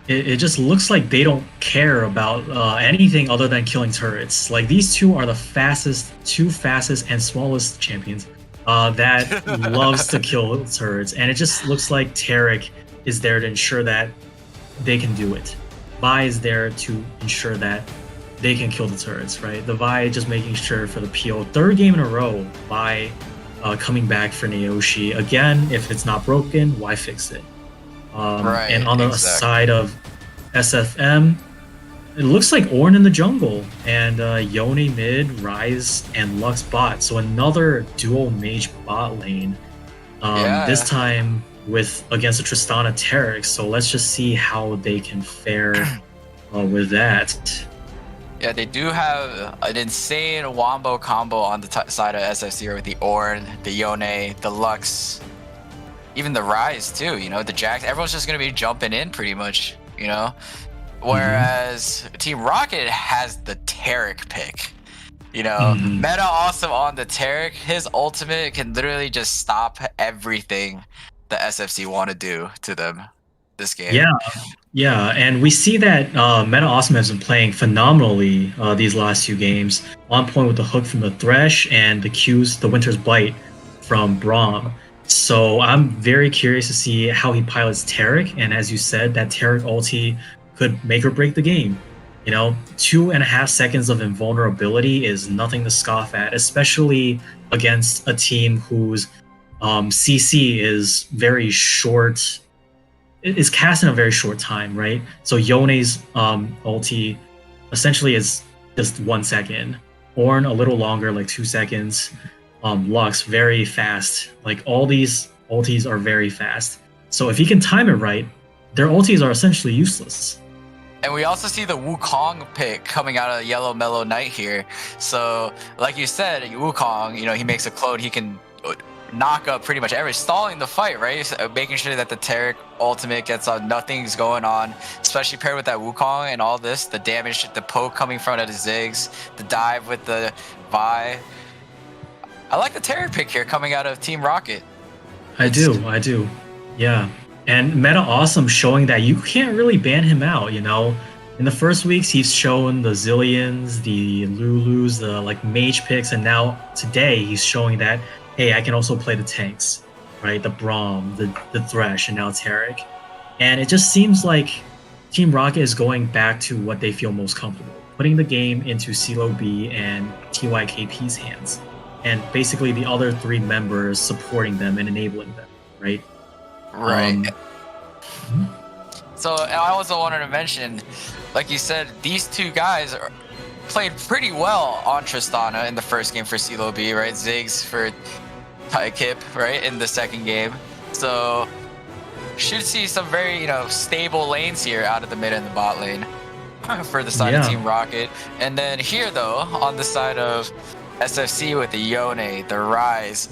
it just looks like they don't care about anything other than killing turrets. Like, these two are the two fastest and smallest champions that loves to kill turrets, and it just looks like Taric is there to ensure that they can do it. Vi is there to ensure that they can kill the turrets, right? The Vi just making sure for the PO. Third game in a row, Vi coming back for Naoshi. Again, if it's not broken, why fix it? Right, and on the side of SFM, it looks like Ornn in the jungle and Yone mid, Rise, and Lux bot. So another dual mage bot lane. This time against a Tristana Taric. So let's just see how they can fare with that. Yeah, they do have an insane wombo combo on the side of SFC with the Ornn, the Yone, the Lux, even the Rise too, you know, the Jax. Everyone's just going to be jumping in pretty much, you know? Whereas Team Rocket has the Taric pick, you know? Meta awesome on the Taric. His ultimate can literally just stop everything the SFC want to do to them this game. Yeah, and we see that Meta Awesome has been playing phenomenally these last few games. On point with the hook from the Thresh and the Q's, the Winter's Bite from Braum. So I'm very curious to see how he pilots Taric, and as you said, that Taric ulti could make or break the game. You know, 2.5 seconds of invulnerability is nothing to scoff at, especially against a team whose CC is very short. Is cast in a very short time, right? So Yone's ulti essentially is just 1 second. Ornn a little longer, like 2 seconds. Lux very fast. Like, all these ultis are very fast. So if he can time it right, their ultis are essentially useless. And we also see the Wukong pick coming out of Yellow Mellow Knight here. So, like you said, Wukong, you know, he makes a clone, he can knock up pretty much stalling the fight, right? So making sure that the Taric ultimate gets on, nothing's going on, especially paired with that Wukong and all this, the damage, the poke coming from the Ziggs, the dive with the Vi. I like the Taric pick here coming out of Team Rocket. I do. Yeah. And Meta Awesome showing that you can't really ban him out, you know? In the first weeks, he's shown the Zillions, the Lulus, the like mage picks, and now today he's showing that, hey, I can also play the tanks, right? The Braum, the Thresh, and now Taric. And it just seems like Team Rocket is going back to what they feel most comfortable, putting the game into CeeLo B and TYKP's hands, and basically the other 3 members supporting them and enabling them, right? Right. So I also wanted to mention, like you said, these 2 guys played pretty well on Tristana in the first game for CeeLo B, right? Ziggs for Kip, right, in the second game. So should see some very, you know, stable lanes here out of the mid and the bot lane for the side of Team Rocket. And then here, though, on the side of SFC with the Yone, the Rise.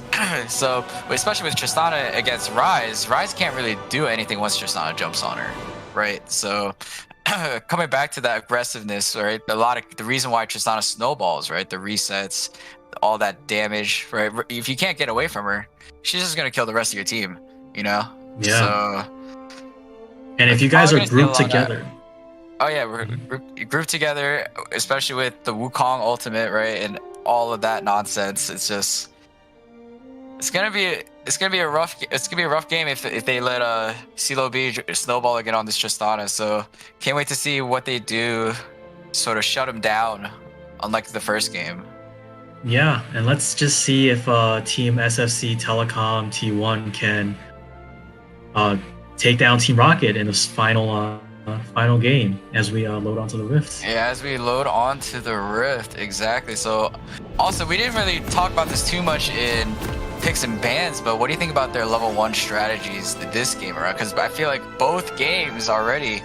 So, especially with Tristana against Rise can't really do anything once Tristana jumps on her, right? So, coming back to that aggressiveness, right? The reason why Tristana snowballs, right? The resets, all that damage, right? If you can't get away from her, she's just gonna kill the rest of your team, you know? Yeah. So, and if you guys probably are gonna see a grouped lot of that. together, Oh yeah, we're grouped together, especially with the Wukong ultimate, right, and all of that nonsense. It's just, it's gonna be a rough game if they let CeeLo B snowball again on this Tristana. So can't wait to see what they do, sort of shut him down, unlike the first game. yeah, and let's just see if Team SFC Telecom T1 can take down Team Rocket in this final game as we load onto the Rift. Yeah, as we load onto the Rift, exactly. So, also, we didn't really talk about this too much in picks and bans, but what do you think about their level 1 strategies this game around? Because I feel like both games already,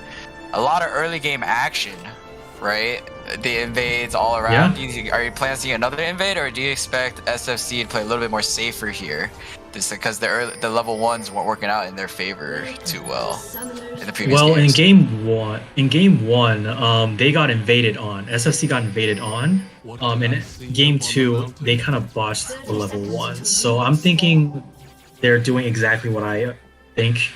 a lot of early game action, right? The invades all around. Yeah. Are you planning to see another invade, or do you expect SFC to play a little bit more safer here? Just because the level 1s weren't working out in their favor too well in the previous games. in game one, they got invaded on. SFC got invaded on. In game 2, they kind of botched the level 1. So I'm thinking they're doing exactly what I think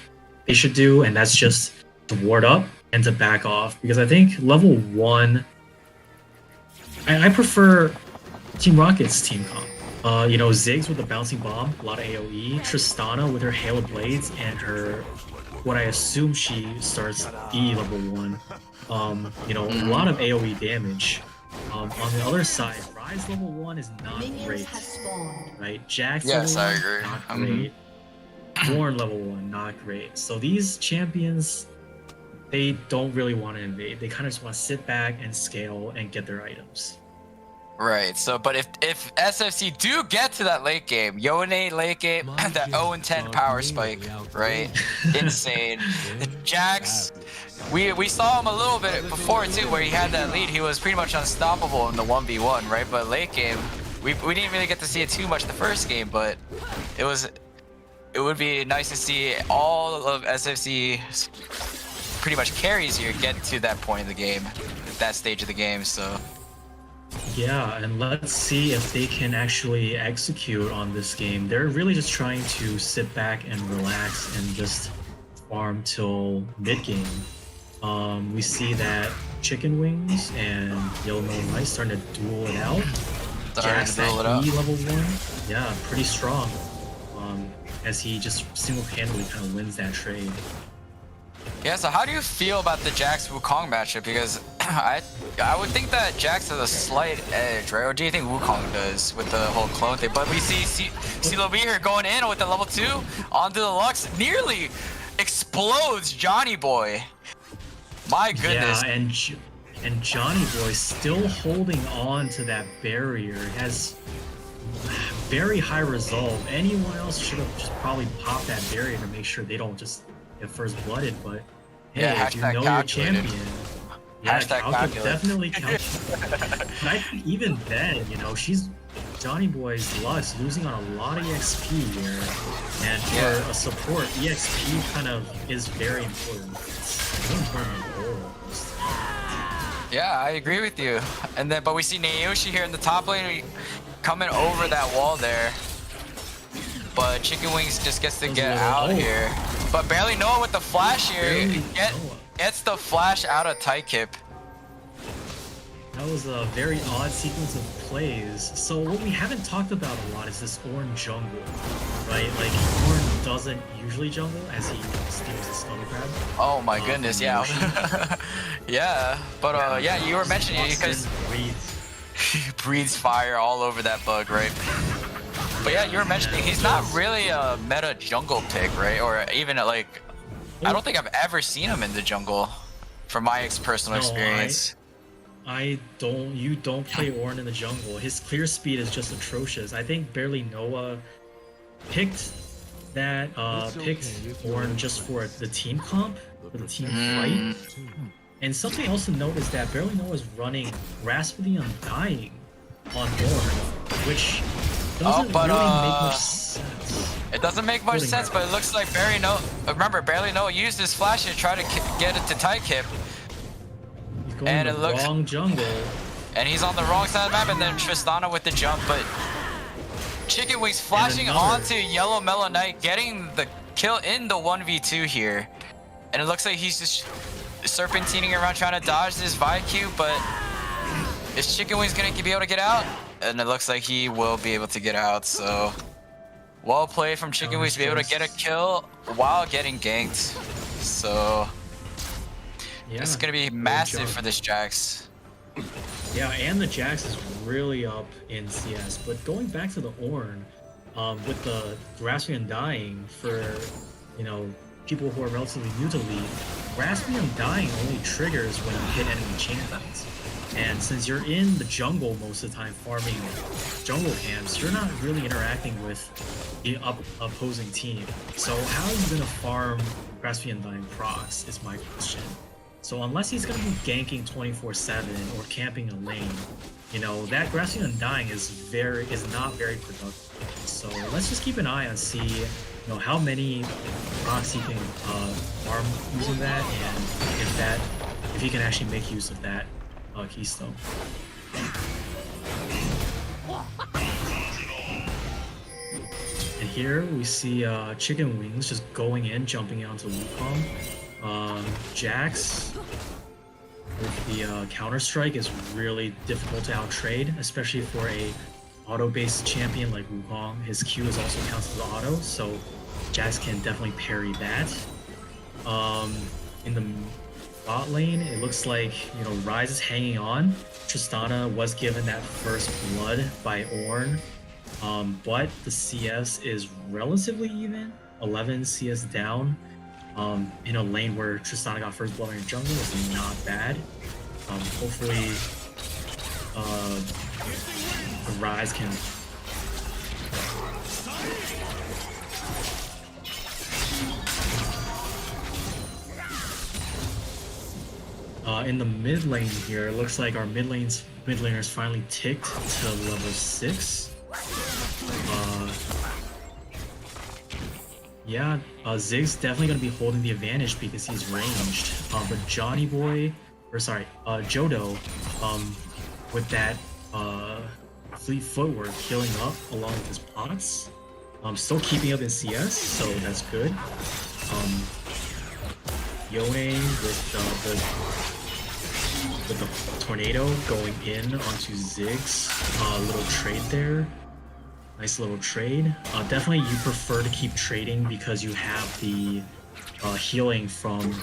they should do, and that's just to ward up and to back off. Because I think level 1, I prefer Team Rocket's team comp. You know, Ziggs with the bouncing bomb, a lot of AoE, Tristana with her Hail of Blades and her, what I assume she starts E level 1. You know, a lot of AoE damage. On the other side, Ryze level 1 is not great, right? Jax level 1, not great. Born level 1, not great. So these champions, they don't really want to invade. They kind of just want to sit back and scale and get their items. Right, so, but if SFC do get to that late game, Yone late game, that 0-10 power spike, right? Insane. The Jax, we saw him a little bit before too, where he had that lead. He was pretty much unstoppable in the 1v1, right? But late game, we didn't really get to see it too much the first game, but it would be nice to see all of SFC's pretty much carries here get to that point in the game, that stage of the game, so. Yeah, and let's see if they can actually execute on this game. They're really just trying to sit back and relax and just farm till mid-game. We see that Chicken Wings and Yellow Melon Rice starting to duel it out. Jax at E level 1. Yeah, pretty strong. As he just single-handedly kind of wins that trade. Yeah, so how do you feel about the Jax Wukong matchup? Because I would think that Jax has a slight edge, right? Or do you think Wukong does with the whole clone thing? But we see CeeLo B here going in with the level 2 onto the Lux, nearly explodes Johnny Boy. My goodness. Yeah, and Johnny Boy still holding on to that barrier. Has very high resolve. Anyone else should have just probably popped that barrier to make sure they don't just get first blooded, but hey, yeah, if you know your champion, yeah, definitely calculated. And I think even then, you know, Johnny Boy's Lux losing on a lot of EXP here, and for a support, EXP kind of is very important. It's more important than gold almost. Yeah, I agree with you. And then, but we see Nayoshi here in the top lane coming over that wall there. But Chicken Wings just gets to get out here. But Barely Noah with the flash here. Gets the flash out of Taikip. That was a very odd sequence of plays. So what we haven't talked about a lot is this Ornn jungle, right? Like, Ornn doesn't usually jungle as he steals the Scuttle Crab. Oh my goodness, yeah. Yeah, but yeah, you were mentioning it because he breathes fire all over that bug, right? But yeah, you were mentioning he's not really a meta jungle pick, right? Or even like, I don't think I've ever seen him in the jungle, from my personal experience. You don't play Ornn in the jungle. His clear speed is just atrocious. I think Barely Noah picked Ornn just for the team comp, for the team fight. And something else to note is that Barely Noah is running Grasp of the Undying on Ornn, which doesn't really make much sense. It doesn't make much sense, but it looks like Barely Noah. Remember, Barely Noah used his flash to try to get it to Taikip. He's going to the wrong jungle. And he's on the wrong side of the map, and then Tristana with the jump, but Chicken Wings flashing onto Yellow Mellow Knight, getting kill in the 1v2 here. And it looks like he's just serpentining around trying to dodge this VIQ, but is Chicken Wings gonna be able to get out? And it looks like he will be able to get out, so well played from Chicken Wings to be able to get a kill while getting ganked. So this is gonna be massive for this Jax. Yeah, and the Jax is really up in CS. But going back to the Ornn, with the Grasping Undying for, you know, people who are relatively new to League, Grasping Undying only triggers when you hit enemy champions. And since you're in the jungle most of the time farming jungle camps, you're not really interacting with the opposing team. So how are you going to farm Grasping Undying procs is my question. So unless he's going to be ganking 24/7 or camping a lane, you know, that Grasping Undying is not very productive. So let's just keep an eye on see, you know, how many procs he can farm using that, and if he can actually make use of that keystone. And here we see Chicken Wings just going in, jumping onto Wukong. Jax with the Counter-Strike is really difficult to out-trade, especially for a auto-based champion like Wukong. His Q is also counts as auto, so Jax can definitely parry that. In the bot lane, it looks like, you know, Ryze is hanging on. Tristana was given that first blood by Ornn, but the CS is relatively even. 11 CS down. In a lane where Tristana got first blood in the jungle is not bad. Hopefully, Ryze can. In the mid lane here, it looks like our mid laners finally ticked to level 6. Yeah, Zig's definitely going to be holding the advantage because he's ranged. But Jodo, with that fleet footwork healing up along with his pots, still keeping up in CS, so that's good. Yone with the tornado going in onto Ziggs. Little trade there. Nice little trade. Definitely you prefer to keep trading because you have the healing from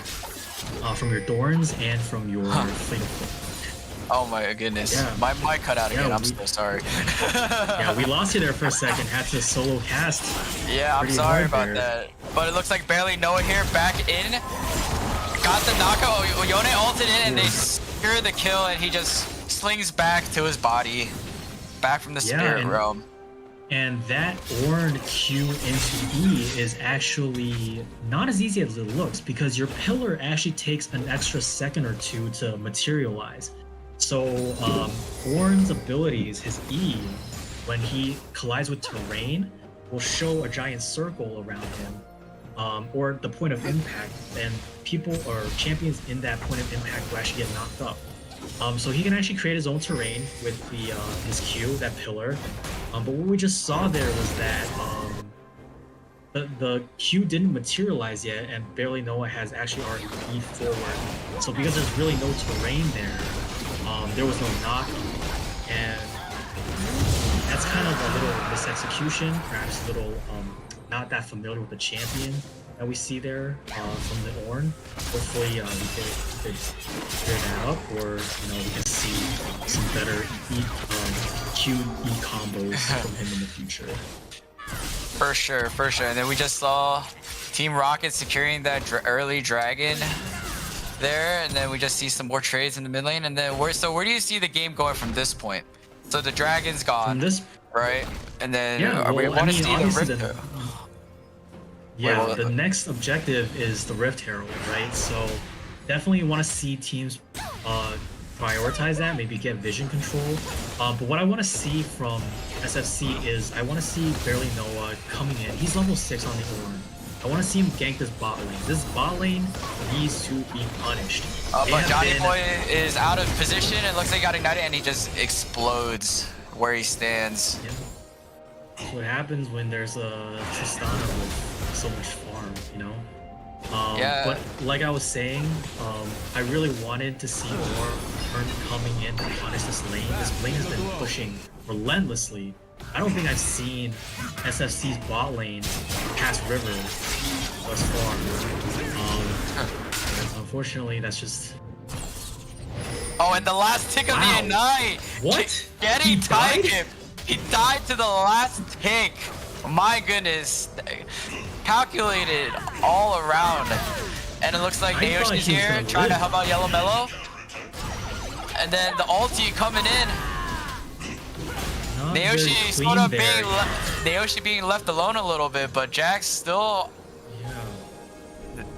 your Dorns and from your Fleet of Foot. Oh my goodness. Yeah. My mic cut out again. I'm so sorry. Yeah, we lost you there for a second. Had to solo cast. Yeah, I'm sorry about that. But it looks like barely Noah here back in. Got the knockout. Yone ulted in and they secure the kill, and he just slings back to his body. Back from the spirit realm. And that Ornn Q into E is actually not as easy as it looks because your pillar actually takes an extra second or two to materialize. So Ornn's abilities, his E, when he collides with terrain, will show a giant circle around him, or the point of impact, and people or champions in that point of impact will actually get knocked up. So he can actually create his own terrain with the his Q, that pillar. But what we just saw there was that the Q didn't materialize yet, and barely Noah has actually already E forward. So because there's really no terrain there was no knock, and that's kind of a little misexecution, perhaps a little not that familiar with the champion that we see there from the Ornn. Hopefully we could clear that up, or we can see some better Q-E combos from him in the future. For sure, for sure. And then we just saw Team Rocket securing that early dragon there, and then we just see some more trades in the mid lane. And then where do you see the game going from this point? So the dragon's gone, right? And then we want to see the Rift. Yeah, the next objective is the Rift Herald, right? So definitely want to see teams prioritize that, maybe get vision control. But what I want to see from SFC is I want to see barely Noah coming in. He's level 6 on the Ornn. I want to see him gank this bot lane. This bot lane needs to be punished. But Johnny Boy is out of position and looks like he got ignited, and he just explodes where he stands. That's what happens when there's a Tristana with so much farm, you know? Yeah. But like I was saying, I really wanted to see more turn coming in to punish this lane. This lane has been pushing relentlessly. I don't think I've seen SFC's bot lane pass river thus far. Unfortunately, that's just... Oh, and the last tick of the night. What? Getting tied. He died to the last tick. My goodness. Calculated all around. And it looks like Naoshi's here trying to help out Yellow Mellow. And then the ulti coming in. Naoshi sort of being Naoshi being left alone a little bit, but Jack's still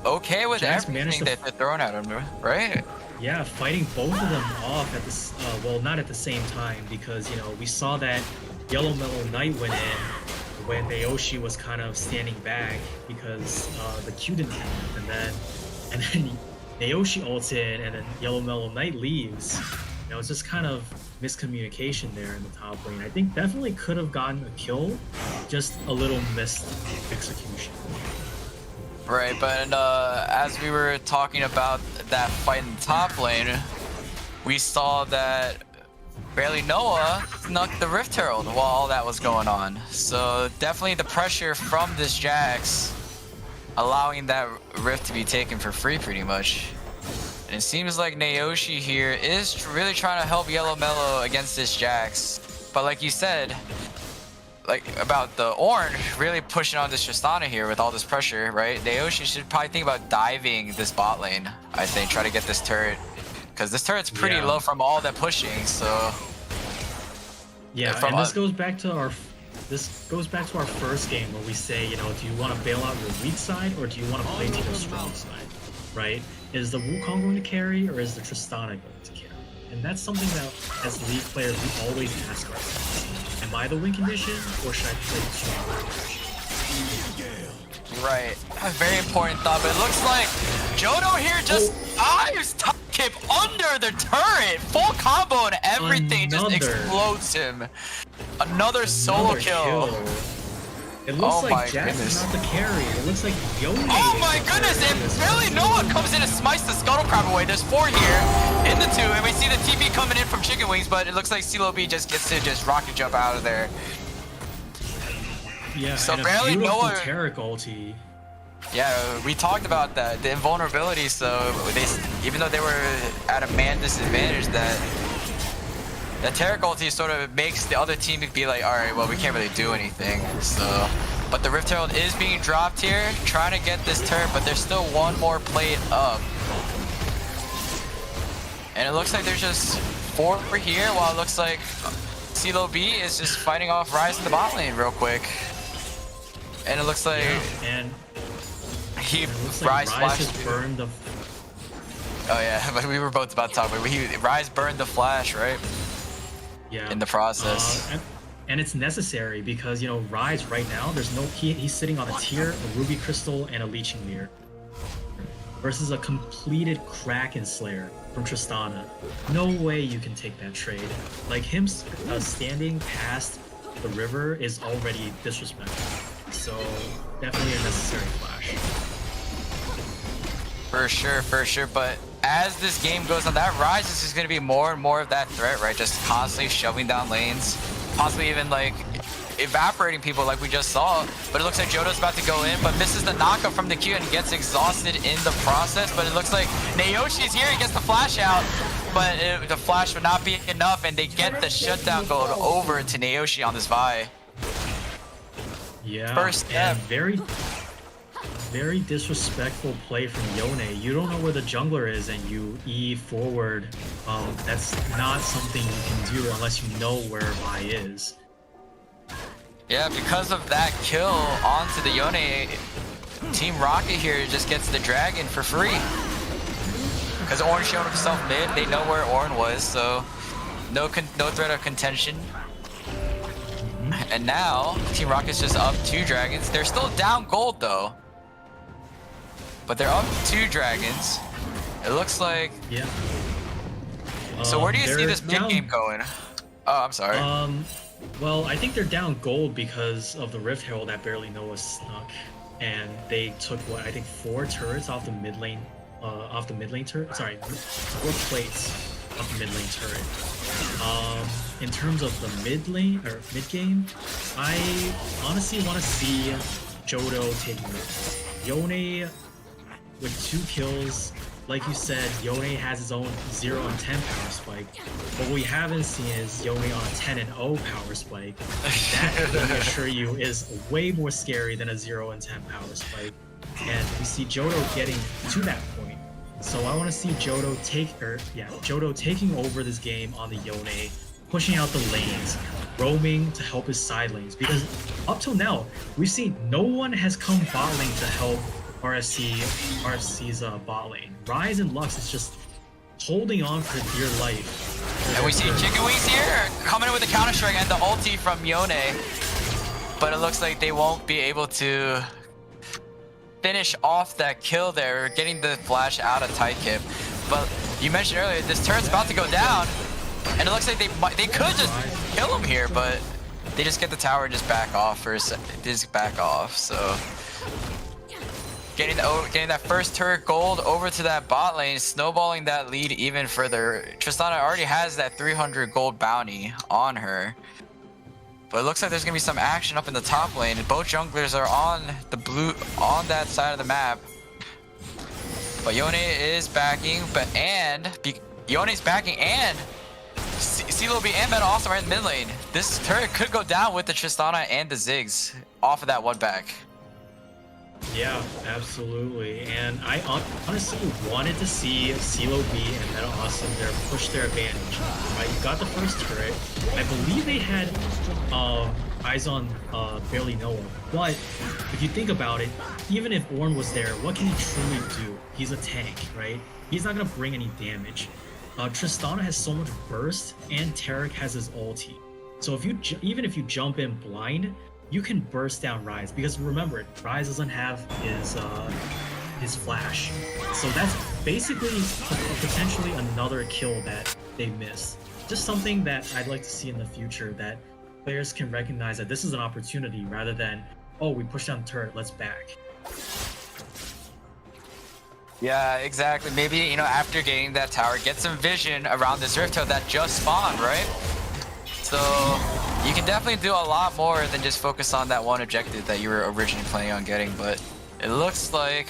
okay with everything that they're throwing at him, right? Yeah, fighting both of them off at this, well, not at the same time, because, you know, we saw that Yellow Mellow Knight went in when Naoshi was kind of standing back because the Q didn't happen, and then Naoshi ults in, and then Yellow Mellow Knight leaves. You know, it's just kind of miscommunication there in the top lane. I think definitely could have gotten a kill, just a little missed execution. Right, but as we were talking about that fight in the top lane, we saw that barely Noah snuck the Rift Herald while all that was going on. So definitely the pressure from this Jax, allowing that Rift to be taken for free pretty much. And it seems like Naoshi here is really trying to help Yellow Mellow against this Jax. But like you said, like about the Orange really pushing on this Tristana here with all this pressure, right? Naoshi should probably think about diving this bot lane, I think, try to get this turret. Because this turret's pretty low from all that pushing, so... Yeah, and this goes back to our first game where we say, you know, do you want to bail out your weak side or do you want to play to your strong side, right? Is the Wukong going to carry or is the Tristana going to carry? And that's something that, as League players, we always ask ourselves. Am I the win condition or should I play the strong condition? Right, a very important thought, but it looks like Jodo here just dives top kip under the turret, full combo and everything just explodes him. Another solo kill. It looks like Jax is not the carry. It looks like Yone. Oh my goodness! And barely Noah comes in and smites the Scuttle Crab away. There's 4 here in the 2, and we see the TP coming in from Chicken Wings, but it looks like CeeLo B just gets to just rocket jump out of there. Yeah, so and barely Noah. Taric ulti. Yeah, we talked about that, the invulnerability. So they, even though they were at a man disadvantage, that Taric ulti sort of makes the other team be like, all right, well, we can't really do anything. So, but the Rift Herald is being dropped here, trying to get this turret, but there's still one more plate up. And it looks like there's just 4 here, while it looks like CeeLo B is just fighting off Rise in the bot lane real quick. And it looks like Rise flashed. Burned the... Oh yeah, but we were both about to talk about it. Rise burned the flash, right? Yeah. In the process. And it's necessary because, you know, Rise right now, there's no he's sitting on a tier, a Ruby Crystal, and a Leeching Mirror. Versus a completed Kraken Slayer from Tristana. No way you can take that trade. Like, him standing past the river is already disrespectful. So, definitely a necessary flash. For sure, but as this game goes on, that Rise is just going to be more and more of that threat, right? Just constantly shoving down lanes, possibly even like evaporating people like we just saw. But it looks like Jodo's about to go in, but misses the knockup from the Q and gets exhausted in the process. But it looks like Naoshi's here, he gets the flash out, but the flash would not be enough, and they get the shutdown gold over to Naoshi on this Vi. Yeah, first step. Very disrespectful play from Yone. You don't know where the jungler is and you E forward. That's not something you can do unless you know where Vi is. Yeah, because of that kill onto the Yone, Team Rocket here just gets the dragon for free. Because Ornn showed himself mid, they know where Ornn was, so no threat of contention. And now, Team Rocket's just up 2 dragons. They're still down gold though. But they're up 2 dragons. It looks like... Yeah. So where do you see this mid game going? Oh, I'm sorry. Well, I think they're down gold because of the Rift Herald that barely Noah snuck, and they took what I think 4 turrets off the mid lane, turret. Sorry, 4 plates off the mid lane turret. In terms of the mid lane or mid game, I honestly want to see Jodo taking it. Yone with 2 kills. Like you said, Yone has his own 0 and 10 power spike. What we haven't seen is Yone on a 10 and 0 power spike. That, let me assure you, is way more scary than a 0 and 10 power spike. And we see Jodo getting to that point. So I want to see Jodo taking over this game on the Yone, pushing out the lanes, roaming to help his side lanes. Because up till now, we've seen no one has come bot lane to help RFC's bot lane. Rise and Lux is just holding on for dear life. And we see Chicken Wings here coming in with the counter strike and the ulti from Yone. But it looks like they won't be able to finish off that kill there, getting the flash out of Taikip. But you mentioned earlier, this turret's about to go down, and it looks like they could just kill him here, but they just get the tower and just back off for a second. Just back off, so. Getting that first turret gold over to that bot lane, snowballing that lead even further. Tristana already has that 300 gold bounty on her. But it looks like there's gonna be some action up in the top lane. Both junglers are on that side of the map. But Yone is backing, Yone's backing, and CeeLo and Meta also are in the mid lane. This turret could go down with the Tristana and the Ziggs off of that one back. Yeah, absolutely. And I honestly wanted to see CeeLo and Meta Awesome there push their advantage. Right, you got the first turret. I believe they had eyes on barely Noah. But if you think about it, even if Ornn was there, what can he truly do? He's a tank, right? He's not gonna bring any damage. Tristana has so much burst, and Taric has his ulti. So if even if you jump in blind, you can burst down Rise, because remember, Rise doesn't have his flash. So that's basically potentially another kill that they miss. Just something that I'd like to see in the future, that players can recognize that this is an opportunity rather than, oh, we pushed down the turret, let's back. Yeah, exactly. Maybe, you know, after getting that tower, get some vision around this Rift Herald that just spawned, right? So you can definitely do a lot more than just focus on that one objective that you were originally planning on getting. But it looks like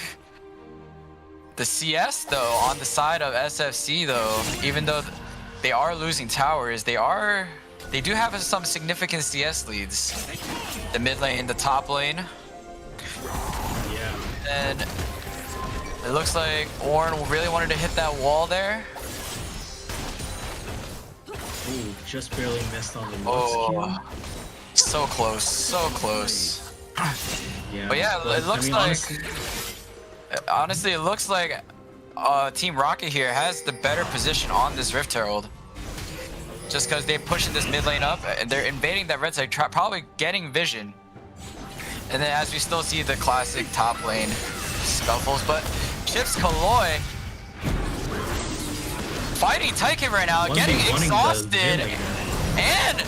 the CS, though, on the side of SFC, though, even though they are losing towers, they do have some significant CS leads. The mid lane, the top lane. Yeah. And it looks like Ornn really wanted to hit that wall there. Ooh, just barely missed on the Lux kill. So close, so close. Yeah, but yeah, it looks honestly, it looks like Team Rocket here has the better position on this Rift Herald. Just because they're pushing this mid lane up, and they're invading that red side, probably getting vision. And then as we still see the classic top lane scuffles, but Chips Kaloi fighting Taikip right now, getting exhausted and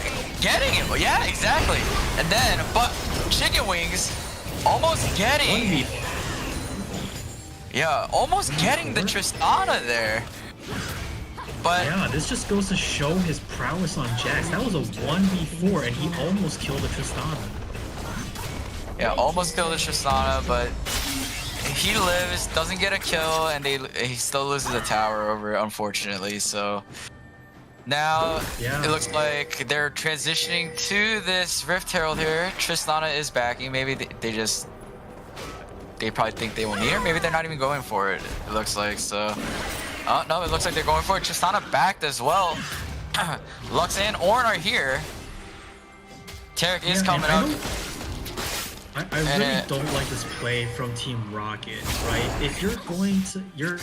getting it. Yeah, exactly. And then, but Chicken Wings almost getting, almost getting the Tristana there. But yeah, this just goes to show his prowess on Jax. That was a 1v4, and he almost killed the Tristana. Yeah, almost killed the Tristana, but he lives, doesn't get a kill, and he still loses the tower over it, unfortunately. So now it looks like they're transitioning to this Rift Herald here. Tristana is backing. Maybe they probably think they will need her. Maybe they're not even going for it. It looks like so. Oh no, it looks like they're going for it. Tristana backed as well. Lux and Ornn are here. Taric is coming up. I really don't like this play from Team Rocket, right? If you're going to your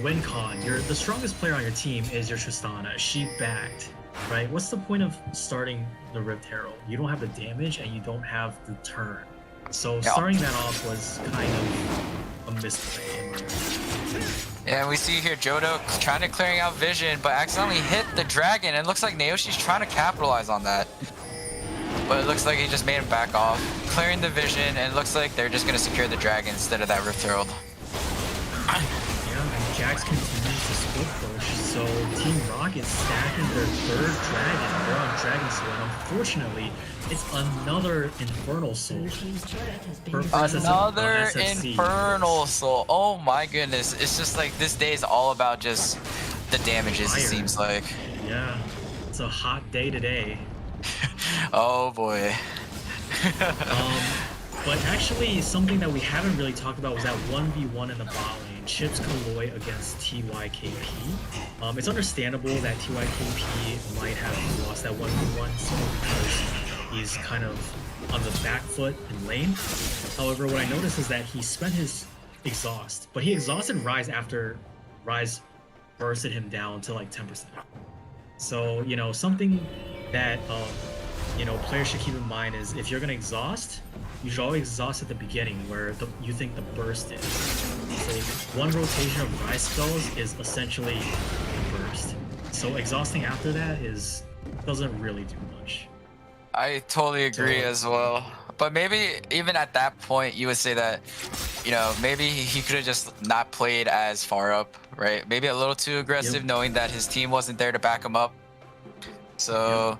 win con, the strongest player on your team is your Tristana. She backed, right? What's the point of starting the Rift Herald? You don't have the damage and you don't have the turn. So starting that off was kind of a misplay in my opinion. Yeah, we see here Jodo trying to clearing out vision, but accidentally hit the dragon. And it looks like Naoshi's trying to capitalize on that. But it looks like he just made him back off, clearing the vision, and it looks like they're just going to secure the dragon instead of that Rift Herald. Yeah, and Jax continues to split push, so Team Rocket stacking their third dragon. They're on Dragon Soul, and unfortunately, it's another Infernal Soul. Another Infernal Soul. Oh my goodness. It's just like this day is all about just the damages, it seems like. Yeah, it's a hot day today. Oh boy. But actually, something that we haven't really talked about was that 1v1 in the bot lane, Chips Kaloi against TYKP. It's understandable that TYKP might have lost that 1v1 simply because he's kind of on the back foot in lane. However, what I noticed is that he spent his exhaust, but he exhausted Ryze after Ryze bursted him down to like 10%. So, you know, something that you know, players should keep in mind is if you're gonna exhaust, you should always exhaust at the beginning where you think the burst is. So one rotation of Ryze spells is essentially the burst. So exhausting after that doesn't really do much. I totally agree as well. But maybe even at that point, you would say that, you know, maybe he could have just not played as far up, right? Maybe a little too aggressive, knowing that his team wasn't there to back him up. So,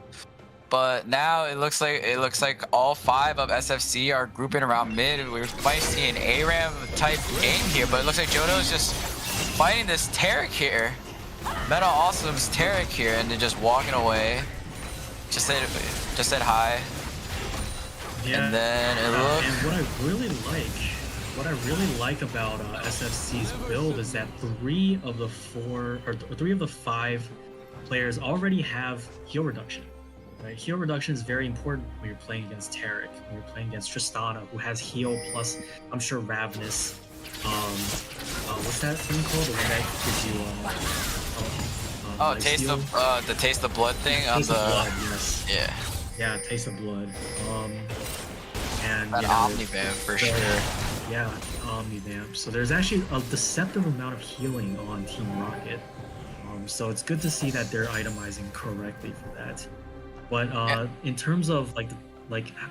but now it looks like all 5 of SFC are grouping around mid. We might see an ARAM type game here, but it looks like Jodo is just fighting this Taric here. Meta Awesome's Taric here, and then just walking away. Just said hi. Yeah. And then it looks. And what I really like about SFC's build is that 3 of the 5 players already have heal reduction. Right? Heal reduction is very important when you're playing against Taric, when you're playing against Tristana, who has heal plus, I'm sure, Ravenous. What's that thing called? The one that gives you the taste of blood thing on the blood, yes. Yeah, taste of blood. And that Omnivamp for sure. Yeah, Omnivamp. So there's actually a deceptive amount of healing on Team Rocket. So it's good to see that they're itemizing correctly for that. But in terms of like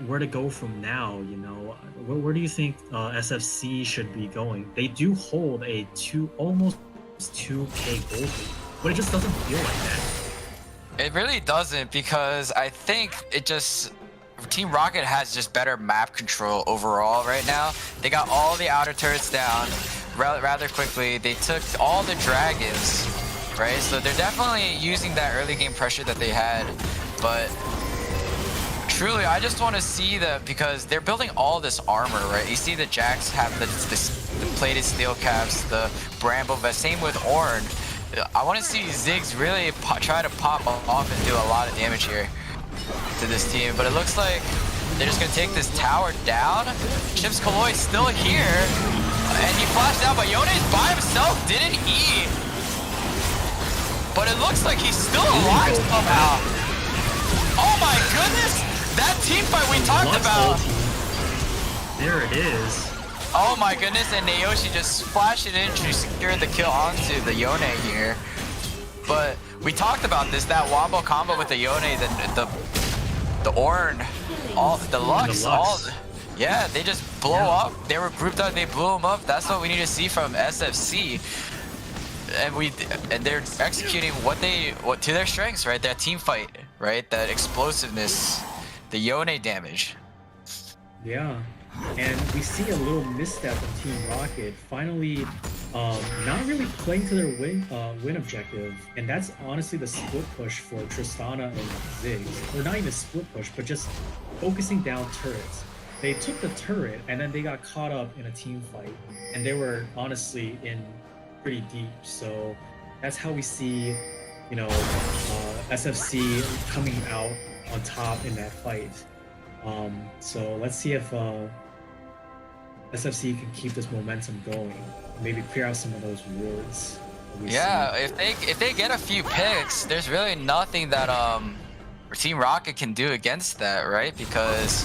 where to go from now, you know, where do you think SFC should be going? They do hold a almost 2k gold lead, but it just doesn't feel like that. It really doesn't, because I think Team Rocket has just better map control overall right now. They got all the outer turrets down rather quickly. They took all the dragons, right? So they're definitely using that early game pressure that they had. But truly, I just want to see that, because they're building all this armor, right? You see the Jax have the plated steel caps, the Bramble vest, same with Ornn. I want to see Ziggs really try to pop off and do a lot of damage here to this team. But it looks like they're just going to take this tower down. Chips Kaloi still here, and he flashed out, but Yone's by himself, didn't he? But it looks like he's still alive somehow. Oh my goodness! That team fight we talked about! There it is. Oh my goodness, and Naoshi just flashed it in to secure the kill onto the Yone here. But we talked about this, that wombo combo with the Yone, the Ornn, the Lux, yeah, they just blow up. They were grouped up, they blew them up. That's what we need to see from SFC. And they're executing what to their strengths, right? That team fight, right? That explosiveness, the Yone damage. Yeah, and we see a little misstep from Team Rocket. Finally, not really playing to their win objective, and that's honestly the split push for Tristana and Ziggs. Or not even split push, but just focusing down turrets. They took the turret, and then they got caught up in a team fight, and they were honestly in pretty deep. So that's how we see, you know, SFC coming out on top in that fight. So let's see if SFC can keep this momentum going, maybe clear out some of those wards. Yeah, if they get a few picks, there's really nothing that Team Rocket can do against that, right? Because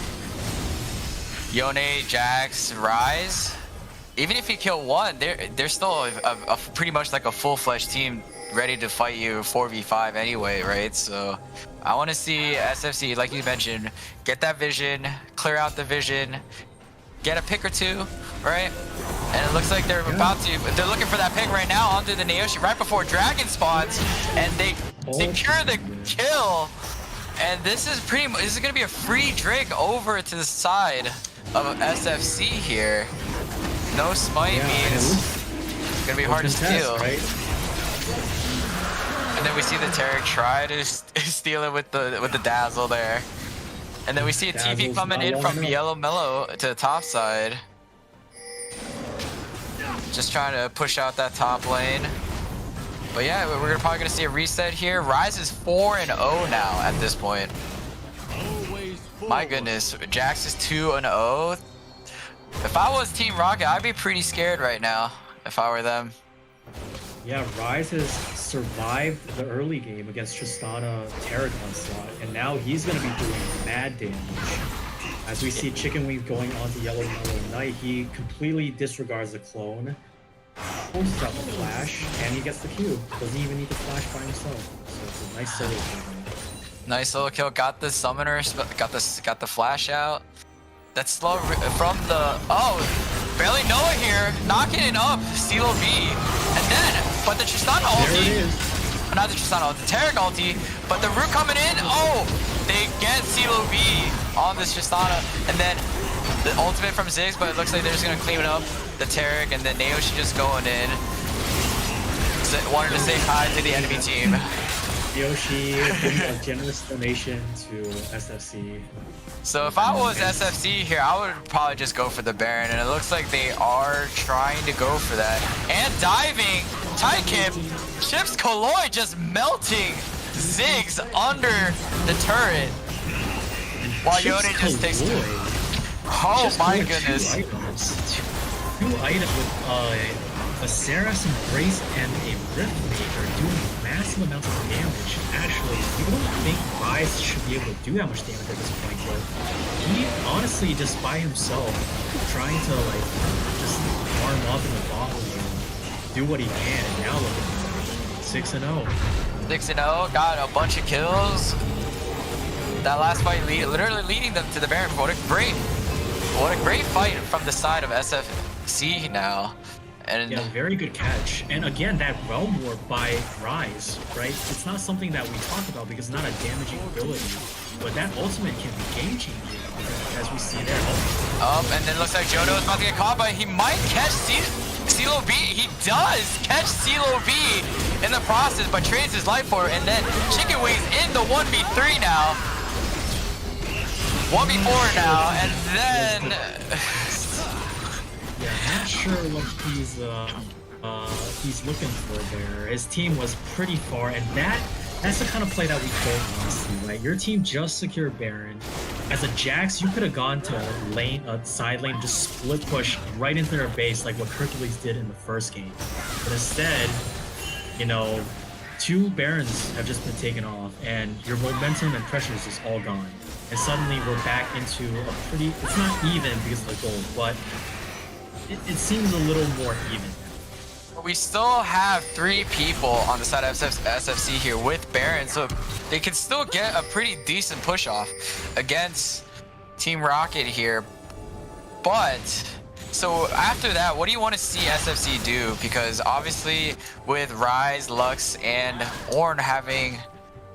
Yone, Jax, Ryze, even if you kill one, they're still a pretty much like a full-fledged team ready to fight you 4v5 anyway, right? So I want to see SFC, like you mentioned, get that vision, clear out the vision, get a pick or two, right? And it looks like they're they're looking for that pick right now onto the Naoshi right before Dragon spawns, and they secure the kill. And this is gonna be a free Drake over to the side of SFC here. No smite means it's gonna be hard to steal. Right? And then we see the Tarek try to steal it with the dazzle there. And then we see a TP coming in from Yellow Mellow to the top side. Just trying to push out that top lane. But yeah, we're probably gonna see a reset here. Rise is 4-0 now at this point. My goodness, Jax is 2-0. If I was Team Rocket, I'd be pretty scared right now if I were them. Yeah, Rise has survived the early game against Tristana Tarek onslaught, and now he's going to be doing mad damage. As we see Chicken Wing going onto Yellow Mellow Knight, he completely disregards the clone, pulls out the flash, and he gets the Q. Doesn't even need to flash by himself. So it's a nice solo kill. Nice little kill. Got the summoner, got the flash out. That's slow from the barely Noah here, knocking it up, CeeLo B, and then but the Tristana ulti, not the Tristana ulti, the Tarek ulti, but the root coming in. They get CeeLo B on this Tristana, and then the ultimate from Ziggs, but it looks like they're just gonna clean it up. The Tarek and then Naoshi just going in. Wanted to say hi to the enemy team. Yoshi giving a generous donation to SFC. So if I was SFC here, I would probably just go for the Baron, and it looks like they are trying to go for that. And diving, Tykim, Chips Koloy just melting Ziggs under the turret. While Yone just takes two. Oh my goodness. Two items with a Saras Embrace and a Rift Maker doing massive amounts of damage. Actually, you don't think Rise should be able to do that much damage at this point, but he honestly just by himself trying to like just farm up in the bottom and do what he can, and now look at 6-0. 6-0, got a bunch of kills. That last fight literally leading them to the Baron. What a great fight from the side of SFC now. And yeah, very good catch. And again, that Realm Warp by Rise, right? It's not something that we talk about because it's not a damaging ability, but that ultimate can be game-changing, as we see there. And then it looks like Jodo is about to get caught, but he might catch CeeLo B. He does catch CeeLo B in the process, but trades his life for it. And then Chicken Wings in the 1v3 now. 1v4 now, and then... Yeah, I'm not sure what he's looking for there. His team was pretty far, and that's the kind of play that we don't want to see, right? Your team just secured Baron. As a Jax, you could have gone to side lane, just split push right into their base like what Hercules did in the first game. But instead, you know, 2 Barons have just been taken off, and your momentum and pressure is just all gone. And suddenly we're back into a pretty, it's not even because of the gold, but it seems a little more even. We still have 3 people on the side of SFC here with Baron, so they can still get a pretty decent push off against Team Rocket here. But so after that, what do you want to see SFC do? Because obviously with Rise, Lux, and Ornn having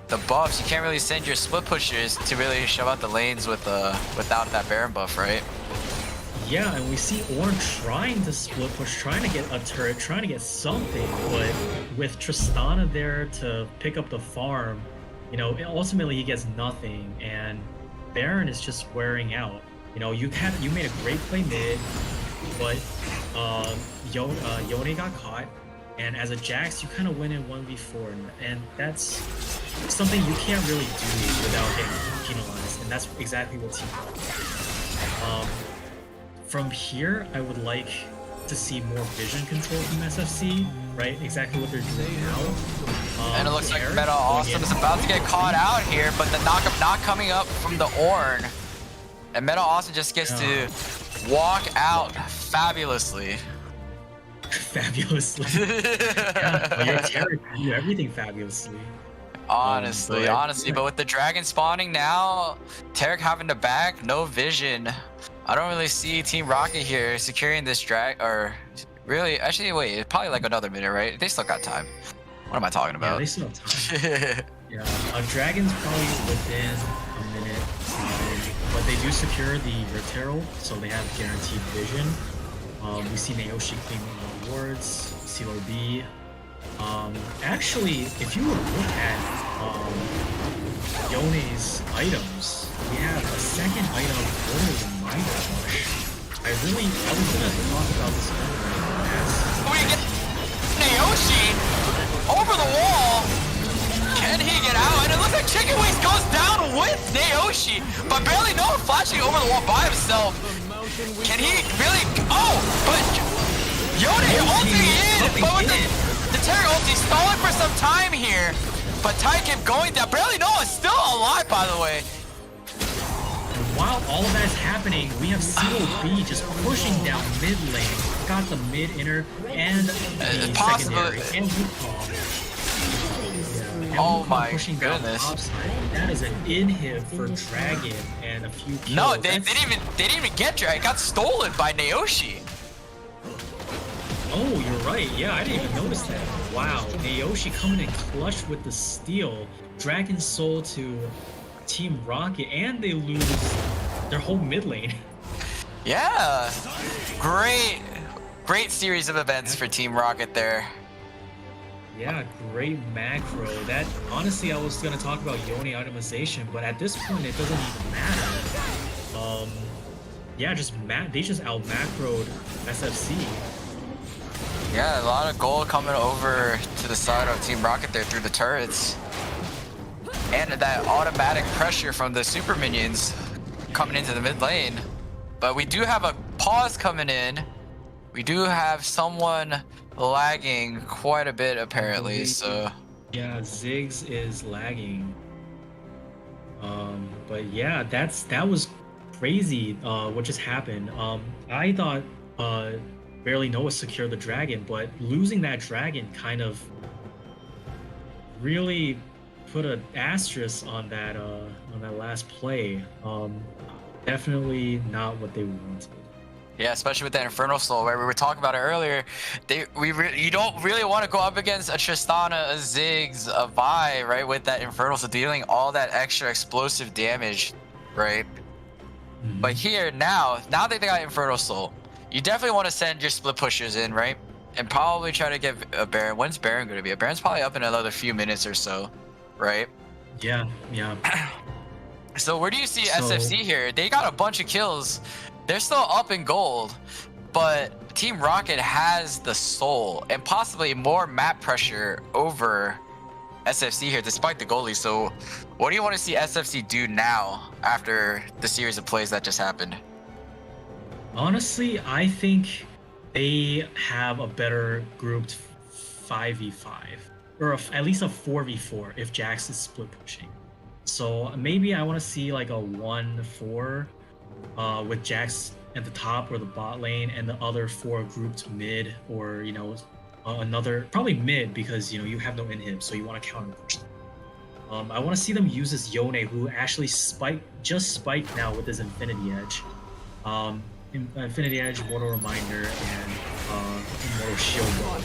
the buffs, you can't really send your split pushers to really shove out the lanes without that Baron buff, right? Yeah, and we see Ornn trying to split push, trying to get a turret, trying to get something, but with Tristana there to pick up the farm, you know, ultimately he gets nothing, and Baron is just wearing out. You know, you made a great play mid, but Yone got caught, and as a Jax, you kind of win in 1v4, and that's something you can't really do without getting penalized, and that's exactly what Team Rocket did. From here, I would like to see more vision control from SFC, right? Exactly what they're doing now. And it looks like Meta Awesome is about to get caught out here, but the knockup not coming up from the Ornn. And Metal also just gets to walk out fabulously. Fabulously. Yeah, you're Tarek, you do everything fabulously. Honestly, but with the dragon spawning now, Tarek having to back, no vision. I don't really see Team Rocket here securing this drag, or really, actually, wait, it's probably like another minute, right? They still got time. What am I talking about? Yeah, they still have time. Yeah, Dragon's probably within a minute, but they do secure the Rotero, so they have guaranteed vision. We see Naoshi claiming wards, CeeLo B. Actually, if you were to look at Yone's items, we have a second item other than Mind Rush. I was gonna talk about this earlier. We get Naoshi over the wall. Can he get out? And it looks like Chicken Wings goes down with Naoshi, but barely no one flashing over the wall by himself. Can he really? Oh, but Yone ulting in, but with the Terror ulti stalling for some time here. But Ty kept going down. Barely no one's still alive, by the way. While all of that is happening, we have CeeLo B just pushing down mid lane. Got the mid inner and the secondary and oh my goodness! That is an inhib for Dragon and a few kills. No, they didn't even get Dragon. It got stolen by Naoshi. Oh, you're right. Yeah, I didn't even notice that. Wow, Naoshi coming in clutch with the steal. Dragon Soul to Team Rocket, and they lose their whole mid lane. Yeah, great series of events for Team Rocket there. Yeah, great macro. That honestly, I was gonna talk about Yone itemization, but at this point, it doesn't even matter. Yeah, they just out macroed SFC. Yeah, a lot of gold coming over to the side of Team Rocket there through the turrets. And that automatic pressure from the super minions coming into the mid lane. But we do have a pause coming in. We do have someone lagging quite a bit apparently, so. Yeah, Ziggs is lagging. But yeah, that was crazy what just happened. I thought Barely Noah secured the dragon, but losing that dragon kind of really put an asterisk on that last play. Definitely not what they wanted. Yeah, especially with that Infernal Soul, where we were talking about it earlier. You don't really want to go up against a Tristana, a Ziggs, a Vi, right? With that Infernal Soul dealing all that extra explosive damage, right? Mm-hmm. But here now that they got Infernal Soul, you definitely want to send your split pushers in, right? And probably try to get a Baron. When's Baron going to be? A Baron's probably up in another few minutes or so, right? Yeah. So where do you see SFC here? They got a bunch of kills. They're still up in gold, but Team Rocket has the soul and possibly more map pressure over SFC here, despite the goalie. So what do you want to see SFC do now after the series of plays that just happened? Honestly, I think they have a better grouped 5v5, or at least a 4v4 if Jax is split pushing. So maybe I want to see like a 1-4 with Jax at the top or the bot lane, and the other 4 grouped mid, or another probably mid, because you have no inhib, so you want to counter push them. I want to see them use this Yone, who actually just spiked now with his Infinity Edge. Infinity Edge, Immortal Reminder, and Immortal Shield Wall.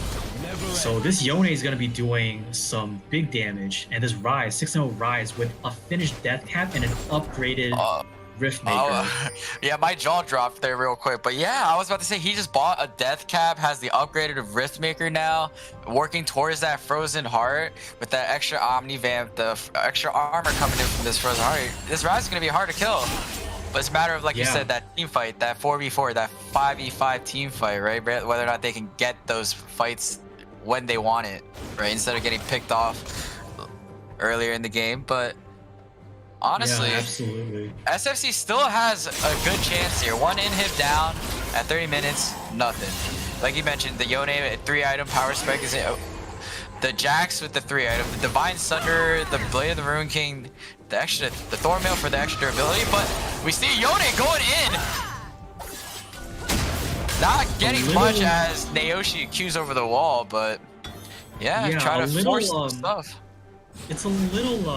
So this Yone is going to be doing some big damage, and this Rise, 6-0 Rise with a finished Death Cap and an upgraded Riftmaker. Yeah, my jaw dropped there real quick. But yeah, I was about to say, he just bought a Death Cap, has the upgraded Riftmaker now, working towards that Frozen Heart with that extra Omni Vamp, the extra armor coming in from this Frozen Heart. This Rise is going to be hard to kill. But it's a matter of, like you said, that team fight, that 4v4, that 5v5 team fight, right? Whether or not they can get those fights when they want it, right? Instead of getting picked off earlier in the game. But honestly, absolutely. SFC still has a good chance here. 1 inhib down at 30 minutes, nothing. Like you mentioned, the Yone 3-item power spec is it. The Jax with the 3-item, the Divine Sunder, the Blade of the Ruin King, the Thornmail for the extra durability. But We see Yone going in. Not getting much as Naoshi cues over the wall, but yeah, try to force some stuff. It's a little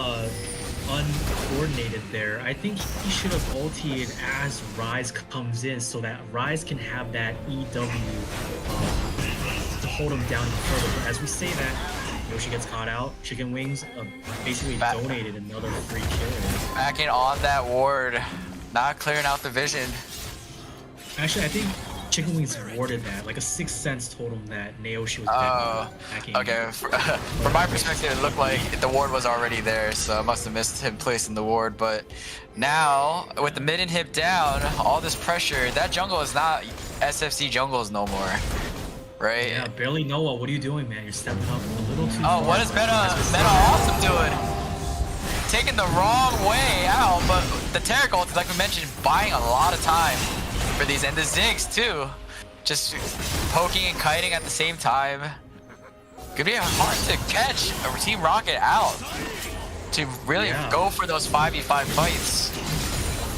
uncoordinated there. I think he should have ultied as Rise comes in so that Rise can have that EW to hold him down further. But as we say that, Yoshi gets caught out. Chicken Wings basically donated another free kill. Backing on that ward, not clearing out the vision. Actually, I think Chicken Wings warded that. Like a sixth sense told him that Naoshi was backing. Okay. From my perspective, it looked like the ward was already there, so I must have missed him placing the ward. But now, with the mid inhib down, all this pressure, that jungle is not SFC jungles no more. Right? Yeah, barely Noah. What are you doing, man? You're stepping up a little too far. Oh, what is Meta Awesome doing? Taking the wrong way out, but the Taric ult, like we mentioned, buying a lot of time for these, and the Ziggs too. Just poking and kiting at the same time. Could be hard to catch a Team Rocket out to really go for those 5v5 fights.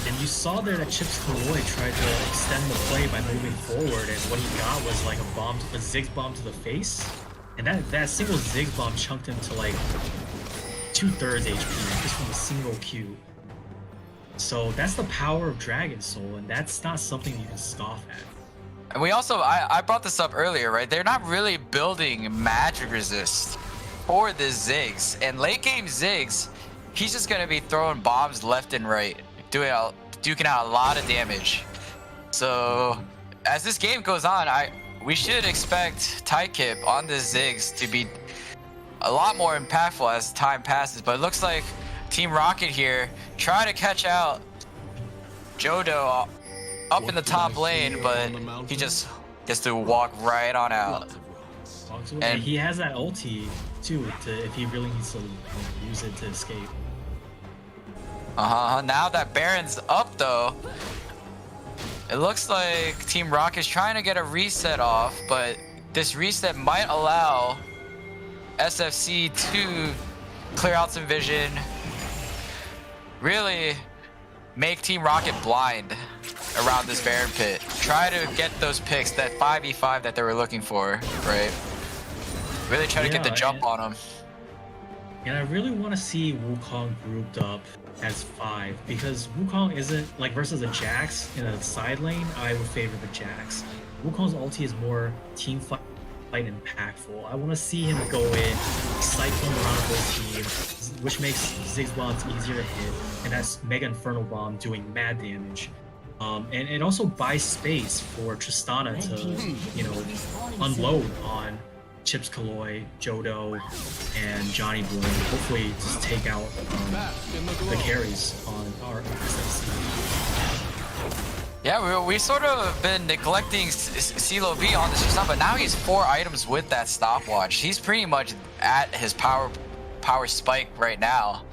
And you saw there that Chips Kaloi tried to extend the play by moving forward, and what he got was like a Ziggs bomb to the face. And that single Ziggs bomb chunked him to like 2/3 HP just from a single Q. So that's the power of Dragon Soul, and that's not something you can scoff at. And we also, I brought this up earlier, right? They're not really building magic resist for the Ziggs. And late game Ziggs, he's just gonna be throwing bombs left and right, duking out a lot of damage. So as this game goes on, we should expect Taikip on the Ziggs to be a lot more impactful as time passes. But it looks like Team Rocket here try to catch out Jodo up in the top lane, but he just gets to walk right on out. And he has that ulti too, if he really needs to use it to escape. Now that Baron's up though, it looks like Team Rocket's trying to get a reset off, but this reset might allow SFC to clear out some vision, really make Team Rocket blind around this Baron pit. Try to get those picks, that 5v5 that they were looking for, right? Really try to get the jump on them. And I really want to see Wukong grouped up as 5, because Wukong isn't like versus a Jax in a side lane. I would favor the Jax. Wukong's ulti is more team fight impactful. I want to see him go in, cycling around the whole team, which makes Ziggs bombs easier to hit, and that's Mega Inferno Bomb doing mad damage. And it also buys space for Tristana to, unload on Chips Kaloi, Jodo, and Johnny Boy. Hopefully just take out the carries on our SFC. Yeah, we sort of been neglecting CeeLo B on this stuff, but now he's 4 items with that stopwatch. He's pretty much at his power spike right now.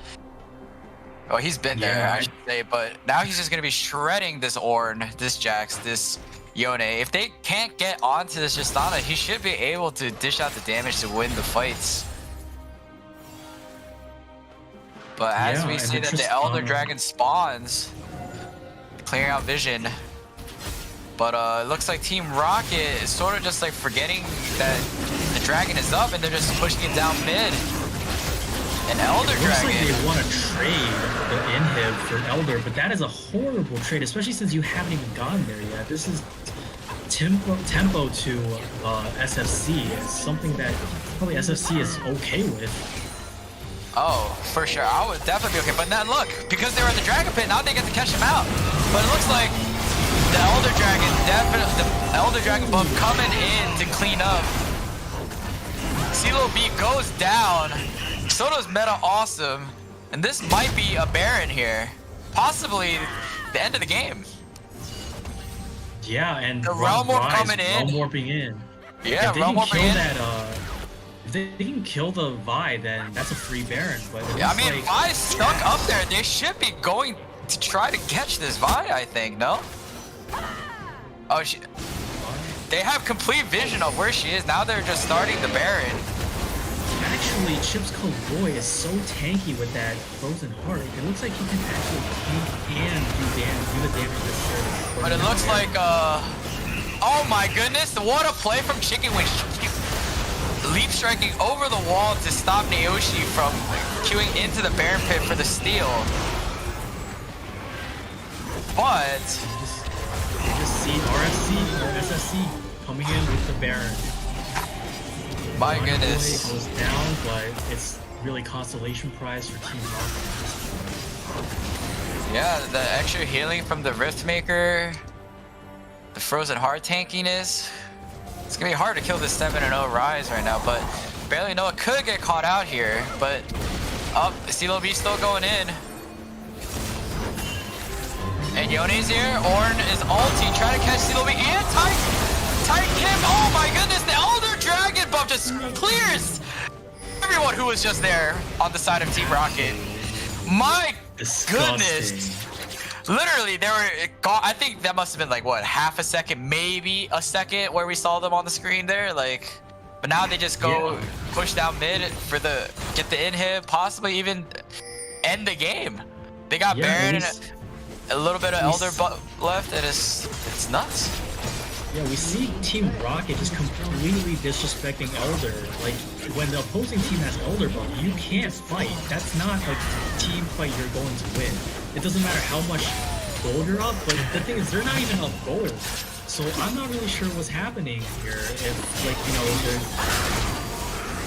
Well, he's been there, I should say, but now he's just going to be shredding this Ornn, this Jax, this Yone. If they can't get onto this Tristana, he should be able to dish out the damage to win the fights. But as we see that the Elder Dragon spawns, clearing out vision. But it looks like Team Rocket is sort of just like forgetting that the dragon is up and they're just pushing it down mid. An Elder Dragon. Looks like they want to trade the inhib for Elder, but that is a horrible trade, especially since you haven't even gotten there yet. This is tempo to SFC. It's something that probably SFC is okay with. Oh, for sure. I would definitely be okay. But now look, because they were at the Dragon Pit, now they get to catch him out. But it looks like the Elder Dragon, the Elder Dragon buff coming in to clean up. CeeLo B goes down. So does Meta Awesome. And this might be a Baron here. Possibly the end of the game. Yeah, and the Realm Warp coming in. Realm Warping in. Yeah, Realm Warping in. If they can kill the Vi, then that's a free Baron. But yeah, I mean, Vi's stuck up there. They should be going to try to catch this Vi, I think, no? Oh, they have complete vision of where she is. Now they're just starting the Baron. I actually, Chips Kaloy is so tanky with that Frozen Heart. It looks like he can actually tank and do the damage necessary. But it looks like, oh my goodness, what a play from Chicken Wing. Leap striking over the wall to stop Naoshi from queuing into the Baron Pit for the steal. But you just see RFC or SFC coming in with the Baron. My goodness. Goes down, but it's really consolation prize for Team Rocket. Yeah, the extra healing from the Riftmaker, the Frozen Heart tankiness. It's gonna be hard to kill this 7-0 Rise right now, but barely know it could get caught out here. But up, CeeLo B still going in. And Yone's here. Ornn is ulti, trying to catch CeeLo B and Tight Kim. Oh my goodness, the Elder Dragon buff just clears everyone who was just there on the side of Team Rocket. My goodness. Literally, they were, I think that must have been like, what, half a second, maybe a second where we saw them on the screen there, like, but now they just go push down mid for the, get the inhib, possibly even end the game. They got Baron and a little bit of Elder left, and it's nuts. Yeah, we see Team Rocket just completely disrespecting Elder. Like, when the opposing team has Elder buff, you can't fight. That's not a team fight you're going to win. It doesn't matter how much gold you're up, but the thing is, they're not even up gold. So I'm not really sure what's happening here. If, like, you know,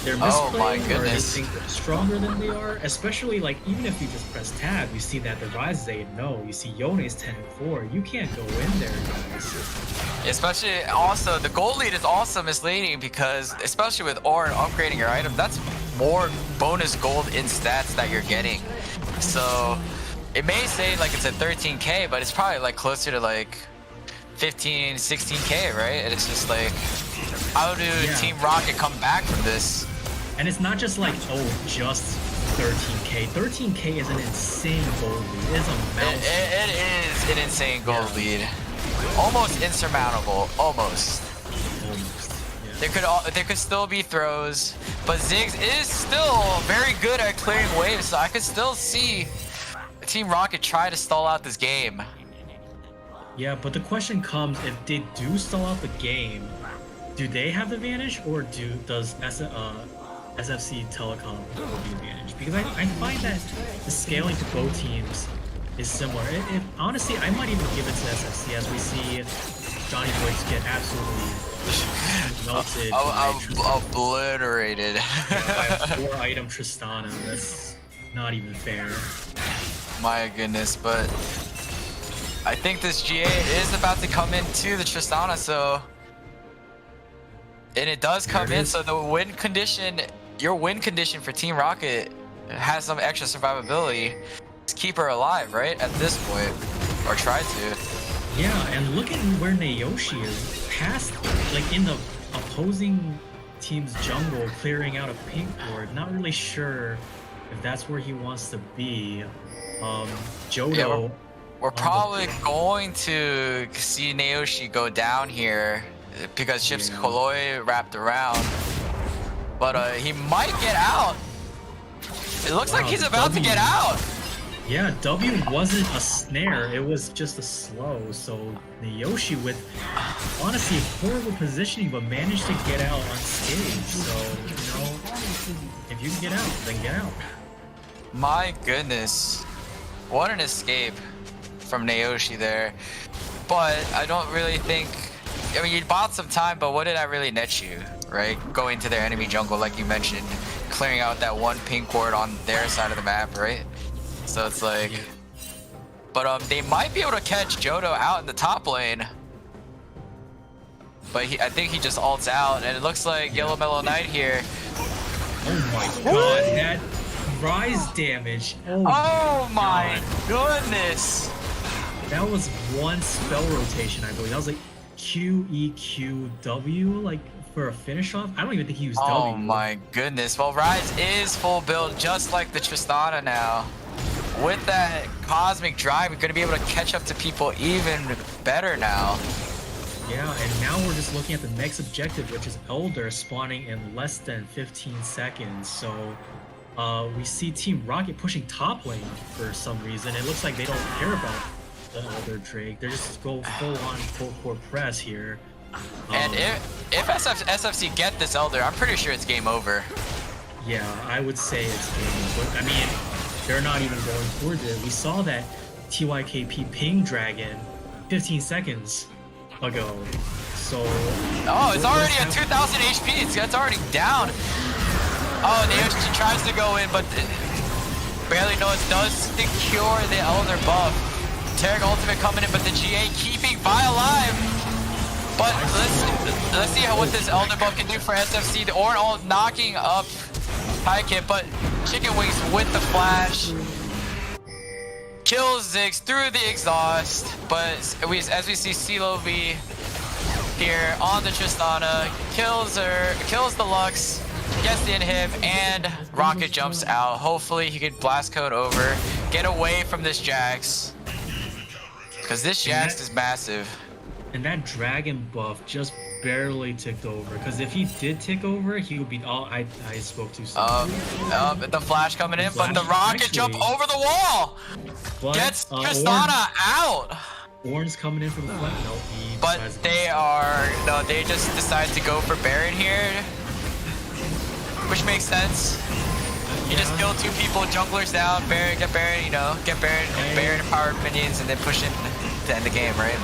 they're misplaying or they think they're stronger than they are. Especially, like, even if you just press tab, you see that the Rise is 8-0. You see Yone's 10-4. You can't go in there, guys. Especially, also, the gold lead is also misleading because, especially with Ornn upgrading your item, that's more bonus gold in stats that you're getting. So it may say like it's at 13k, but it's probably like closer to like 15, 16k, right? And it's just like, how do Team Rocket come back from this? And it's not just like, oh, just 13k. 13k is an insane gold lead. It is a mountain. It is an insane gold lead. Almost insurmountable. Almost. There could still be throws, but Ziggs is still very good at clearing waves, so I could still see Team Rocket try to stall out this game. Yeah, but the question comes, if they do stall out the game, do they have the advantage, or does SFC Telecom hold the advantage? Because I find that the scaling to both teams is similar. Honestly, I might even give it to SFC, as we see Johnny Boyce get absolutely melted. Obliterated. By a 4-item Tristana. That's not even fair. My goodness, but I think this GA is about to come into the Tristana, so... And it does come in, so the win condition, your win condition for Team Rocket has some extra survivability. Just keep her alive, right? At this point. Or try to. Yeah, and look at where Naoshi is. Past, like in the opposing team's jungle, clearing out a pink ward. Not really sure if that's where he wants to be. Jodo... Yeah, we're probably going to see Naoshi go down here because Chips Kaloy wrapped around. But he might get out. It looks like he's about to get out. Yeah, W wasn't a snare, it was just a slow. So Naoshi with, honestly, horrible positioning, but managed to get out unscathed. So, you know, if you can get out, then get out. My goodness. What an escape from Naoshi there. But I don't really think... I mean, you bought some time, but what did that really net you, right? Going to their enemy jungle, like you mentioned, clearing out that one pink ward on their side of the map, right? So it's like... But they might be able to catch Jodo out in the top lane. But I think he just ults out, and it looks like Yellow Mellow Knight here. Oh my god, that Rise damage. Oh my goodness. That was one spell rotation, I believe. That was like QEQW, like for a finish off. I don't even think he used W. Oh my goodness. Well, Rise is full build just like the Tristana now. With that Cosmic Drive, you're going to be able to catch up to people even better now. Yeah, and now we're just looking at the next objective, which is Elder spawning in less than 15 seconds. So we see Team Rocket pushing top lane for some reason. It looks like they don't care about the Elder Drake. They just go full on full core press here. And if SFC get this Elder, I'm pretty sure it's game over. Yeah, I would say it's game over. I mean, they're not even going towards it. We saw that TYKP ping Dragon 15 seconds ago. So oh, it's already at 2000 HP. It's already down. Oh, the tries to go in, but barely knows does secure the Elder buff. Tarek ultimate coming in, but the GA keeping Vi alive. But let's see what this Elder buff can do for SFC. The Ornn all knocking up High Kit, but Chicken Wings with the flash. Kills Ziggs through the exhaust, but as we see CeeLo V here on the Tristana, kills the Lux, gets the inhib, and Rocket jumps out. Hopefully he could blast code over, get away from this Jax, because this Jax is massive. And that Dragon buff just barely ticked over, because if he did tick over, he would be. Oh, I spoke too soon. The flash coming in, but the Rocket jump over the wall gets Tristana out. Ornn's coming in from the flank. No, but they just decide to go for Baron here, which makes sense. You just kill two people, junglers down, Baron, get Baron, Baron powered minions, and then push it to end the game, right?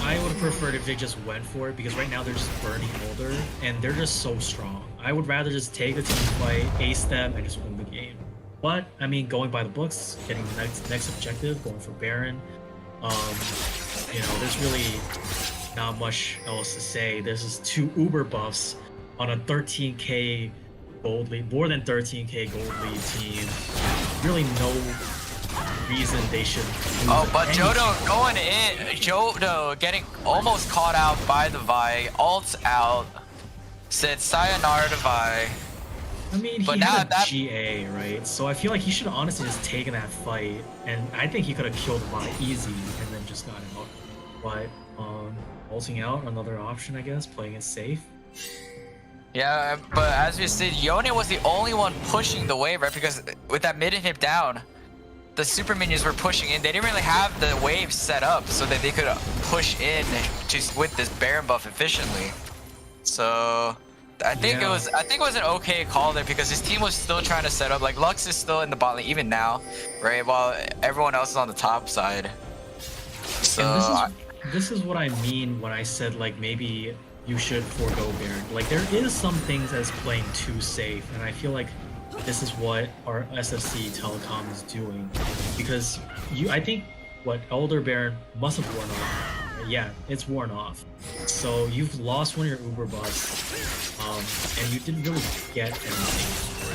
I would have preferred if they just went for it, because right now they're just burning Elder, and they're just so strong. I would rather just take the team fight, ace them, and just win the game. But, I mean, going by the books, getting the next objective, going for Baron, there's really not much else to say. There's just 2 Uber buffs on a 13k gold lead, more than 13k gold lead team. Really no reason they should lose. Oh, but Jodo going in. Jodo getting almost caught out by the Vi. Ults out. Said sayonara to Vi. I mean, he had a GA, right? So I feel like he should honestly just taken that fight, and I think he could have killed Vi easy and then just got him out. But ulting out, another option, I guess, playing it safe. Yeah, but as we said, Yone was the only one pushing the wave, right? Because with that mid inhib down, the super minions were pushing in. They didn't really have the wave set up so that they could push in just with this Baron buff efficiently. So I think it was an okay call there, because his team was still trying to set up. Like Lux is still in the bot lane even now, right? While everyone else is on the top side. So this is what I mean when I said like maybe you should forego Baron. Like there is some things as playing too safe, and I feel like this is what our SFC Telecom is doing, because I think what Elder Baron must have worn off. Yeah, it's worn off. So you've lost one of your Uber buffs, and you didn't really get anything for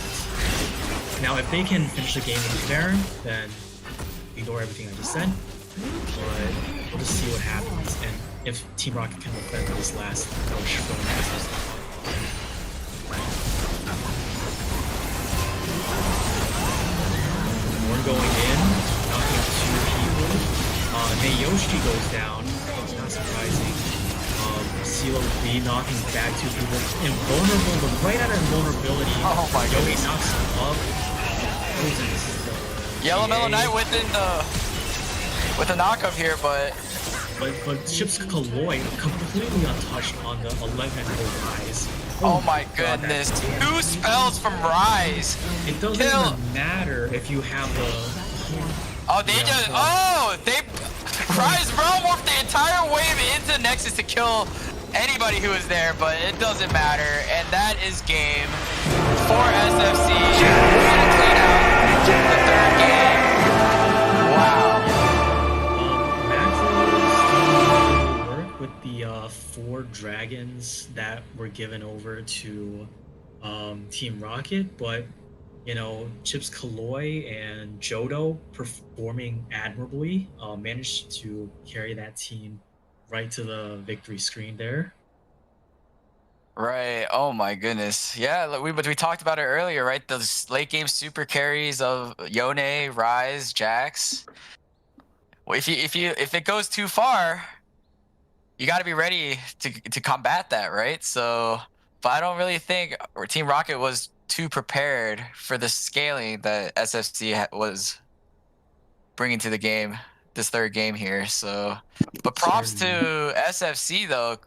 it. Now, if they can finish the game with Baron, then ignore everything I just said. But we'll just see what happens, and if Team Rocket can defend this last push from SFC. Going in, knocking up 2 people. Nayoshi goes down. It's not surprising. CeeLo V knocking back 2 people. Invulnerable, but right out of invulnerability, Yogi knocks him up. Yellow Mellow Knight with the knockup here, but Chips Kaloi completely untouched on the 11-0 Rise. Oh my goodness. 2 spells from Rise. It doesn't even matter if you have the... Rise morphed the entire wave into Nexus to kill anybody who was there, but it doesn't matter. And that is game for SFC. Clean out the 3rd game. Wow. With the 4 dragons that were given over to Team Rocket, but Chips Kaloi and Jodo performing admirably, managed to carry that team right to the victory screen there. Right. Oh my goodness. Yeah, but we talked about it earlier, right? Those late game super carries of Yone, Rise, Jax. Well, if it goes too far, you got to be ready to combat that, right? So, but I don't really think Team Rocket was too prepared for the scaling that SFC was bringing to the game, this third game here. So, but props to SFC though,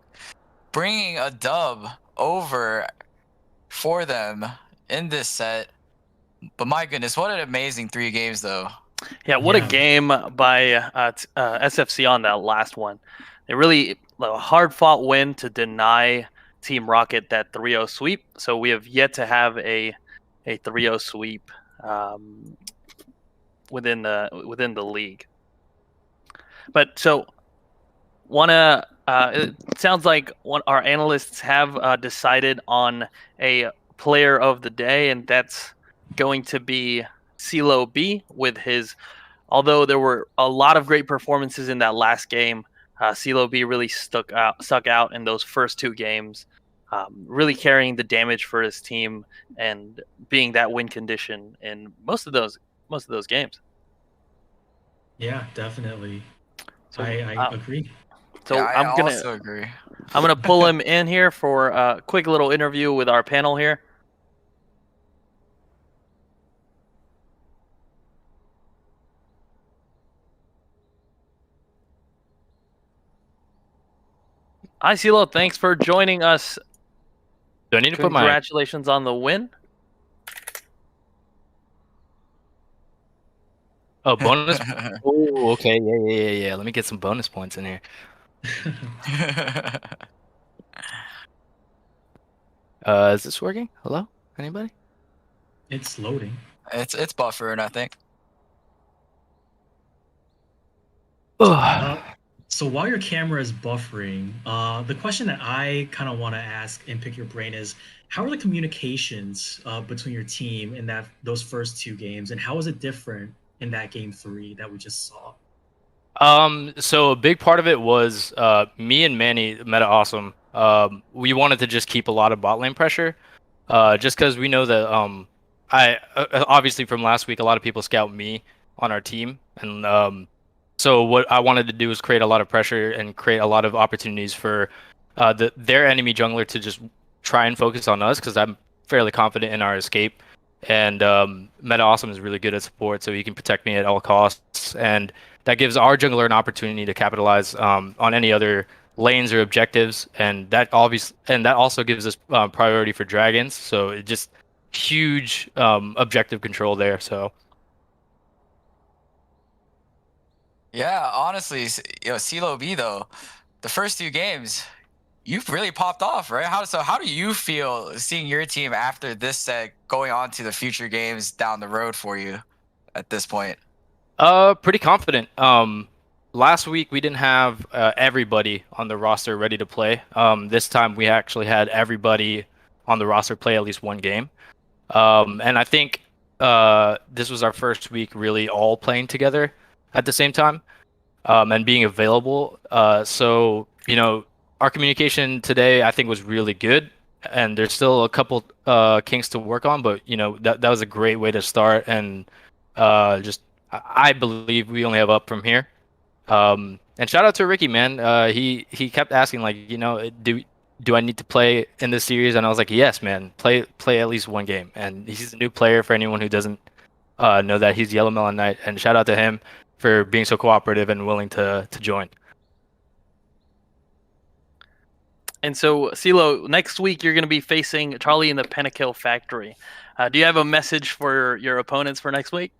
bringing a dub over for them in this set. But my goodness, what an amazing 3 games though. Yeah, what a game by SFC on that last one. They really a hard-fought win to deny Team Rocket that 3-0 sweep. So we have yet to have a 3-0 sweep within the league. But so it sounds like our analysts have decided on a player of the day, and that's going to be CeeLo B with his. Although there were a lot of great performances in that last game, CeeLo B really stuck out in those first 2 games, really carrying the damage for his team and being that win condition in most of those games. Yeah, definitely. So, I agree. So yeah, I I'm gonna also agree. I'm gonna pull him in here for a quick little interview with our panel here. Hi, CeeLo. Thanks for joining us. Do I need to put my... Congratulations on the win. Oh, bonus? Oh, okay. Yeah. Let me get some bonus points in here. Is this working? Hello? Anybody? It's loading. It's buffering, I think. So while your camera is buffering, the question that I kind of want to ask and pick your brain is, how are the communications between your team in those first 2 games, and how is it different in that game 3 that we just saw? So a big part of it was me and Manny, Meta Awesome. We wanted to just keep a lot of bot lane pressure, just because we know that I obviously from last week a lot of people scout me on our team, and so what I wanted to do was create a lot of pressure and create a lot of opportunities for their enemy jungler to just try and focus on us, because I'm fairly confident in our escape. And Meta Awesome is really good at support, so he can protect me at all costs. And that gives our jungler an opportunity to capitalize on any other lanes or objectives. And that also gives us priority for dragons. So it just huge objective control there. So. Yeah, honestly, CeeLo B though, the first 2 games, you've really popped off, right? How do you feel seeing your team after this set going on to the future games down the road for you at this point? Pretty confident. Last week we didn't have everybody on the roster ready to play. This time we actually had everybody on the roster play at least 1 game. And I think this was our first week really all playing together at the same time, and being available. So, our communication today, I think, was really good, and there's still a couple kinks to work on, but, that was a great way to start, and I believe we only have up from here. And shout out to Ricky, man. He kept asking, like, do I need to play in this series? And I was like, yes, man, play at least 1 game. And he's a new player for anyone who doesn't know that he's Yellow Melon Knight, and shout out to him for being so cooperative and willing to join. And so, CeeLo, next week you're going to be facing Charlie in the Pentakill Factory. Do you have a message for your opponents for next week?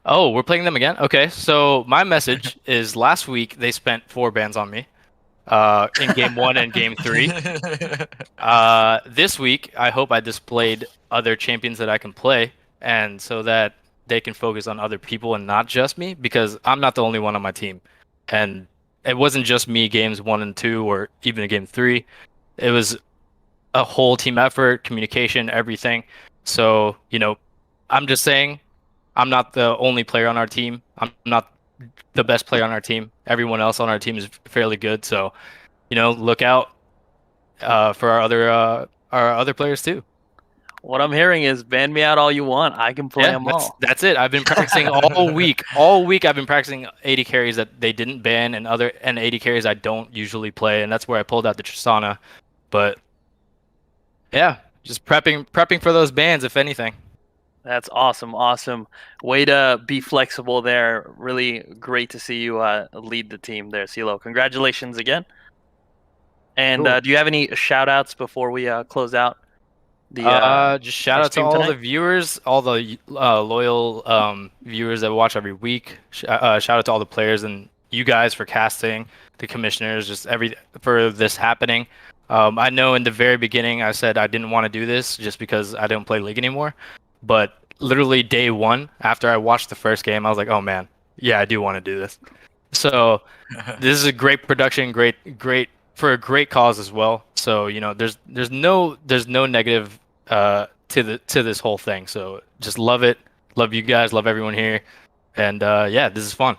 Oh, we're playing them again? Okay, so my message is last week they spent 4 bans on me in Game 1 and Game 3. This week, I hope I displayed other champions that I can play, and so that they can focus on other people and not just me, because I'm not the only one on my team. And it wasn't just me games 1 and 2 or even in Game 3. It was a whole team effort, communication, everything. So, I'm just saying I'm not the only player on our team. I'm not the best player on our team. Everyone else on our team is fairly good. So, look out for our other players too. What I'm hearing is ban me out all you want. I can play them all. That's it. I've been practicing all week. All week I've been practicing 80 carries that they didn't ban and 80 carries I don't usually play, and that's where I pulled out the Tristana. But yeah, just prepping for those bans, if anything. That's awesome. Awesome. Way to be flexible there. Really great to see you lead the team there, CeeLo. Congratulations again. And do you have any shout outs before we close out? Just shout out to all the viewers, all the loyal viewers that watch every week. Shout out to all the players and you guys for casting, the commissioners, just for this happening. I know in the very beginning I said I didn't want to do this just because I don't play League anymore. But literally day one, after I watched the first game, I was like, oh man, yeah, I do want to do this. So this is a great production, great for a great cause as well. So there's no negative to this whole thing. So just love it, love you guys, love everyone here, and yeah, this is fun.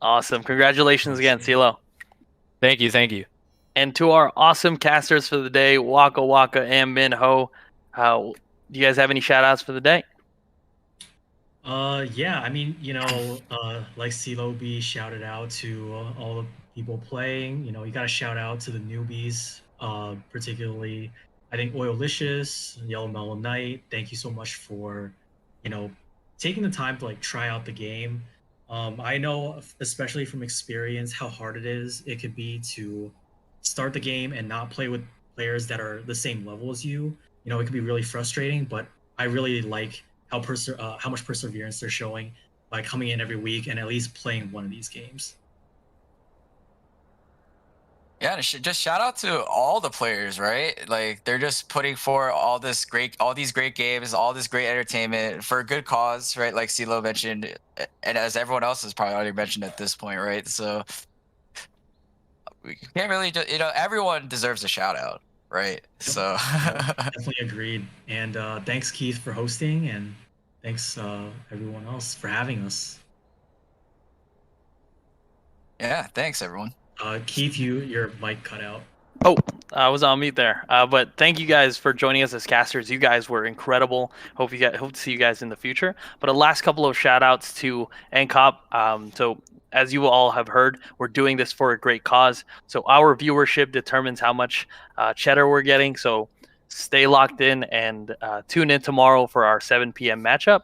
Awesome! Congratulations again, CeeLo. Thank you. And to our awesome casters for the day, Waka Waka and Minho, do you guys have any shout outs for the day? Yeah, I mean, like CeeLo B shouted out to all the people playing. You got to shout out to the newbies, particularly, I think, Oilicious, Yellow Mellow Knight. Thank you so much for, taking the time to try out the game. I know, especially from experience, how hard it could be to start the game and not play with players that are the same level as you. It could be really frustrating, but I really like how much perseverance they're showing by coming in every week and at least playing one of these games. Yeah, just shout out to all the players, right? Like they're just putting forth all these great games, all this great entertainment for a good cause, right? Like CeeLo mentioned, and as everyone else has probably already mentioned at this point, right? So we can't really, everyone deserves a shout out. Right. So definitely agreed. And thanks, Keith, for hosting, and thanks everyone else for having us. Yeah, thanks everyone. Keith, your mic cut out. Oh, I was on mute there. But thank you guys for joining us as casters. You guys were incredible. Hope to see you guys in the future. But a last couple of shout outs to NCOP. So as you all have heard, we're doing this for a great cause. So our viewership determines how much cheddar we're getting. So stay locked in and tune in tomorrow for our 7 p.m. matchup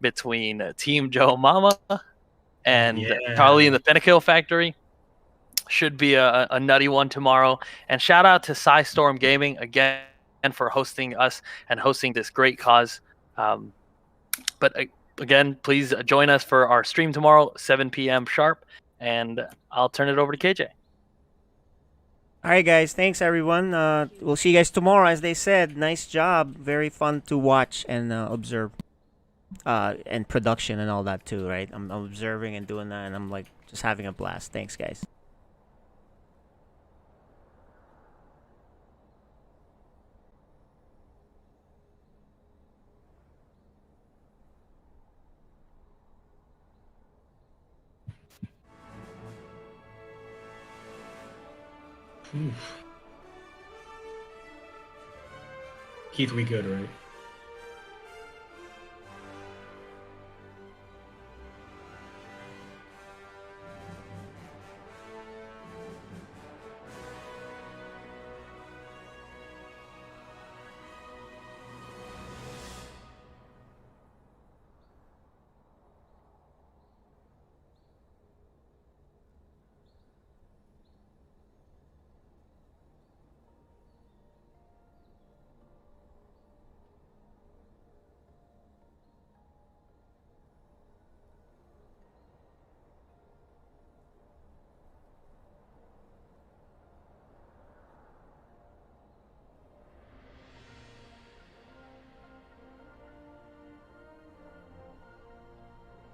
between Team Joe Mama and Charlie in the Pentakill Factory. Should be a nutty one tomorrow. And shout out to Storm Gaming again for hosting us and hosting this great cause. But again, please join us for our stream tomorrow, 7 p.m. sharp. And I'll turn it over to KJ. All right, guys. Thanks, everyone. We'll see you guys tomorrow. As they said, nice job. Very fun to watch and observe. And production and all that too, right? I'm observing and doing that, and I'm just having a blast. Thanks, guys. Keith, we good, right?